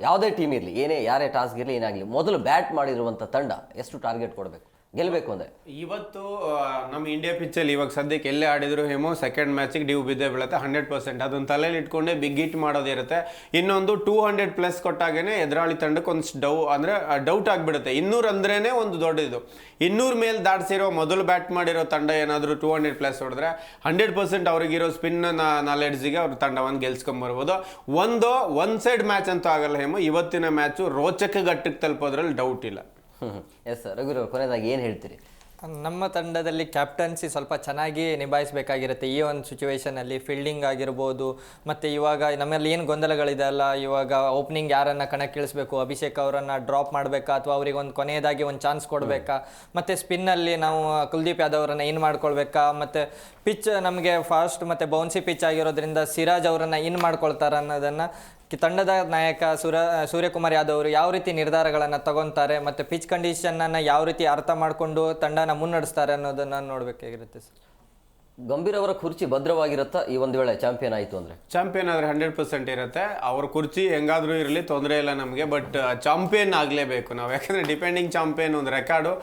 ಯಾವುದೇ ಟೀಮ್ ಇರಲಿ, ಯಾರೇ ಟಾಸ್ಕ್ ಇರಲಿ, ಏನಾಗಲಿ, ಮೊದಲು ಬ್ಯಾಟ್ ಮಾಡಿರುವಂಥ ತಂಡ ಎಷ್ಟು ಟಾರ್ಗೆಟ್ ಕೊಡಬೇಕು ಗೆಲ್ಲಬೇಕು ಅಂದರೆ? ಇವತ್ತು ನಮ್ಮ ಇಂಡಿಯಾ ಪಿಚ್ಚಲ್ಲಿ ಇವಾಗ ಸದ್ಯಕ್ಕೆ ಎಲ್ಲೇ ಆಡಿದ್ರು ಹೇಮೋ ಸೆಕೆಂಡ್ ಮ್ಯಾಚಿಗೆ ಡ್ಯೂ ಬಿದ್ದೇ ಬೀಳುತ್ತೆ 100%. ಅದನ್ನು ತಲೆಯಲ್ಲಿ ಇಟ್ಕೊಂಡೆ ಬಿಗ್ ಹಿಟ್ ಮಾಡೋದಿರುತ್ತೆ. ಇನ್ನೊಂದು 200+ ಕೊಟ್ಟಾಗೇ ಎದುರಾಳಿ ತಂಡಕ್ಕೆ ಒಂದು ಡೌಟ್ ಆಗಿಬಿಡುತ್ತೆ. 200 ಅಂದ್ರೇ ಒಂದು ದೊಡ್ಡದು. 200 ಮೇಲೆ ದಾಟಿಸಿರೋ ಮೊದಲು ಬ್ಯಾಟ್ ಮಾಡಿರೋ ತಂಡ ಏನಾದರೂ 200+ ಹೊಡೆದ್ರೆ 100% ಅವ್ರಿಗಿರೋ ಸ್ಪಿನ್ ನಾಲೆಡ್ಜಿಗೆ ಅವ್ರ ತಂಡವನ್ನು ಗೆಲ್ಸ್ಕೊಂಬರ್ಬೋದು. ಒನ್ ಸೈಡ್ ಮ್ಯಾಚ್ ಅಂತೂ ಆಗಲ್ಲ ಹೇಮೋ. ಇವತ್ತಿನ ಮ್ಯಾಚು ರೋಚಕ ಘಟ್ಟಕ್ಕೆ ತಲುಪೋದ್ರಲ್ಲಿ ಡೌಟ್ ಇಲ್ಲ. ಎಸ್ ರಘುವೀರ್, ಕೊನೆಯದಾಗಿ ಏನು ಹೇಳ್ತೀರಿ? ನಮ್ಮ ತಂಡದಲ್ಲಿ ಕ್ಯಾಪ್ಟನ್ಸಿ ಸ್ವಲ್ಪ ಚೆನ್ನಾಗಿ ನಿಭಾಯಿಸಬೇಕಾಗಿರುತ್ತೆ. ಈ ಒಂದು ಸಿಚುವೇಷನಲ್ಲಿ ಫೀಲ್ಡಿಂಗ್ ಆಗಿರ್ಬೋದು, ಮತ್ತು ಇವಾಗ ನಮ್ಮಲ್ಲಿ ಏನು ಗೊಂದಲಗಳಿದೆ ಅಲ್ಲ, ಇವಾಗ ಓಪನಿಂಗ್ ಯಾರನ್ನು ಕಣಕ್ಕಿಳಿಸ್ಬೇಕು, ಅಭಿಷೇಕ್ ಅವರನ್ನು ಡ್ರಾಪ್ ಮಾಡಬೇಕಾ ಅಥವಾ ಅವರಿಗೆ ಒಂದು ಕೊನೆಯದಾಗಿ ಒಂದು ಚಾನ್ಸ್ ಕೊಡಬೇಕಾ, ಮತ್ತು ಸ್ಪಿನ್ನಲ್ಲಿ ನಾವು ಕುಲ್ದೀಪ್ ಯಾದವ್ ಅವರನ್ನು ಇನ್ ಮಾಡ್ಕೊಳ್ಬೇಕಾ, ಮತ್ತು ಪಿಚ್ ನಮಗೆ ಫಾಸ್ಟ್ ಮತ್ತು ಬೌನ್ಸಿ ಪಿಚ್ ಆಗಿರೋದ್ರಿಂದ ಸಿರಾಜ್ ಅವರನ್ನು ಇನ್ ಮಾಡ್ಕೊಳ್ತಾರೆ ಅನ್ನೋದನ್ನು ತಂಡದ ನಾಯಕ ಸೂರ್ಯಕುಮಾರ್ ಯಾದವ್ ಅವರು ಯಾವ ರೀತಿ ನಿರ್ಧಾರಗಳನ್ನು ತಗೊತಾರೆ ಮತ್ತು ಪಿಚ್ ಕಂಡೀಷನನ್ನು ಯಾವ ರೀತಿ ಅರ್ಥ ಮಾಡಿಕೊಂಡು ತಂಡನ ಮುನ್ನಡೆಸ್ತಾರೆ ಅನ್ನೋದನ್ನು ನೋಡಬೇಕಾಗಿರುತ್ತೆ ಸರ್. ಗಂಭೀರ್ ಅವರ ಕುರ್ಚಿ ಭದ್ರವಾಗಿರುತ್ತಾ ಈ ಒಂದು ವೇಳೆ ಚಾಂಪಿಯನ್ ಆಯಿತು ಅಂದರೆ? ಚಾಂಪಿಯನ್ ಆದರೆ 100% ಇರುತ್ತೆ. ಅವ್ರ ಕುರ್ಚಿ ಹೆಂಗಾದರೂ ಇರಲಿ ತೊಂದರೆ ಇಲ್ಲ ನಮಗೆ, ಬಟ್ ಚಾಂಪಿಯನ್ ಆಗಲೇಬೇಕು ನಾವು. ಯಾಕಂದರೆ ಡಿಪೆಂಡಿಂಗ್ ಚಾಂಪಿಯನ್ ಒಂದು ರೆಕಾರ್ಡು.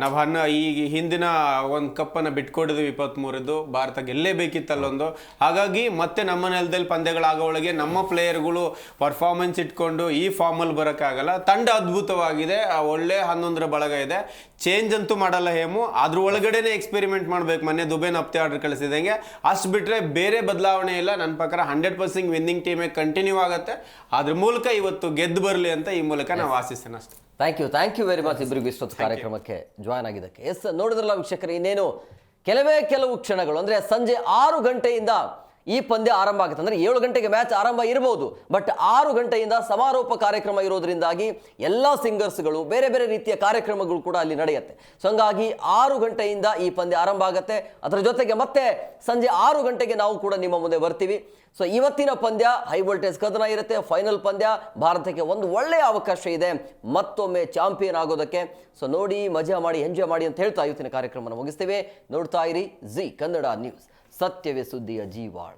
ನಾವು ಈ ಹಿಂದಿನ ಒಂದು ಕಪ್ಪನ್ನು ಬಿಟ್ಕೊಡಿದ್ವಿ 23ದು. ಭಾರತ ಗೆಲ್ಲೇಬೇಕಿತ್ತಲ್ಲೊಂದು. ಹಾಗಾಗಿ ಮತ್ತೆ ನಮ್ಮ ನೆಲದಲ್ಲಿ ಪಂದ್ಯಗಳಾಗೋ ಒಳಗೆ ನಮ್ಮ ಪ್ಲೇಯರ್ಗಳು ಪರ್ಫಾರ್ಮೆನ್ಸ್ ಇಟ್ಕೊಂಡು ಈ ಫಾರ್ಮಲ್ಲಿ ಬರೋಕ್ಕಾಗಲ್ಲ. ತಂಡ ಅದ್ಭುತವಾಗಿದೆ, ಒಳ್ಳೆ 11ರ ಬಳಗ ಇದೆ. ಚೇಂಜ್ ಅಂತೂ ಮಾಡಲ್ಲ ಹೇಮು, ಅದ್ರ ಒಳಗಡೆನೇ ಎಕ್ಸ್ಪೆರಿಮೆಂಟ್ ಮಾಡಬೇಕು. ಮೊನ್ನೆ ದುಬೈನ ಹಪ್ತೆ ಆರ್ಡರ್ ಕಳಿಸಿದಂಗೆ ಅಷ್ಟು ಬಿಟ್ಟರೆ ಬೇರೆ ಬದಲಾವಣೆ ಇಲ್ಲ. ನನ್ನ ಪ್ರಕಾರ 100% ವಿನ್ನಿಂಗ್ ಟೀಮೇ ಕಂಟಿನ್ಯೂ ಆಗುತ್ತೆ. ಅದ್ರ ಮೂಲಕ ಇವತ್ತು ಗೆದ್ದು ಬರಲಿ ಅಂತ ಈ ಮೂಲಕ ನಾವು ಆಶಿಸ್ತೇನೆ ಅಷ್ಟೇ. ಥ್ಯಾಂಕ್ ಯು ವೆರಿ ಮಚ್ ಇಬ್ಬರಿಗೂ ಇಷ್ಟೊತ್ತು ಕಾರ್ಯಕ್ರಮಕ್ಕೆ ಜಾಯ್ನ್ ಆಗಿದ್ದಕ್ಕೆ. ಎಸ್, ನೋಡಿದ್ರಲ್ಲ ವೀಕ್ಷಕರೇ, ಇನ್ನೇನು ಕೆಲವು ಕ್ಷಣಗಳು ಅಂದರೆ ಸಂಜೆ 6 ಗಂಟೆಯಿಂದ ಈ ಪಂದ್ಯ ಆರಂಭ ಆಗುತ್ತೆ. ಅಂದರೆ 7 ಗಂಟೆಗೆ ಮ್ಯಾಚ್ ಆರಂಭ ಇರಬಹುದು, ಬಟ್ 6 ಗಂಟೆಯಿಂದ ಸಮಾರೋಪ ಕಾರ್ಯಕ್ರಮ ಇರೋದ್ರಿಂದಾಗಿ ಎಲ್ಲ ಸಿಂಗರ್ಸ್ಗಳು ಬೇರೆ ಬೇರೆ ರೀತಿಯ ಕಾರ್ಯಕ್ರಮಗಳು ಕೂಡ ಅಲ್ಲಿ ನಡೆಯುತ್ತೆ. ಸೊ ಹಂಗಾಗಿ 6 ಗಂಟೆಯಿಂದ ಈ ಪಂದ್ಯ ಆರಂಭ ಆಗುತ್ತೆ. ಅದರ ಜೊತೆಗೆ ಮತ್ತೆ ಸಂಜೆ 6 ಗಂಟೆಗೆ ನಾವು ಕೂಡ ನಿಮ್ಮ ಮುಂದೆ ಬರ್ತೀವಿ. ಸೊ ಇವತ್ತಿನ ಪಂದ್ಯ ಹೈ ವೋಲ್ಟೇಜ್ ಕದನ ಇರುತ್ತೆ. ಫೈನಲ್ ಪಂದ್ಯ, ಭಾರತಕ್ಕೆ ಒಂದು ಒಳ್ಳೆಯ ಅವಕಾಶ ಇದೆ ಮತ್ತೊಮ್ಮೆ ಚಾಂಪಿಯನ್ ಆಗೋದಕ್ಕೆ. ಸೊ ನೋಡಿ, ಮಜಾ ಮಾಡಿ, ಎಂಜಾಯ್ ಮಾಡಿ ಅಂತ ಹೇಳ್ತಾ ಇವತ್ತಿನ ಕಾರ್ಯಕ್ರಮನ ಮುಗಿಸ್ತೇವೆ. ನೋಡ್ತಾ ಇರಿ ಜಿ ಕನ್ನಡ ನ್ಯೂಸ್, ಸತ್ಯವೇ ಸುದ್ದಿಯ ಜೀವಾಳ.